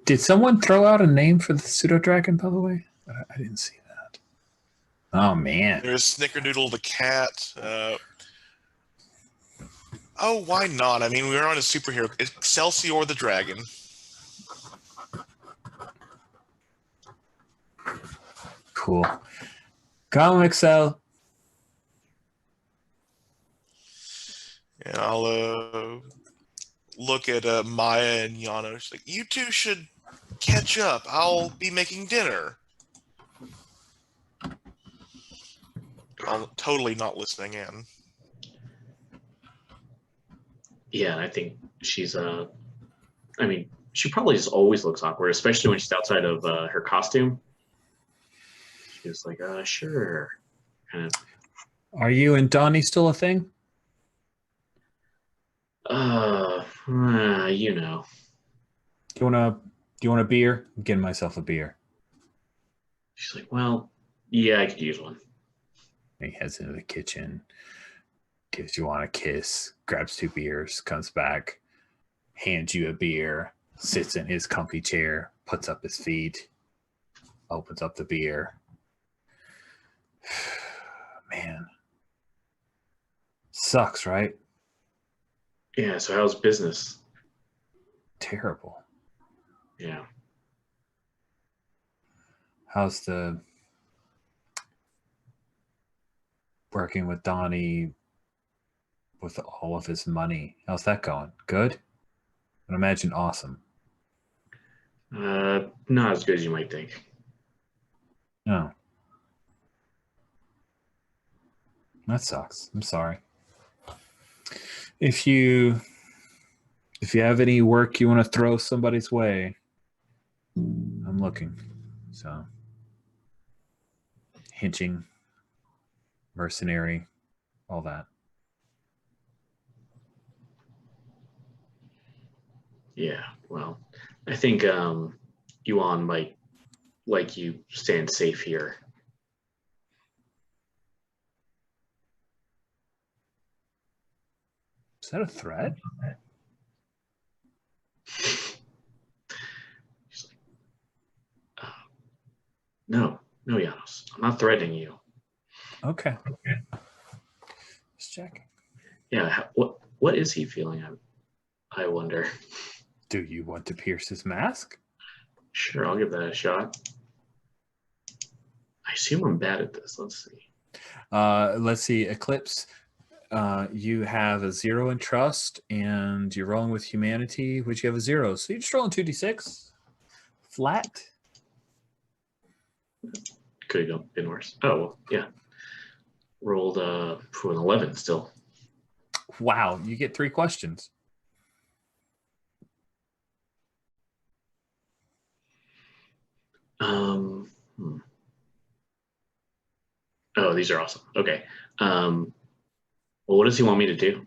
Did someone throw out a name for the pseudo dragon, by the way? I didn't see that. Oh man. There's Snickerdoodle the cat. Oh, why not? I mean, we're on a superhero. Excelsior the dragon. Cool. Come, Excel. And I'll look at Maya and Yano. She's like, you two should catch up. I'll be making dinner. I'm totally not listening in. Yeah, I think she's I mean, she probably just always looks awkward, especially when she's outside of her costume. She's like, sure. Kind of. Are you and Donnie still a thing? You know. Do you want a beer? I'm getting myself a beer. She's like, well, yeah, I could use one. And he heads into the kitchen, gives you on a kiss, grabs 2 beers, comes back, hands you a beer, sits in his comfy chair, puts up his feet, opens up the beer. Man. Sucks, right? Yeah, so how's business? Terrible. Yeah. How's the working with Donnie with all of his money? How's that going? Good? I imagine awesome. Not as good as you might think. No. That sucks. I'm sorry. If you have any work you want to throw somebody's way, I'm looking. So hinching, mercenary, all that. Yeah, well, I think Yuan might like you staying safe here. Is that a threat? She's like, no, Janos, I'm not threatening you. Okay. Just checking. Yeah, what is he feeling? I wonder. Do you want to pierce his mask? Sure, I'll give that a shot. I assume I'm bad at this. Let's see. Let's see. Eclipse. You have a 0 in trust, and you're rolling with humanity, which you have a 0. So you're just rolling 2d6 flat. Could have been worse. Oh, well, yeah. Rolled for an 11 still. Wow, you get 3 questions. Oh, these are awesome. Okay. Well, what does he want me to do?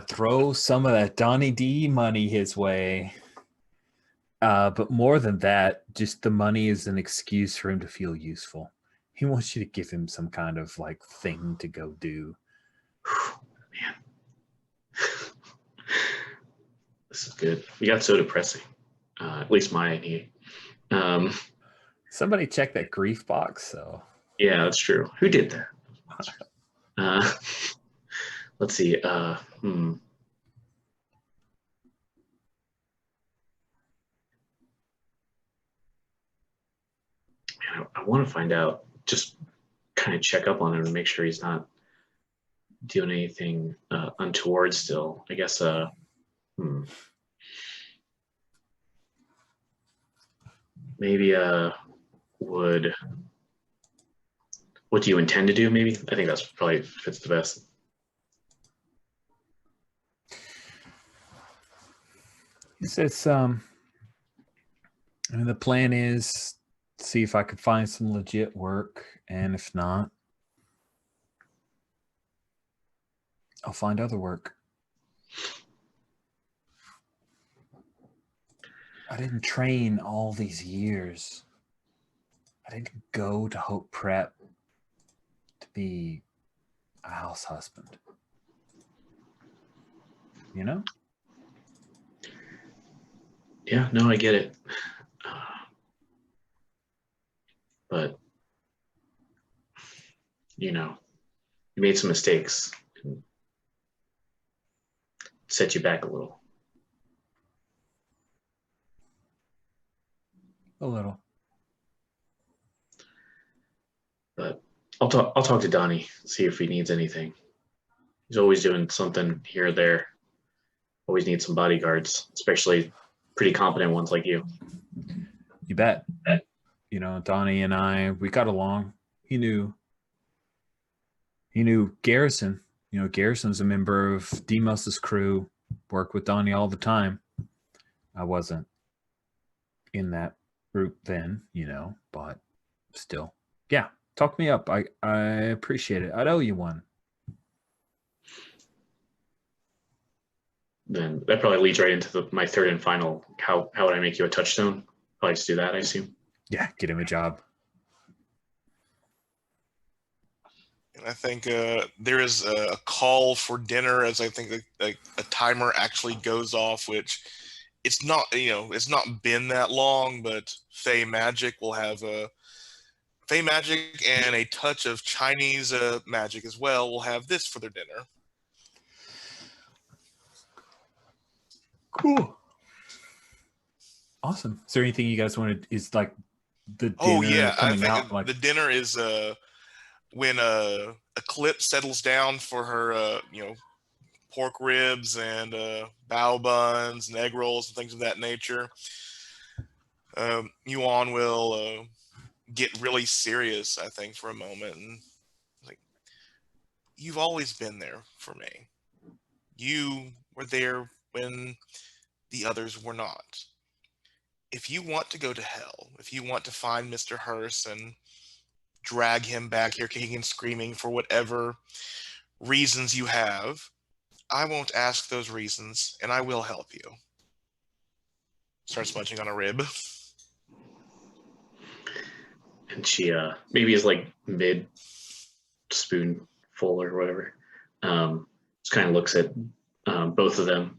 Throw some of that Donnie D money his way. But more than that, just the money is an excuse for him to feel useful. He wants you to give him some kind of like thing to go do. Man. This is good. We got so depressing. At least my ENnie. Somebody check that grief box. So Yeah, that's true. Who did that? Let's see. I want to find out, just kind of check up on him to make sure he's not doing anything untoward still. I guess, maybe what do you intend to do, maybe? I think that's probably fits the best. he says, I mean, the plan is see if I could find some legit work, and if not, I'll find other work. I didn't train all these years. I didn't go to Hope Prep to be a house husband. You know? Yeah, no, I get it. But, you know, you made some mistakes and set you back a little. A little. But I'll talk to Donnie, see if he needs anything. He's always doing something here or there. Always needs some bodyguards, especially pretty competent ones like you. You bet. You know, Donnie and I, we got along. He knew Garrison. You know, Garrison's a member of Demos's crew, worked with Donnie all the time. I wasn't in that group then, you know, but still. Yeah, talk me up. I appreciate it. I'd owe you one. Then that probably leads right into my third and final. How would I make you a touchstone? Probably just do that, I assume. Yeah, get him a job. And I think there is a call for dinner, as I think a timer actually goes off, which it's not, it's not been that long, but Fey Magic will have Fey Magic and a touch of Chinese magic as well will have this for their dinner. Cool. Awesome. Is there anything you guys wanted? Is like the dinner Oh yeah, I coming think out? Like the dinner is when Eclipse settles down for her pork ribs and bao buns and egg rolls and things of that nature. Yuan will get really serious, I think, for a moment, and like, you've always been there for me. You were there when the others were not. If you want to go to hell, if you want to find Mr. Hearst and drag him back here kicking and screaming for whatever reasons you have, I won't ask those reasons, and I will help you. Starts munching on a rib. And she maybe is like mid spoonful or whatever. Just kind of looks at both of them.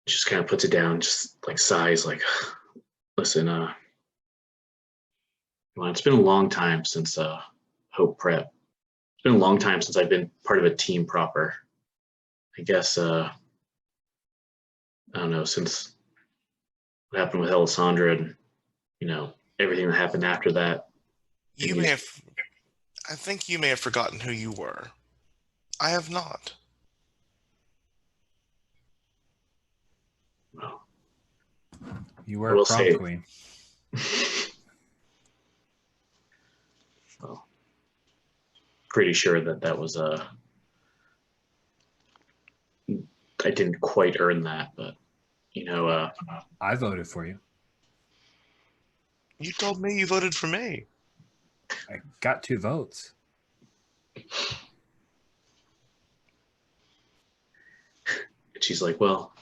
Just kind of puts it down, just like sighs, like, listen, well, it's been a long time since Hope Prep. It's been a long time since I've been part of a team proper. I guess I don't know, since what happened with Alessandra and everything that happened after that. I think you may have forgotten who you were. I have not. Well, you were a prom queen. Well, pretty sure that was I didn't quite earn that, but I voted for you. You told me you voted for me. I got 2 votes. She's like, well,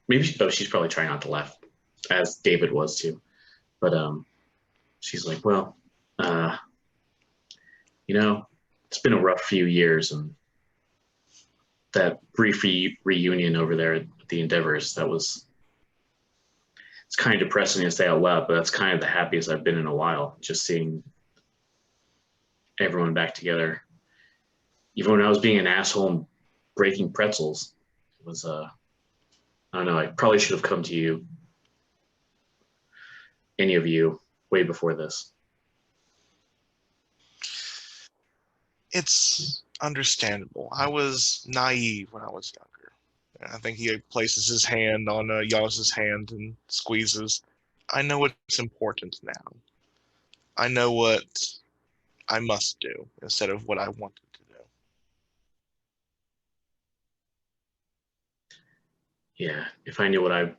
maybe she's probably trying not to laugh, as David was too. But she's like, well, it's been a rough few years, and that brief reunion over there at the Endeavors, it's kind of depressing to say out loud, but that's kind of the happiest I've been in a while, just seeing everyone back together. Even when I was being an asshole and breaking pretzels, it was, I don't know, I probably should have come to you, any of you, way before this. It's understandable. I was naive when I was younger. I think he places his hand on Giannis's hand and squeezes. I know what's important now. I know what I must do instead of what I wanted to do. Yeah, if I knew what I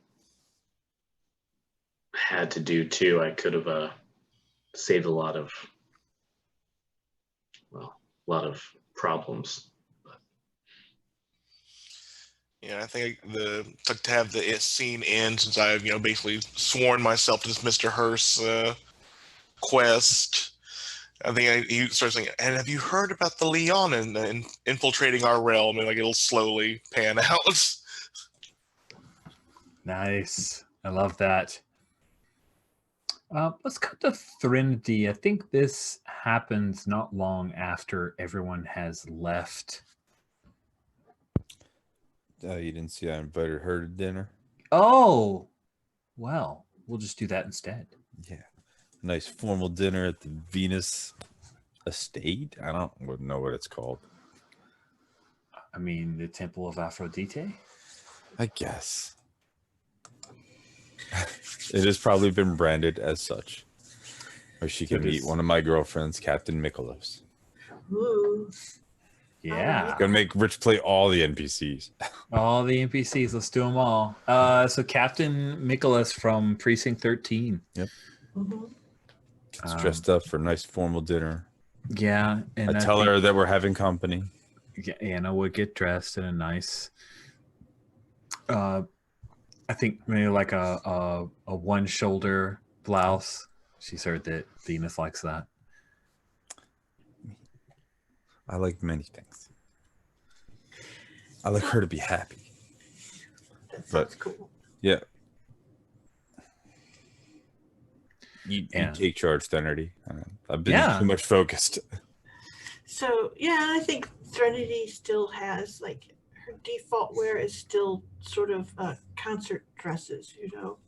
had to do too, I could have saved a lot of problems. Yeah, I think to have the scene end, since I've basically sworn myself to this Mr. Hearst quest. I think he starts saying, "And have you heard about the Leon and infiltrating our realm?" And like it'll slowly pan out. Nice. I love that. Let's cut to Threnody. I think this happens not long after everyone has left. You didn't see I invited her to dinner? Oh, well, we'll just do that instead. Yeah. Nice formal dinner at the Venus Estate. I don't know what it's called. I mean, the Temple of Aphrodite? I guess. It has probably been branded as such. Or she can meet one of my girlfriends, Captain Miklos. Ooh. Yeah. Gonna make Rich play all the NPCs. All the NPCs. Let's do them all. So Captain Miklos from Precinct 13. Yep. Mm-hmm. Gets dressed up for a nice formal dinner. Yeah. And I tell her that we're having company. Anna would get dressed in a nice, I think maybe like a one-shoulder blouse. She's heard that Venus likes that. I like many things. I like her to be happy. That sounds cool. Yeah. You take charge, Threnody. I've been too much focused. So yeah, I think Threnody still has like her default wear is still sort of concert dresses.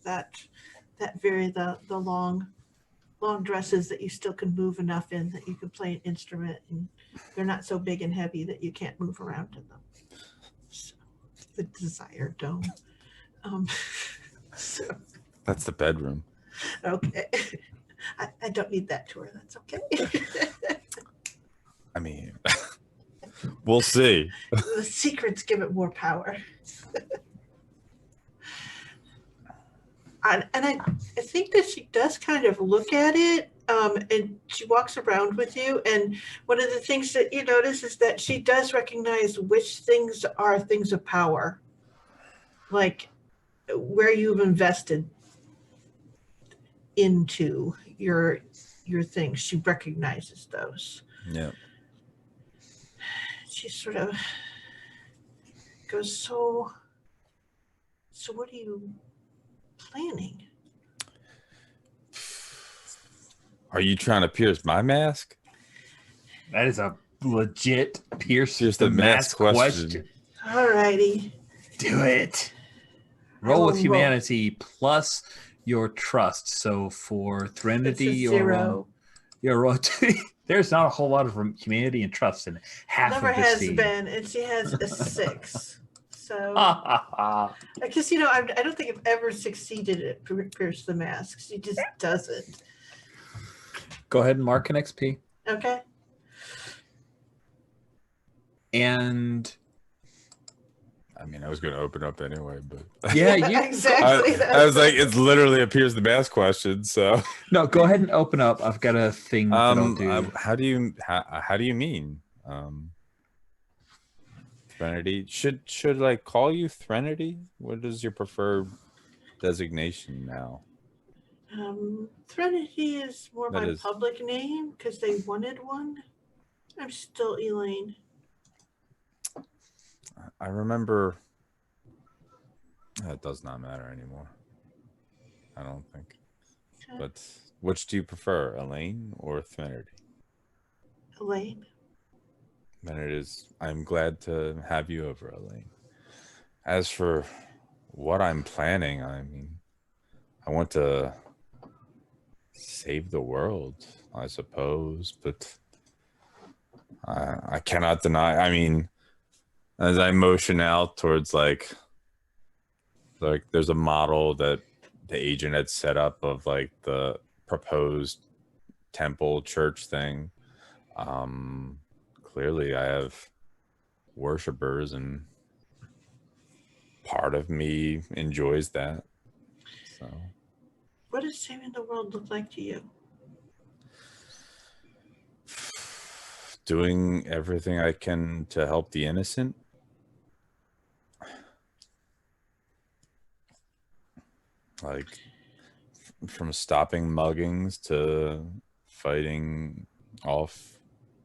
That very the long dresses that you still can move enough in that you can play an instrument, and they're not so big and heavy that you can't move around in them. So, the desired dome. So, That's the bedroom. okay. I don't need that tour. That's okay. I mean, we'll see. The secrets give it more power. And I think that she does kind of look at it, and she walks around with you. And one of the things that you notice is that she does recognize which things are things of power, like where you've invested into your things. She recognizes those. Yeah. She sort of goes, so what are you planning? Are you trying to pierce my mask? That is a legit pierce the mask question. All righty. Do it. Roll with humanity plus your trust. So for Threnody, zero. Your roll. There's not a whole lot of humanity and trust in half Never of this has scene. been, and she has a 6. So, Ha because I don't think I've ever succeeded at pierce the mask. She just doesn't. Go ahead and mark an XP. Okay. And I mean, I was going to open up anyway, but yeah, you exactly. I was like, it's literally a pierce the mask question. So no, go ahead and open up. I've got a thing that I'll do. How do you mean? Threnody. Should I call you Threnody? What is your preferred designation now? Threnody is more That my is- public name because they wanted one. I'm still Elaine. I remember. It does not matter anymore. I don't think. Okay. But which do you prefer, Elaine or Threnody? Elaine. Then it is. I'm glad to have you over, Elaine. As for what I'm planning, I mean, I want to save the world, I suppose, but I cannot deny. I mean, as I motion out towards like there's a model that the agent had set up of like the proposed temple church thing. Clearly I have worshipers and part of me enjoys that. So What does saving the world look like to you? doing everything I can to help the innocent. Like from stopping muggings to fighting off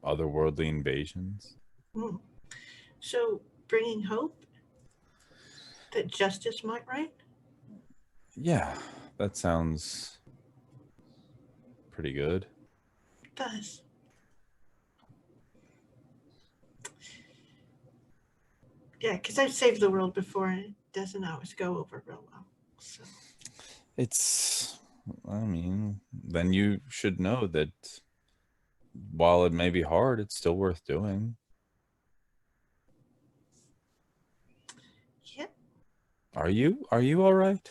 otherworldly invasions. Hmm. So bringing hope that justice might reign? Yeah, that sounds pretty good. It does. Yeah, because I've saved the world before and it doesn't always go over real well. So It's, I mean, then you should know that while it may be hard, it's still worth doing. yeah, Are you all right?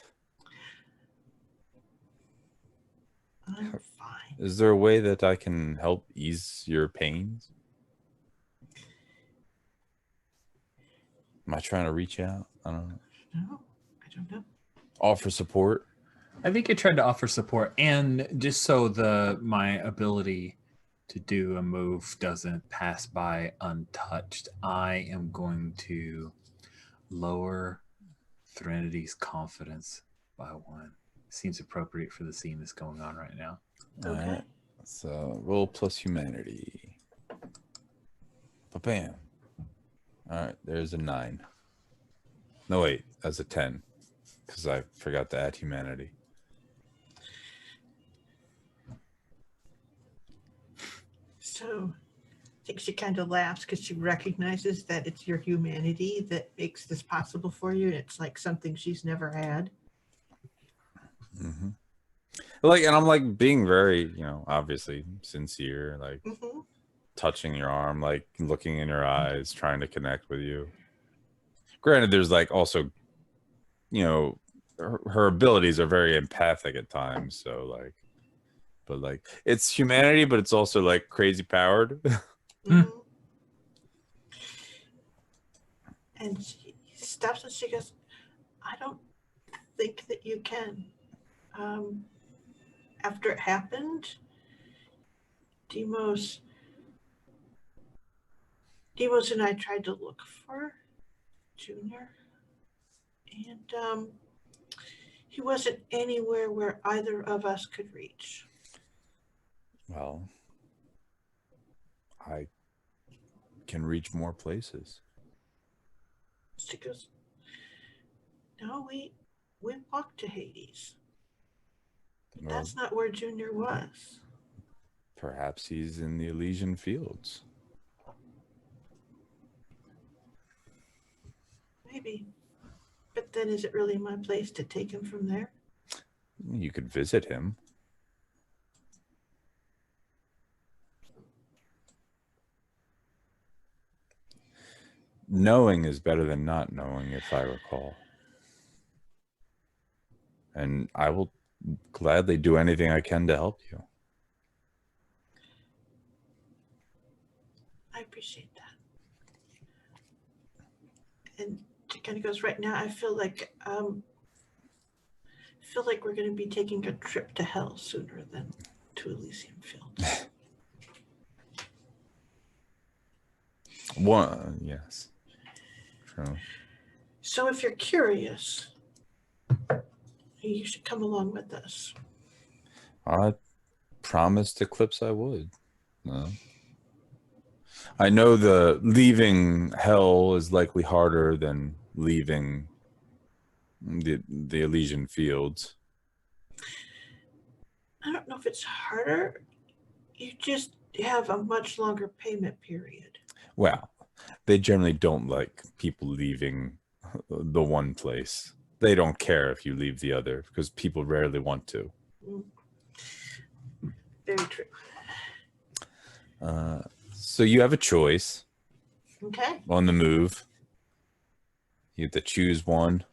I'm fine. Is there a way that I can help ease your pains? Am I trying to reach out? I don't know. No, I don't know. Offer support? I think I tried to offer support, and just so my ability to do a move doesn't pass by untouched, I am going to lower Threnity's confidence by 1. Seems appropriate for the scene that's going on right now. All Okay. right. So roll plus humanity. Bam. All right. There's a 9. No, wait. That's a 10. Because I forgot to add humanity. So I think she kind of laughs because she recognizes that it's your humanity that makes this possible for you. It's like something she's never had. Mm-hmm. Like, and I'm like being very, obviously sincere, like Mm-hmm. touching your arm, like looking in your eyes, trying to connect with you. Granted, there's like also, her abilities are very empathic at times. So like, but like it's humanity, but it's also like crazy powered. Mm-hmm. And she stops and she goes, I don't think that you can. After it happened, Demos and I tried to look for Junior, and he wasn't anywhere where either of us could reach. Well, I can reach more places. She goes, no, we walked to Hades. Well, That's not where Junior was. perhaps he's in the Elysian fields. Maybe. But then is it really my place to take him from there? You could visit him. Knowing is better than not knowing, if I recall. And I will gladly do anything I can to help you. I appreciate that. And she kind of goes, right now I feel like we're going to be taking a trip to hell sooner than to Elysium Fields. One, yes. True. So if you're curious, you should come along with us. I promised Eclipse I would. No. I know the leaving hell is likely harder than leaving the Elysian Fields. I don't know if it's harder. You just have a much longer payment period. Well, they generally don't like people leaving the one place. They don't care if you leave the other because people rarely want to. Very true. So you have a choice Okay. on the move. You have to choose one.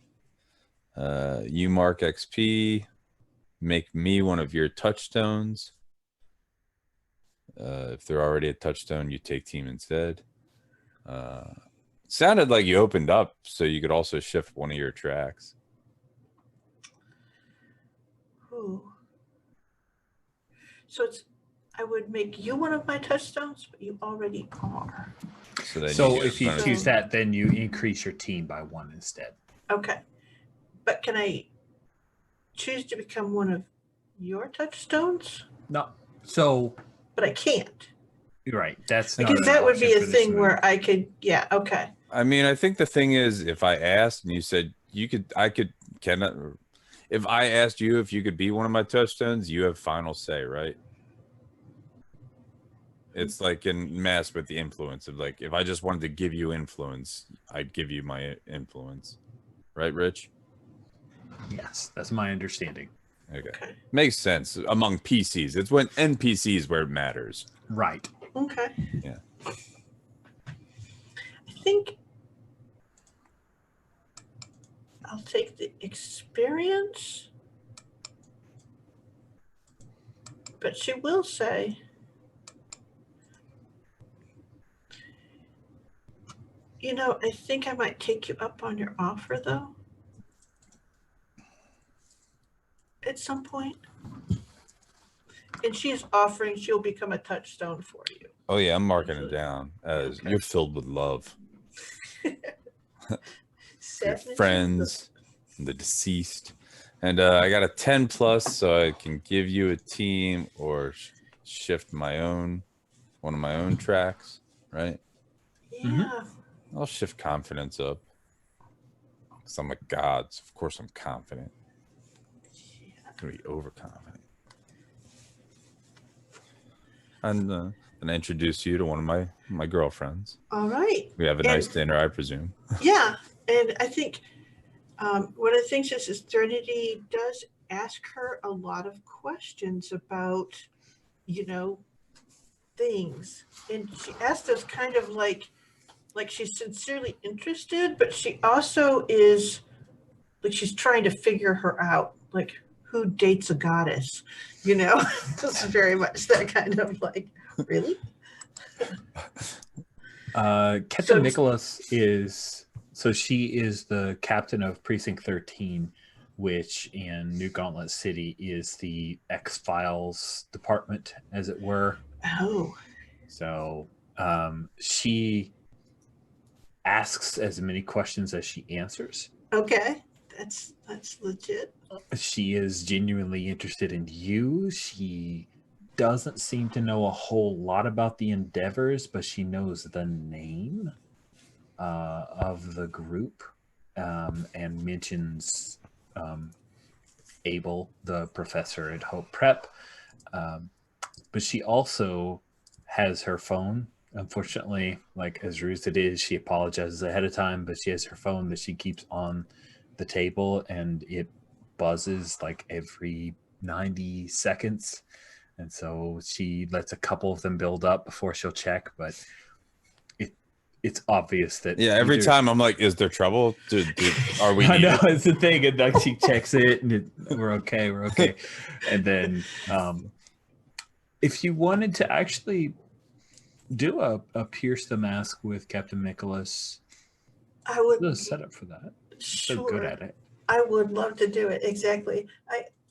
You mark XP, make me one of your touchstones. If they're already a touchstone, you take team instead. Sounded like you opened up so you could also shift one of your tracks. Ooh. So I would make you one of my touchstones, but you already are. So, then So get if you front of choose team. that, then you increase your team by 1 instead. Okay. But can I choose to become one of your touchstones? No. So But I can't. you're right. That's not Because an that would be option a for this thing move. where I could, yeah, okay. I mean, I think the thing is, if I asked and you said you could, I could, cannot. If I asked you if you could be one of my touchstones, you have final say, right? It's like in Mass with the influence of like, if I just wanted to give you influence, I'd give you my influence, right, Rich? Yes, that's my understanding. Okay. Makes sense among PCs. It's when NPCs where it matters. Right. Okay. Yeah. I think I'll take the experience. But she will say, you know, I think I might take you up on your offer, though. At some point. And she's offering she'll become a touchstone for you. Oh yeah, I'm marking it down as Okay. you're filled with love. Your Sadness friends, the deceased, and I got a 10+, so I can give you a team or shift my own, one of my own tracks, right? Yeah. I'll shift confidence up because I'm a god. So of course I'm confident. I'm gonna be overconfident. And then I introduce you to one of my girlfriends. All right. We have a nice dinner, I presume. Yeah. And I think one of the things is Serenity does ask her a lot of questions about, you know, things. And she asked us kind of like she's sincerely interested, but she also is like she's trying to figure her out. Like, who dates a goddess? You know, this is very much that kind of like, really? Captain Nicholas is, so she is the captain of Precinct 13, which in New Gauntlet City is the X-Files department, as it were. Oh. So she asks as many questions as she answers. Okay. That's legit. She is genuinely interested in you. She doesn't seem to know a whole lot about the Endeavors, but she knows the name of the group and mentions Abel, the professor at Hope Prep. But she also has her phone. Unfortunately, like as rude as it is, she apologizes ahead of time, but she has her phone that she keeps on the table and it buzzes like every 90 seconds. And so she lets a couple of them build up before she'll check, but it's obvious that every time I'm like, is there trouble? Are we I know needed? it's the thing, and like she checks it and we're okay. And then if you wanted to actually do a Pierce the Mask with Captain Nicholas, I would there's a setup for that. sure. So good at it. I would love to do it. Exactly.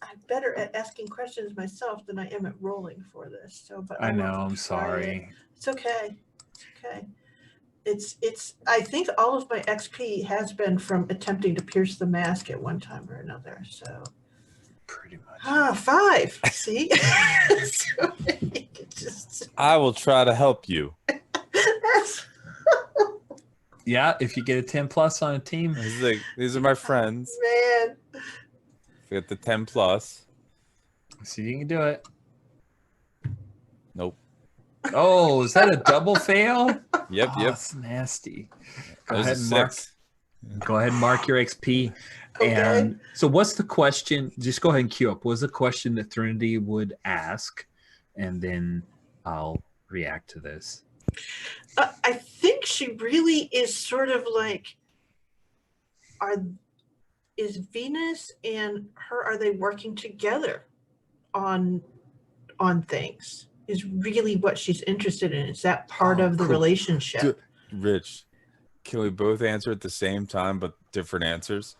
I'm better at asking questions myself than I am at rolling for this. So, but I will know. I'm try it. sorry. It's okay. It's okay. It's I think all of my XP has been from attempting to pierce the mask at one time or another. So Pretty much. 5. See? So you could just I will try to help you. that's Yeah, if you get a 10 plus on a team, These are my friends. man. Get the 10 plus. see if you can do it. Nope. Oh, is that a double fail? Yep, Oh, yep. it's nasty. Go There's ahead a and mark. 6. Go ahead and mark your XP. Okay. And so, what's the question? Just go ahead and queue up. What's the question that Trinity would ask, and then I'll react to this. I think she really is sort of like, is Venus and her, are they working together on things? Is really what she's interested in. Is that part Oh, of the cool. relationship? Rich, can we both answer at the same time but different answers?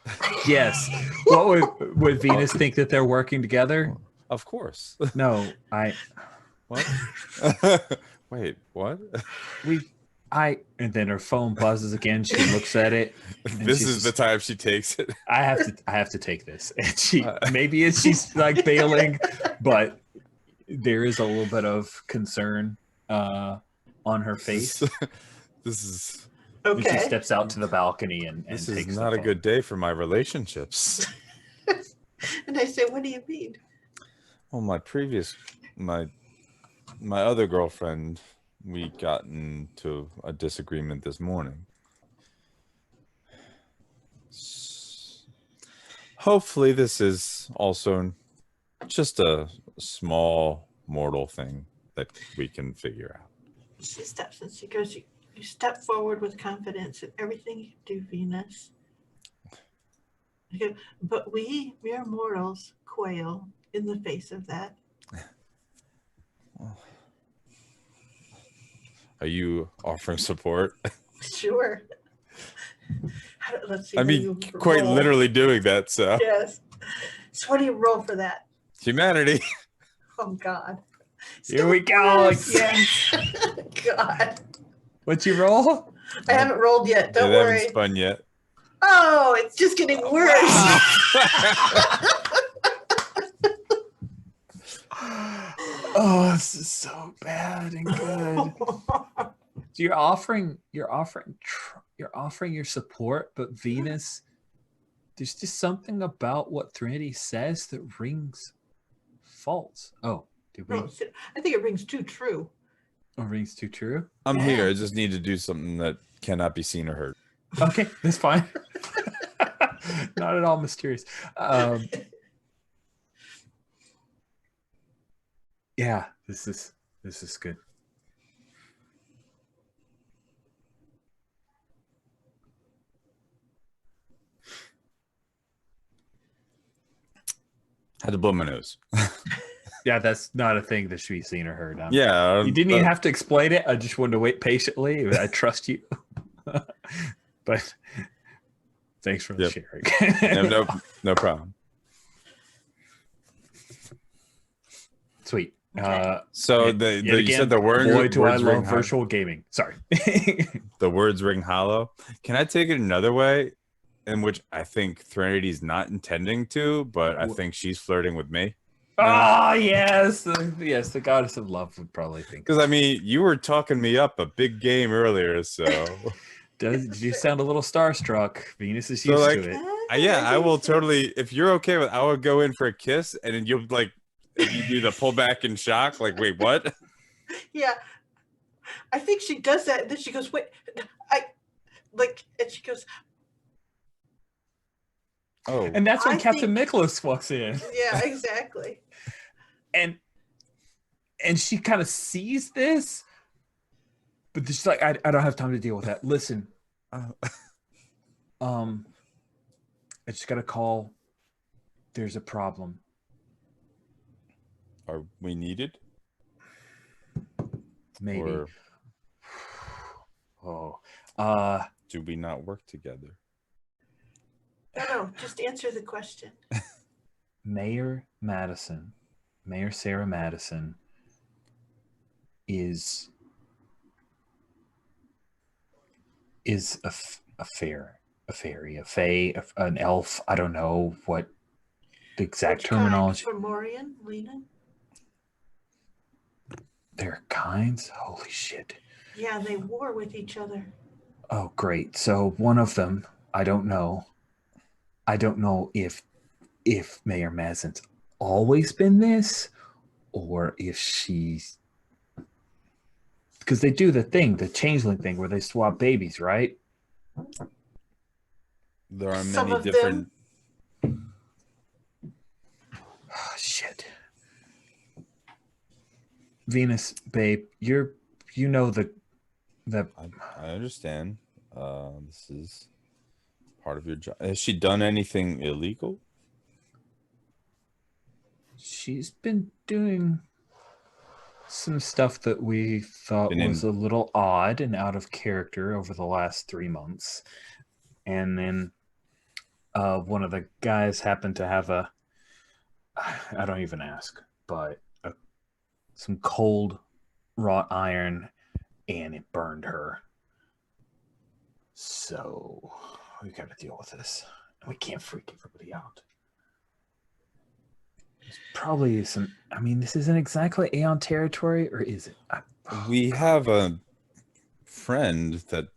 Yes. What would Venus think that they're working together? Of course. No, What? Wait, what? and then her phone buzzes again. She looks at it. This she's is the just- time she takes it. I have to take this. And she's like bailing, but there is a little bit of concern on her face. This is And she Okay. steps out to the balcony and this takes is the not a phone. good day for my relationships. And I say, what do you mean? Well, my other girlfriend, we got into a disagreement this morning. Hopefully this is also just a small mortal thing that we can figure out. She steps and she goes, you step forward with confidence in everything you do, Venus. I go, but we mere mortals quail in the face of that. Are you offering support? Sure. Let's see. I what do mean, you quite roll? literally doing that, so. Yes. So what do you roll for that? Humanity. Oh God. Here we go worse. again. God. What'd you roll? I haven't rolled yet. Don't They haven't worry. spun yet. Oh, it's just getting worse. Oh, this is so bad and good. So you're offering your support, but Venus, there's just something about what Trinity says that rings false. Oh, did we? No, I think it rings too true. Oh, rings too true. I'm Yeah. here. I just need to do something that cannot be seen or heard. Okay, that's fine. Not at all mysterious. Yeah, this is good. Had to blow my nose. Yeah, that's not a thing that should be seen or heard. Yeah. You didn't even have to explain it. I just wanted to wait patiently. I trust you. But thanks for Yep. sharing. No problem. Sweet. Okay. So Yet you again, said the words. boy, do I words ring love virtual gaming. Sorry. The words ring hollow. Can I take it another way, in which I think Trinity's not intending to, but I think she's flirting with me? Oh, yes. Yes, the goddess of love would probably think. Because I mean, you were talking me up a big game earlier, so Did you sound a little starstruck? Venus is So, used like, to it. yeah, I will totally. If you're okay with, I would go in for a kiss, and then you'll like, if you do the pull back in shock, like, wait, what? Yeah. I think she does that. And then she goes, wait, and she goes, Oh, And that's when I Captain think- Nicholas walks in. yeah, exactly. And she kind of sees this, but she's like, I don't have time to deal with that. Listen, I just got a call. There's a problem. are we needed? Maybe. Or Oh, do we not work together? No, just answer the question. Mayor Sarah Madison is a fairy, a fae, an elf. I don't know what the exact Which terminology. kind? Fomorian, Lena? There are kinds. Holy shit. Yeah, they war with each other. Oh, great. So one of them, I don't know. I don't know if Mayor Madsen's always been this, or if she's, because they do the thing, the changeling thing, where they swap babies, right? There are Some many of different. Oh, shit. Venus, babe, you know the I understand. This is part of your job. Has she done anything illegal? she's been doing some stuff that we thought Been in- was a little odd and out of character over the last 3 months. And then one of the guys happened to have I don't even ask, but some cold wrought iron, and it burned her. So we got to deal with this. We can't freak everybody out. There's probably some. I mean, this isn't exactly Aeon territory, or is it? We have a friend that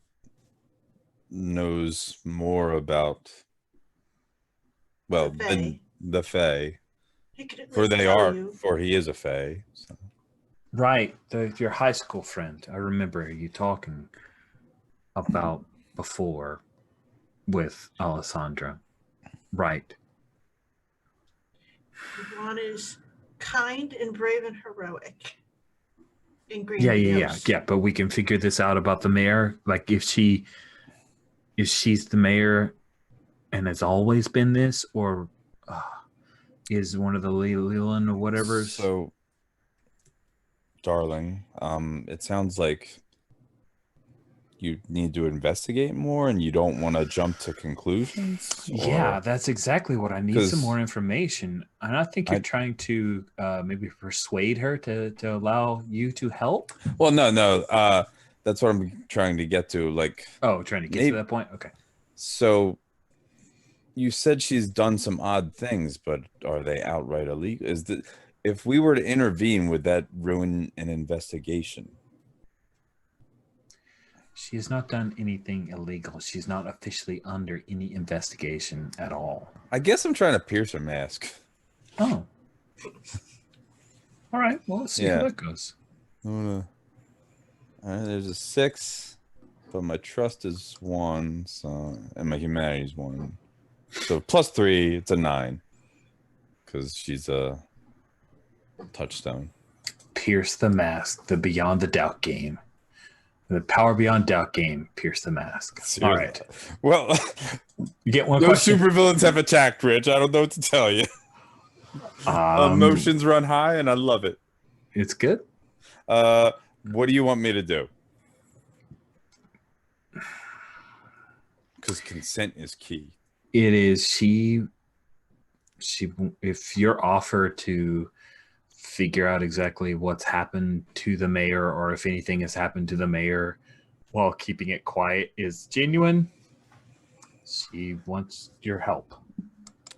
knows more about, well, The than Fae. the Fae. He could at For least they tell are, you. for he is a Fae. So. Right, your high school friend. I remember you talking about before with Alessandra. Right. One is kind and brave and heroic. In Green Yeah. But we can figure this out about the mayor. Like if she's the mayor and has always been this, or is one of the Leland or whatever. So, darling, it sounds like you need to investigate more, and you don't want to jump to conclusions. Yeah, that's exactly what I need. Some more information, and I think you're trying to maybe persuade her to allow you to help. Well, no, that's what I'm trying to get to. Like, trying to get to that point. Okay. So, you said she's done some odd things, but are they outright illegal? If we were to intervene, would that ruin an investigation? She has not done anything illegal. She's not officially under any investigation at all. I guess I'm trying to pierce her mask. Oh. All right. Well, let's see how that goes. All right, there's a 6, but my trust is 1, so, and my humanity is 1. So +3, it's a 9. Because she's a touchstone. Pierce the mask, the Beyond the Doubt game. The Power Beyond Doubt game, Pierce the Mask. Seriously. All right. Well, you get one those question. supervillains have attacked, Rich. I don't know what to tell you. Emotions run high, and I love it. It's good. What do you want me to do? Because consent is key. It is. She. If your offer to figure out exactly what's happened to the mayor, or if anything has happened to the mayor while keeping it quiet, is genuine, she wants your help.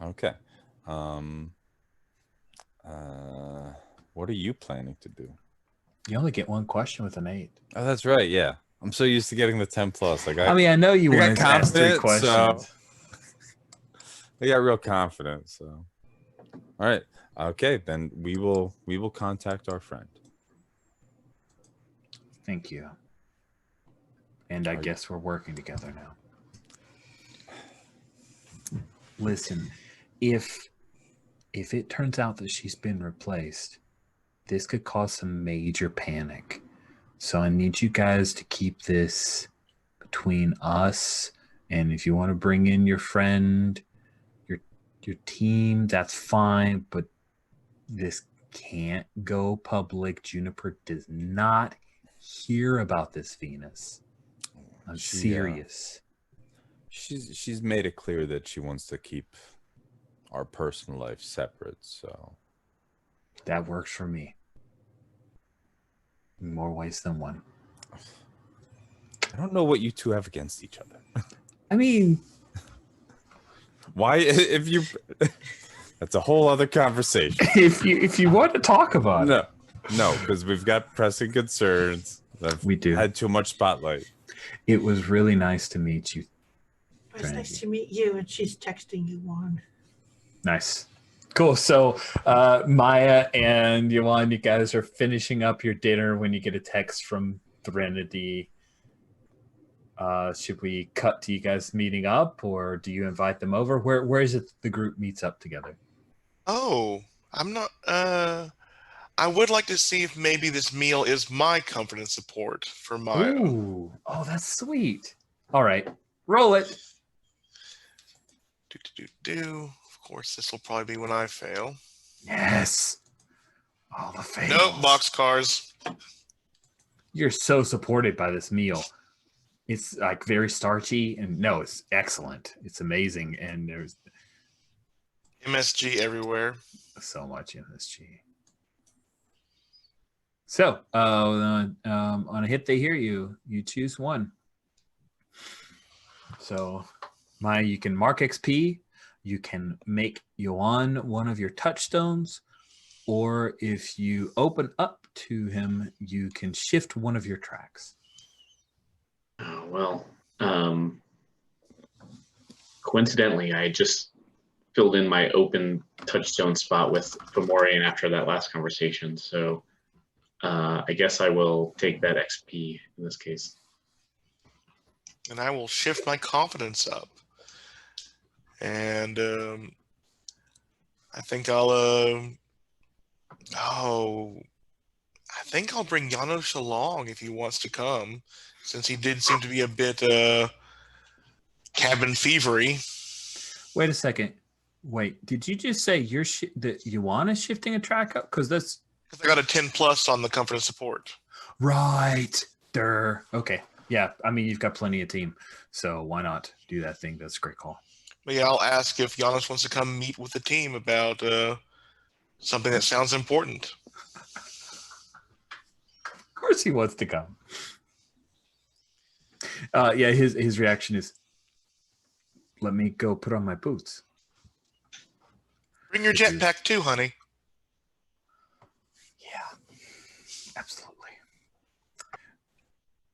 Okay. What are you planning to do? You only get one question with an 8. Oh, that's right. Yeah, I'm so used to getting the 10+. I know you wanted to ask 3 questions. So I got real confident. So, all right. Okay, then we will contact our friend. Thank you. And I guess we're working together now. Listen, if it turns out that she's been replaced, this could cause some major panic. So I need you guys to keep this between us, and if you want to bring in your friend, your team, that's fine, but this can't go public. Juniper does not hear about this, Venus. I'm serious. She's made it clear that she wants to keep our personal life separate, so that works for me in more ways than one. I don't know what you two have against each other. I mean, Why, if you, that's a whole other conversation. if you want to talk about it. No, because we've got pressing concerns. We do. Had too much spotlight. It was really nice to meet you. It was nice Trinity. to meet you, and she's texting you on. Nice. Cool. So Maya and Yuan, you guys are finishing up your dinner when you get a text from Threnody. Should we cut to you guys meeting up, or do you invite them over? Where is it the group meets up together? Oh, I'm not. I would like to see if maybe this meal is my comfort and support for Maya. Ooh. Oh, that's sweet. All right. Roll it. Of course, this will probably be when I fail. Yes. All the fails. Nope, boxcars. You're so supported by this meal. It's like very starchy, and no, it's excellent. It's amazing, and there's MSG everywhere. so much MSG. So, on a hit they hear you, you choose one. So, Maya, you can mark XP, you can make Yuan one of your touchstones, or if you open up to him, you can shift one of your tracks. Oh, well, coincidentally, I just filled in my open touchstone spot with Fomorian after that last conversation, so I guess I will take that XP in this case. And I will shift my confidence up. And I think I'll I think I'll bring Janos along if he wants to come, since he did seem to be a bit cabin fevery. Wait a second. Wait, did you just say that Yuan is shifting a track up? Because that's I got a 10+ on the comfort and support. right. Okay. Yeah, I mean, you've got plenty of team, so why not do that thing? That's a great call. But yeah, I'll ask if Janos wants to come meet with the team about something that sounds important. Of course he wants to come. Yeah, his reaction is, let me go put on my boots. Bring your jetpack too, honey. Yeah, absolutely.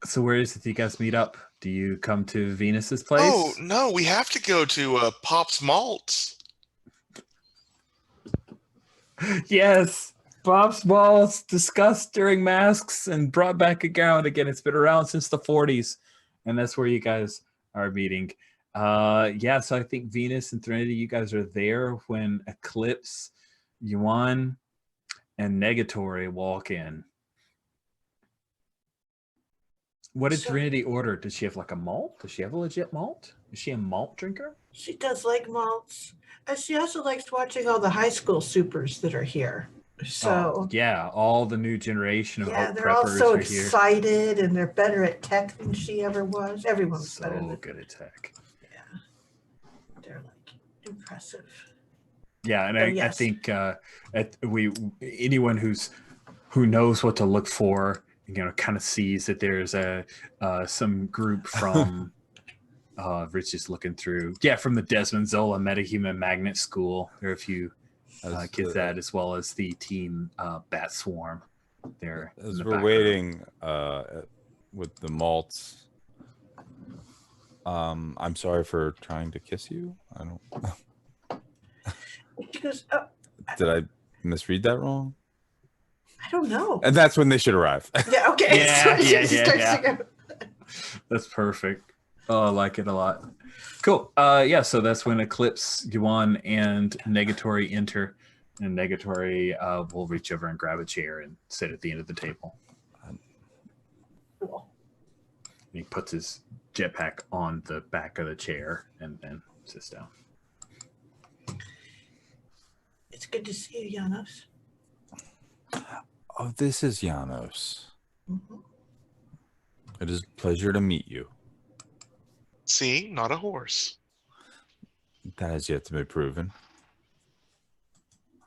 So where is it you guys meet up? Do you come to Venus's place? Oh, no, we have to go to Pop's Malts. Yes. Bob's Balls discussed during masks and brought back again. It's been around since the 40s, and that's where you guys are meeting. Yeah, so I think Venus and Threnody, you guys are there when Eclipse, Yuan, and Negatory walk in. What did Threnody order? Does she have like a malt? Does she have a legit malt? Is she a malt drinker? She does like malts. And she also likes watching all the high school supers that are here. So yeah, all the new generation of Hope they're all preppers so are excited, and they're better at tech than she ever was. Everyone's here. better So than good at tech. Yeah, they're like impressive. Yeah, and yes. I think anyone who knows what to look for, kind of sees that there's some group from Rich is looking through. Yeah, from the Desmond Zola Metahuman Magnet School. There are a few kids that, as well as the team Bat Swarm. There, as we're waiting with the malts. I'm sorry for trying to kiss you. I don't. She goes, Did I misread that wrong? I don't know. And that's when they should arrive. Yeah. Okay. Yeah. That's perfect. Oh, I like it a lot. Cool. Yeah, so that's when Eclipse, Yuan, and Negatory enter. And Negatory will reach over and grab a chair and sit at the end of the table. Cool. He puts his jetpack on the back of the chair and then sits down. It's good to see you, Janos. Oh, this is Janos. Mm-hmm. It is a pleasure to meet you. See, not a horse. That has yet to be proven.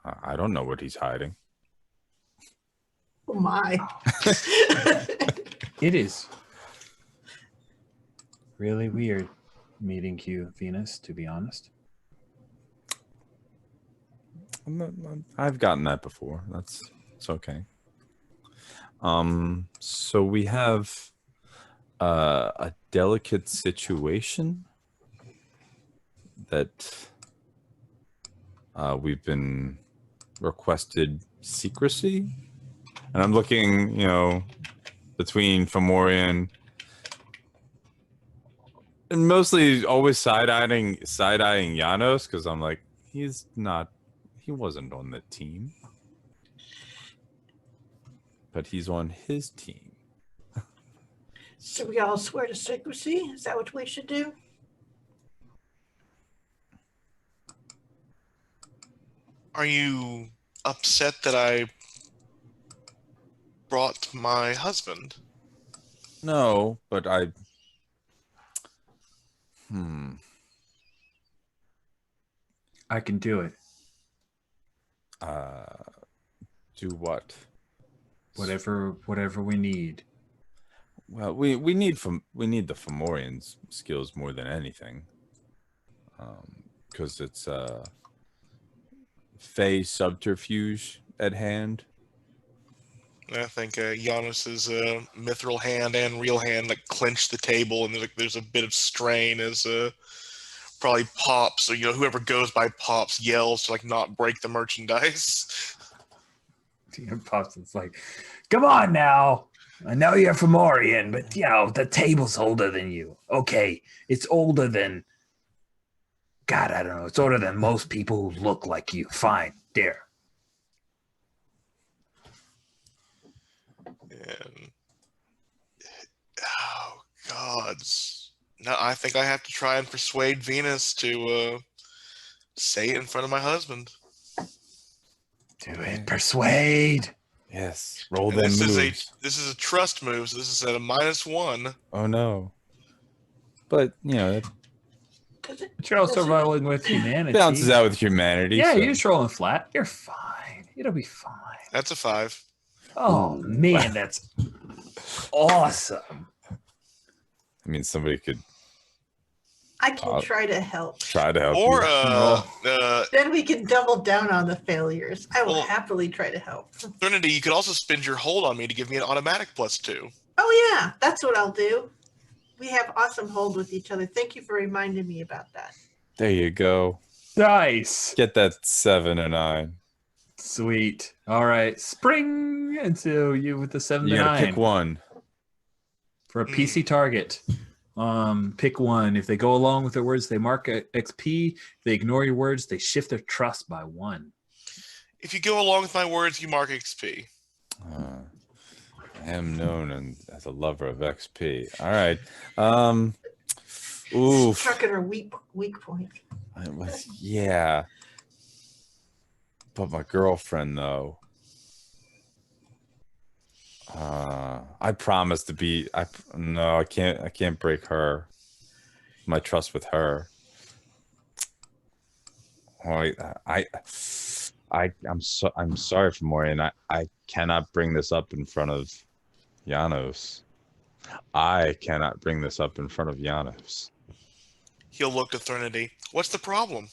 I don't know what he's hiding. Oh my. It is really weird meeting you, Venus, to be honest. I've gotten that before. It's okay. So we have a delicate situation that we've been requested secrecy, and I'm looking, between Fomorian and mostly always side-eyeing Janos, because I'm like, he wasn't on the team, but he's on his team. So we all swear to secrecy? Is that what we should do? Are you upset that I brought my husband? No, but I can do it. do what? Whatever we need. Well, we need the Fomorian's skills more than anything, because it's Fey subterfuge at hand. I think Giannis's mithril hand and real hand like clench the table, and there's a bit of strain as probably Pops, or whoever goes by Pops yells to like not break the merchandise. Pops is like, come on now. I know you're Fomorian, but the table's older than you. Okay, it's older than God, I don't know. It's older than most people who look like you. Fine, there. And oh gods, no! I think I have to try and persuade Venus to say it in front of my husband. Do it. Persuade. Yes. Roll And them this moves. is a trust move, so this is at a -1. Oh no. But Does it, But you're also does it- rolling with humanity. balances out with humanity. Yeah, so. you're just rolling flat. You're fine. It'll be fine. That's a 5. Oh Ooh. man, that's awesome. I mean, somebody could I can try to help. try to help Or you. Then we can double down on the failures. I will Well- happily try to help. Trinity, you could also spend your hold on me to give me an automatic +2. Oh yeah, that's what I'll do. We have awesome hold with each other. Thank you for reminding me about that. There you go. Nice. Get that 7 or 9. Sweet. All right. Spring into you with the 7 You to gotta 9 pick one. for a PC target. Pick one. If they go along with their words, they mark XP. If they ignore your words, they shift their trust by 1. If you go along with my words, you mark XP. I am known as a lover of XP. All right. Oof. Struck at our weak point. Yeah. But my girlfriend, though. I promise to be. No, I can't. I can't break her. My trust with her. I'm sorry for Maury, I cannot bring this up in front of Janos. I cannot bring this up in front of Janos. He'll look to Trinity. What's the problem?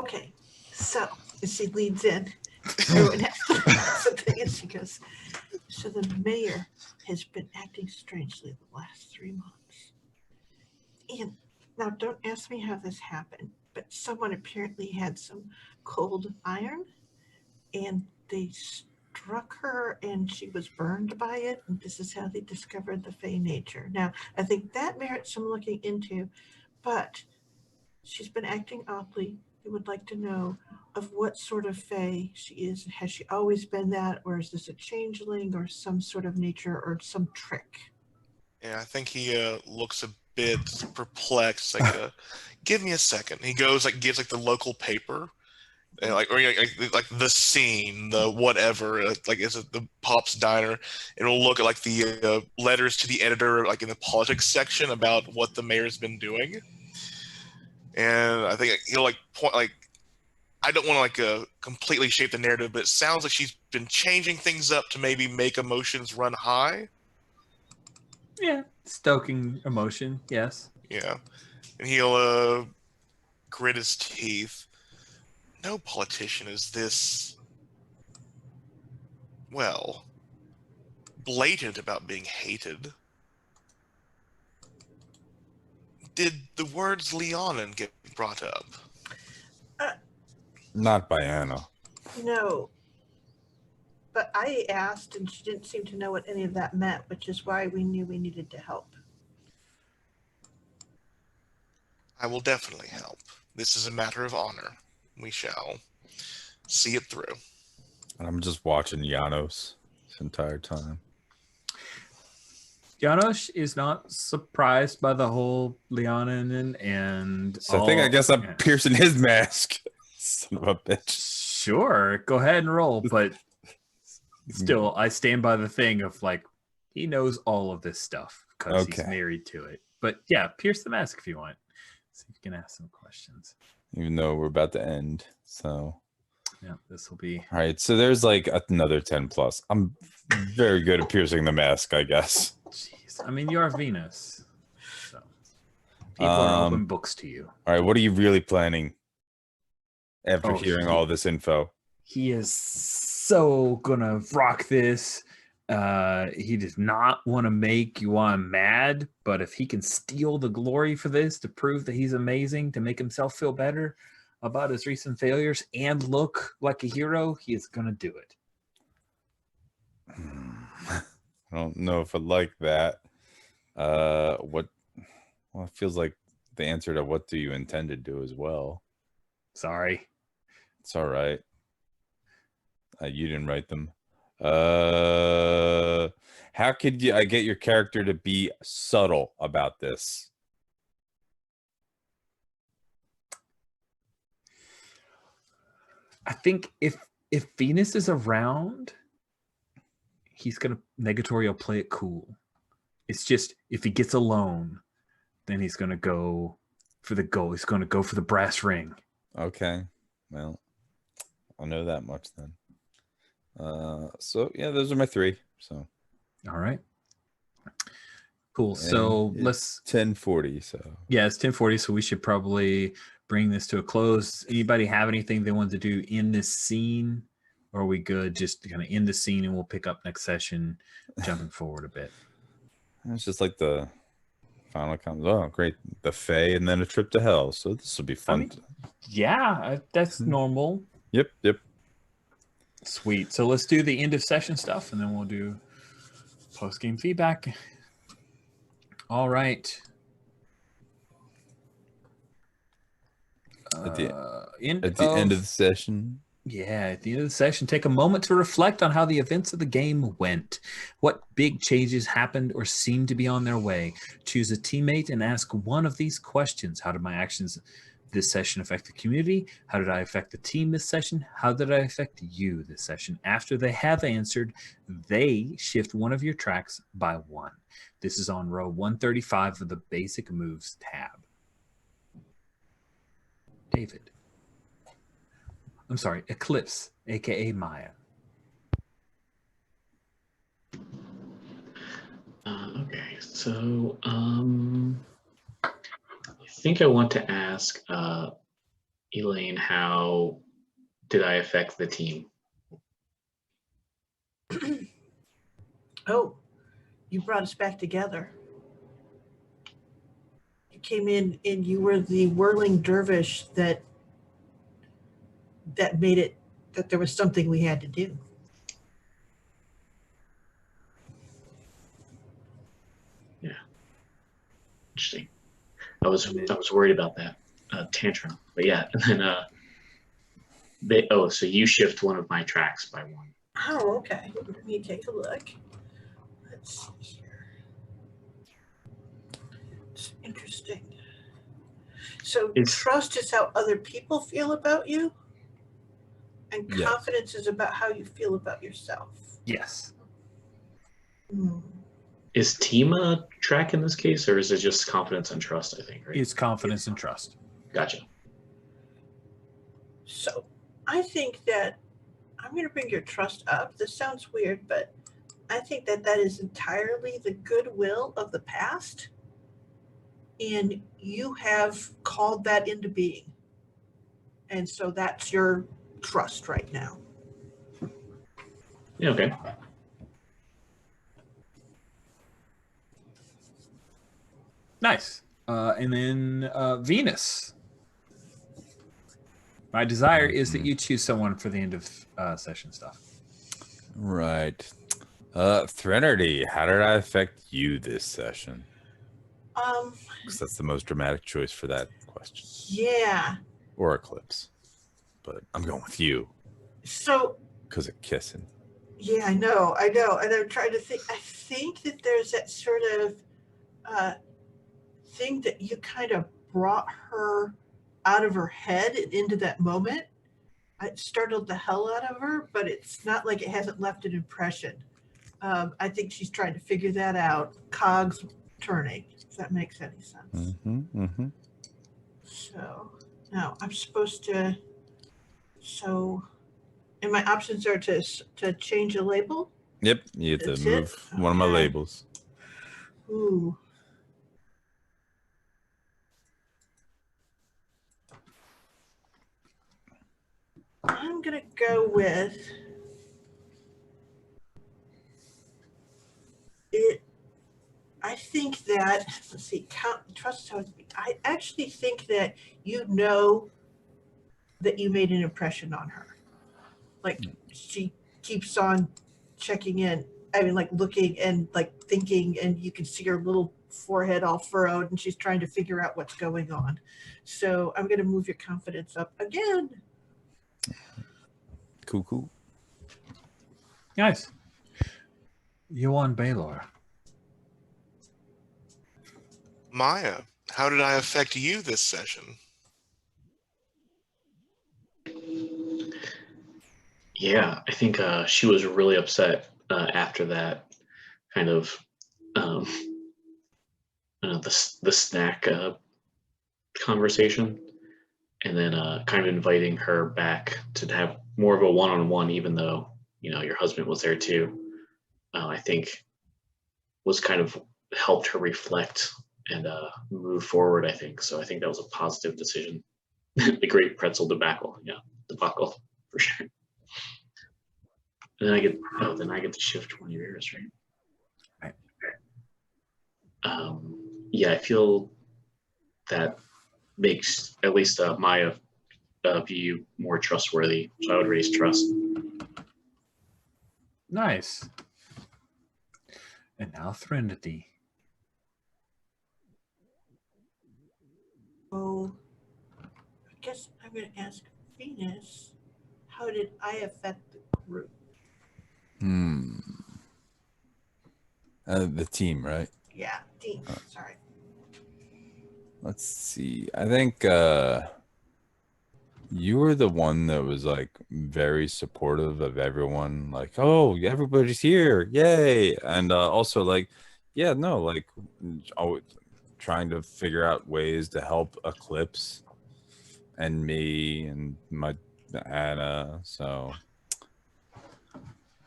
Okay, so as she leads in, the thing is, she goes, so the mayor has been acting strangely the last 3 months. And now don't ask me how this happened, but someone apparently had some cold iron and they struck her and she was burned by it. And this is how they discovered the Fey nature. Now, I think that merits some looking into, but she's been acting oddly. We would like to know of what sort of Fey she is. Has she always been that, or is this a changeling or some sort of nature or some trick? Yeah, I think he looks a bit perplexed. Like, give me a second. He goes gives the local paper, and, like the scene, the whatever. Is it the Pop's Diner? And we'll look at the letters to the editor, in the politics section about what the mayor's been doing. And I think he'll point I don't want to completely shape the narrative, but it sounds like she's been changing things up to maybe make emotions run high. Yeah, stoking emotion. Yes. Yeah. And he'll grit his teeth. No politician is this, well, blatant about being hated. Did the words Leonin get brought up? Not by Anna. No. But I asked, and she didn't seem to know what any of that meant, which is why we knew we needed to help. I will definitely help. This is a matter of honor. We shall see it through. And I'm just watching Janos this entire time. Janos is not surprised by the whole Leonin and So I guess I'm yeah. piercing his mask. Son of a bitch. Sure, go ahead and roll, but still, I stand by the thing of like, he knows all of this stuff because he's married to it. But yeah, pierce the mask if you want. See if you can ask some questions. Even though we're about to end, so yeah, this will be all right. So there's like another 10 plus. I'm very good at piercing the mask, I guess. Jeez, I mean, you are Venus, so people are open books to you. All right, what are you really planning after hearing all this info? He is so gonna rock this. He does not want to make Yuan mad, but if he can steal the glory for this to prove that he's amazing, to make himself feel better about his recent failures and look like a hero, he is gonna do it. I don't know if I like that. Well, it feels like the answer to what do you intend to do as well. Sorry. It's all right. You didn't write them. How could I get your character to be subtle about this? I think if Venus is around, he's gonna Negatory will play it cool. It's just if he gets alone, then he's gonna go for the goal. He's gonna go for the brass ring. Okay. Well, I'll know that much then. So yeah, those are my 3. So all right. Cool. So let's 10:40. So yeah, it's 10:40. So we should probably bring this to a close. Anybody have anything they want to do in this scene? Or are we good? Just kind of end the scene and we'll pick up next session, jumping forward a bit. It's just like the final comes. Oh, great. The Fae and then a trip to hell. So this will be fun. I mean, yeah, that's normal. Yep. Sweet. So let's do the end of session stuff and then we'll do post-game feedback. All right. At the end of the session. Yeah, at the end of the session, take a moment to reflect on how the events of the game went. What big changes happened or seemed to be on their way? Choose a teammate and ask one of these questions. How did my actions this session affect the community? How did I affect the team this session? How did I affect you this session? After they have answered, they shift one of your tracks by 1. This is on row 135 of the Basic Moves tab. David. I'm sorry, Eclipse, aka Maya. Okay, so I think I want to ask Elaine, how did I affect the team? Oh, you brought us back together. You came in and you were the whirling dervish that made it that there was something we had to do. Yeah, interesting. I was worried about that tantrum, but yeah. And then so you shift one of my tracks by 1. Oh, okay. Let me take a look. Let's see here. It's interesting. So trust is how other people feel about you, and confidence is about how you feel about yourself. Yes. Is team a track in this case, or is it just confidence and trust, I think, right? It's confidence and trust. Gotcha. So I think that I'm going to bring your trust up. This sounds weird, but I think that is entirely the goodwill of the past and you have called that into being. And so that's your trust right now. Yeah, okay. Nice. And then Venus. My desire is that you choose someone for the end of session stuff. Right. Threnody, how did I affect you this session? Because that's the most dramatic choice for that question. Yeah. Or Eclipse. But I'm going with you. So Because of kissing. yeah, I know. And I'm trying to think. I think that there's that sort of thing that you kind of brought her out of her head and into that moment. It startled the hell out of her, but it's not like it hasn't left an impression. I think she's trying to figure that out. Cogs turning, if that makes any sense. So now I'm supposed to. So, and my options are to change a label. Yep, you have to That's move it? one of my Okay. labels. Ooh. I'm gonna go with it. I think that, let's see, trust. I actually think that you know that you made an impression on her. Like she keeps on checking in. I mean, like looking and like thinking, and you can see her little forehead all furrowed, and she's trying to figure out what's going on. So I'm gonna move your confidence up again. Cool. Nice. Yuan Baylor. Maya, how did I affect you this session? Yeah, I think she was really upset after that kind of the snack conversation, and then kind of inviting her back to have more of a one-on-one, even though your husband was there too. I think was kind of helped her reflect and move forward. I think so. I think that was a positive decision. The great pretzel debacle, debacle for sure. And then I get to shift one of yours, right? Yeah, I feel that makes at least Maya view more trustworthy. So I would raise trust. Nice. And now Threnody. Oh, I guess I'm going to ask Venus, how did I affect the group? The team, right? Yeah, team. Sorry. Let's see. I think you were the one that was like very supportive of everyone. Like, oh, everybody's here, yay! And also like, yeah, no, like, always trying to figure out ways to help Eclipse and me and my Anna. So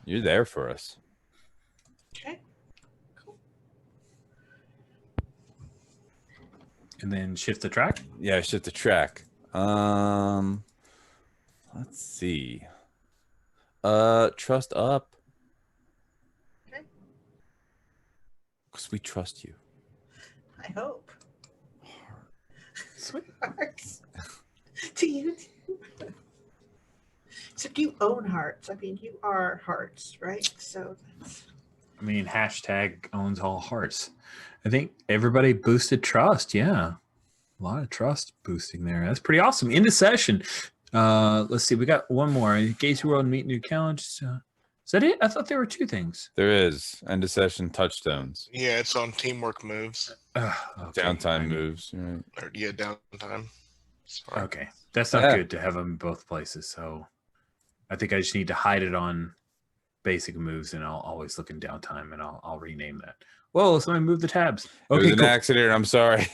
you're there for us. Okay. Cool. And then shift the track. Yeah, shift the track. Let's see. Trust up. Okay. Because we trust you. I hope. Sweethearts. Do you? So do you own hearts? I mean, you are hearts, right? So that's... I mean, hashtag owns all hearts. I think everybody boosted trust. Yeah. A lot of trust boosting there. That's pretty awesome. Into session. Let's see. We got one more. Gates World, meet new challenges. Is that it? I thought there were two things. There is. End of session touchstones. Yeah, it's on teamwork moves. Okay. Downtime moves. Right. Or, yeah, downtime. Sorry. Okay. That's not good to have them in both places. So I think I just need to hide it on basic moves, and I'll always look in downtime, and I'll rename that. Whoa, somebody move the tabs. It was Okay, an cool. accident. I'm sorry.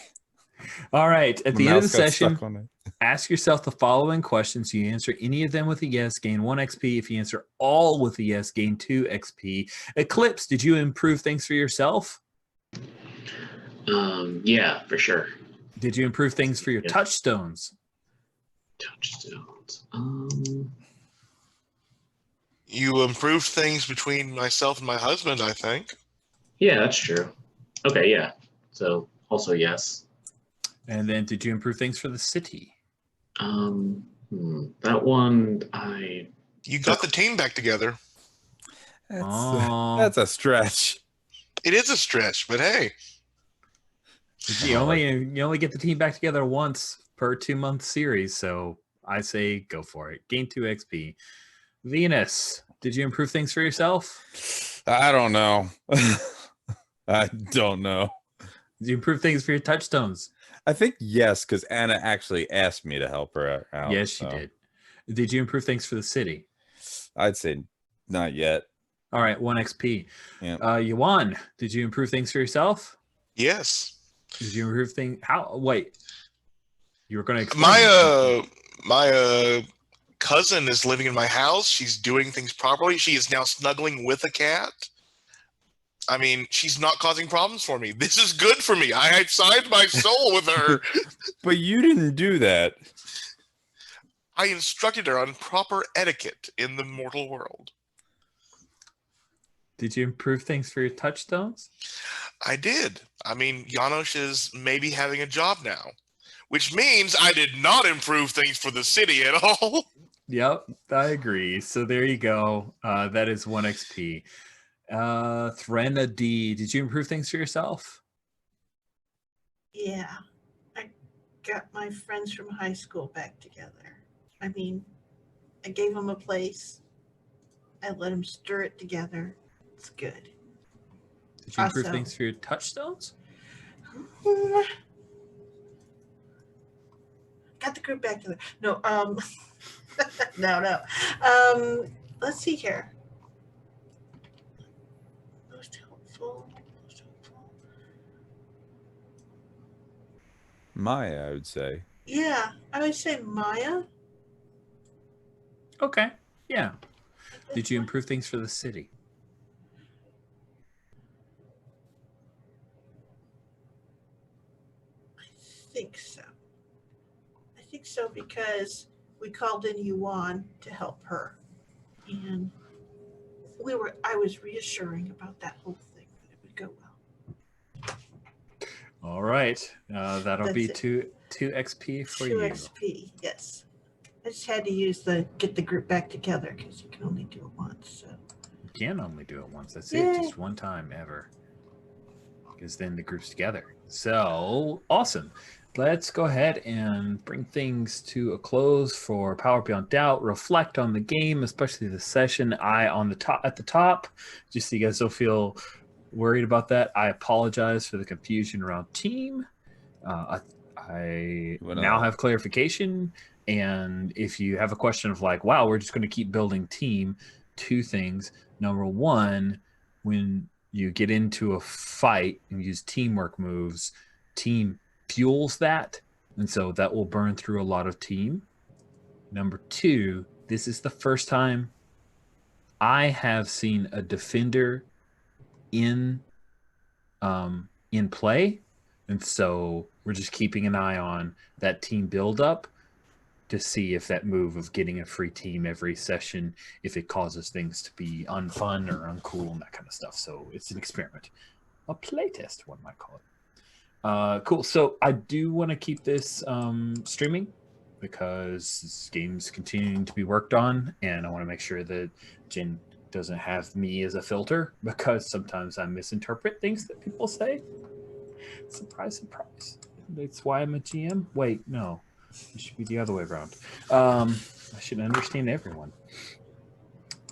All right. At My the end of the mouse got session, stuck on it. ask yourself the following questions. You answer any of them with a yes, gain 1 XP. If you answer all with a yes, gain 2 XP. Eclipse, did you improve things for yourself? Yeah, for sure. Did you improve things for your Yeah. touchstones? Touchstones. You improved things between myself and my husband, I think. Yeah, that's true. Okay, yeah. So also yes. And then did you improve things for the city? That one You got the team back together. Oh. That's a stretch. It is a stretch, but hey, You only get the team back together once per 2-month series, so I say go for it. Gain 2 XP. Venus, did you improve things for yourself? I don't know. I don't know. Did you improve things for your touchstones? I think yes, because Anna actually asked me to help her out. Yes, she did. Did you improve things for the city? I'd say not yet. All right, 1 XP. Yeah. Yuan, did you improve things for yourself? yes. Did you improve things? How? Wait, you were going to My cousin is living in my house. She's doing things properly. She is now snuggling with a cat. I mean, she's not causing problems for me. This is good for me. I signed my soul with her. But you didn't do that. I instructed her on proper etiquette in the mortal world. Did you improve things for your touchstones? I did. I mean, Janosch is maybe having a job now, which means I did not improve things for the city at all. Yep, I agree. So there you go. That is 1 XP. Threnody, did you improve things for yourself? Yeah, I got my friends from high school back together. I mean, I gave them a place. I let them stir it together. It's good. Did you improve Also- things for your touchstones? Got the group back together. No, no. Let's see here. Most helpful. Maya, I would say. Yeah, I would say Maya. Okay, yeah. Did you improve things for the city? I think so. I think so because we called in Yuan to help her, and I was reassuring about that whole thing that it would go well. All right, that'll That's be it. 2 XP for 2 you. XP, yes. I just had to use get the group back together because you can only do it once. So You can only do it once. That's Yay. it, just one time ever. Because then the group's together. So awesome. Let's go ahead and bring things to a close for Power Beyond Doubt. Reflect on the game, especially the session. At the top, just so you guys don't feel worried about that. I apologize for the confusion around team. I now have clarification. And if you have a question of like, wow, we're just going to keep building team, 2 things. Number 1, when you get into a fight and use teamwork moves, team fuels that. And so that will burn through a lot of team. Number 2, this is the first time I have seen a defender in play. And so we're just keeping an eye on that team buildup to see if that move of getting a free team every session, if it causes things to be unfun or uncool and that kind of stuff. So it's an experiment, a playtest, one might call it. Cool. So I do want to keep this streaming because this game's continuing to be worked on, and I want to make sure that Jen doesn't have me as a filter because sometimes I misinterpret things that people say. Surprise, surprise. That's why I'm a GM. Wait, no. It should be the other way around. I should understand everyone.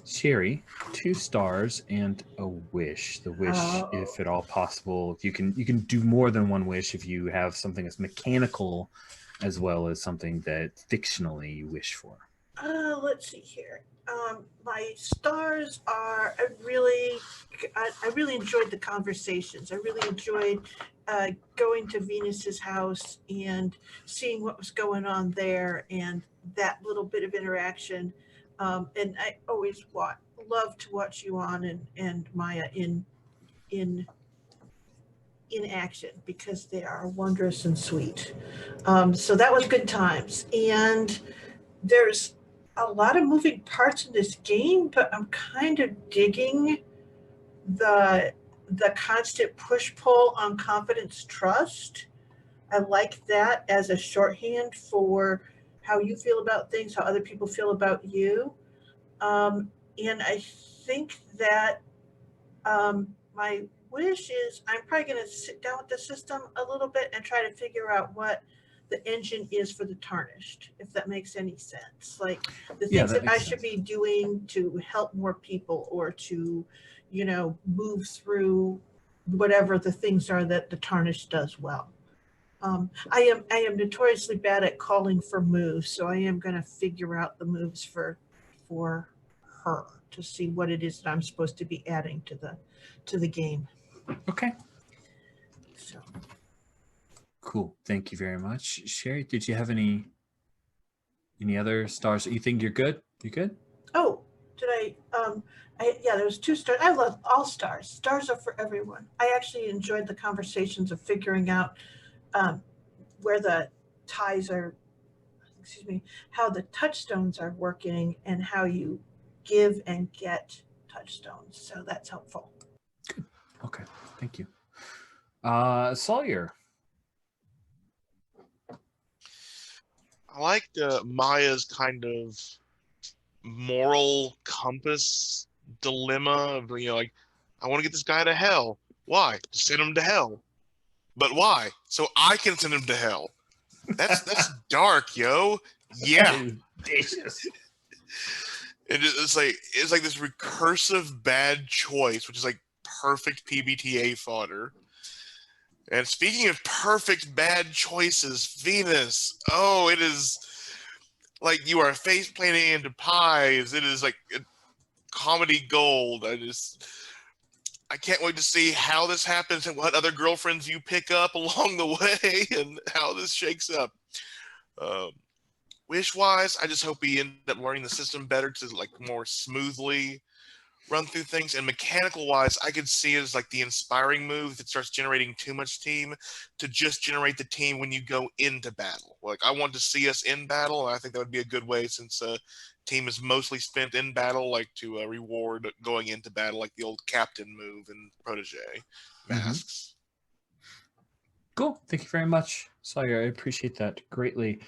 Sherry, 2 stars and a wish. The wish, if at all possible, you can do more than 1 wish if you have something that's mechanical, as well as something that fictionally you wish for. let's see here. My stars are I really enjoyed the conversations. I really enjoyed going to Venus's house and seeing what was going on there and that little bit of interaction. And I always love to watch Yuan and Maya in in action because they are wondrous and sweet. So that was good times. And there's a lot of moving parts in this game, but I'm kind of digging the constant push pull on confidence trust. I like that as a shorthand for how you feel about things, how other people feel about you. And I think that my wish is I'm probably going to sit down with the system a little bit and try to figure out what the engine is for the tarnished, if that makes any sense. Like the Yeah, things that that I makes should sense. be doing to help more people or to, move through whatever the things are that the tarnished does well. I am notoriously bad at calling for moves, so I am going to figure out the moves for her to see what it is that I'm supposed to be adding to the game. Okay. So Cool. Thank you very much. Sherry, did you have any other stars? You think you're good? You good? oh, did yeah, there was 2 stars. I love all stars. Stars are for everyone. I actually enjoyed the conversations of figuring out where the ties are, excuse me, how the touchstones are working and how you give and get touchstones. So that's helpful. Okay. Thank you. Sawyer. I liked Maya's kind of moral compass dilemma of, like, I want to get this guy to hell. Why? To send him to hell. But why? So I can send him to hell. That's dark, yo. Yeah. Audacious. It's like this recursive bad choice, which is like perfect PbtA fodder. And speaking of perfect bad choices, Venus. Oh, it is like you are face planting into pies. It is like comedy gold. I can't wait to see how this happens and what other girlfriends you pick up along the way and how this shakes up. Wish-wise, I just hope we end up learning the system better to like more smoothly run through things. And mechanical-wise, I could see it as like the inspiring move that starts generating too much team to just generate the team when you go into battle. Like I want to see us in battle, and I think that would be a good way since team is mostly spent in battle, like to reward going into battle, like the old captain move in Protege masks. Cool. Thank you very much, Sawyer. I appreciate that greatly.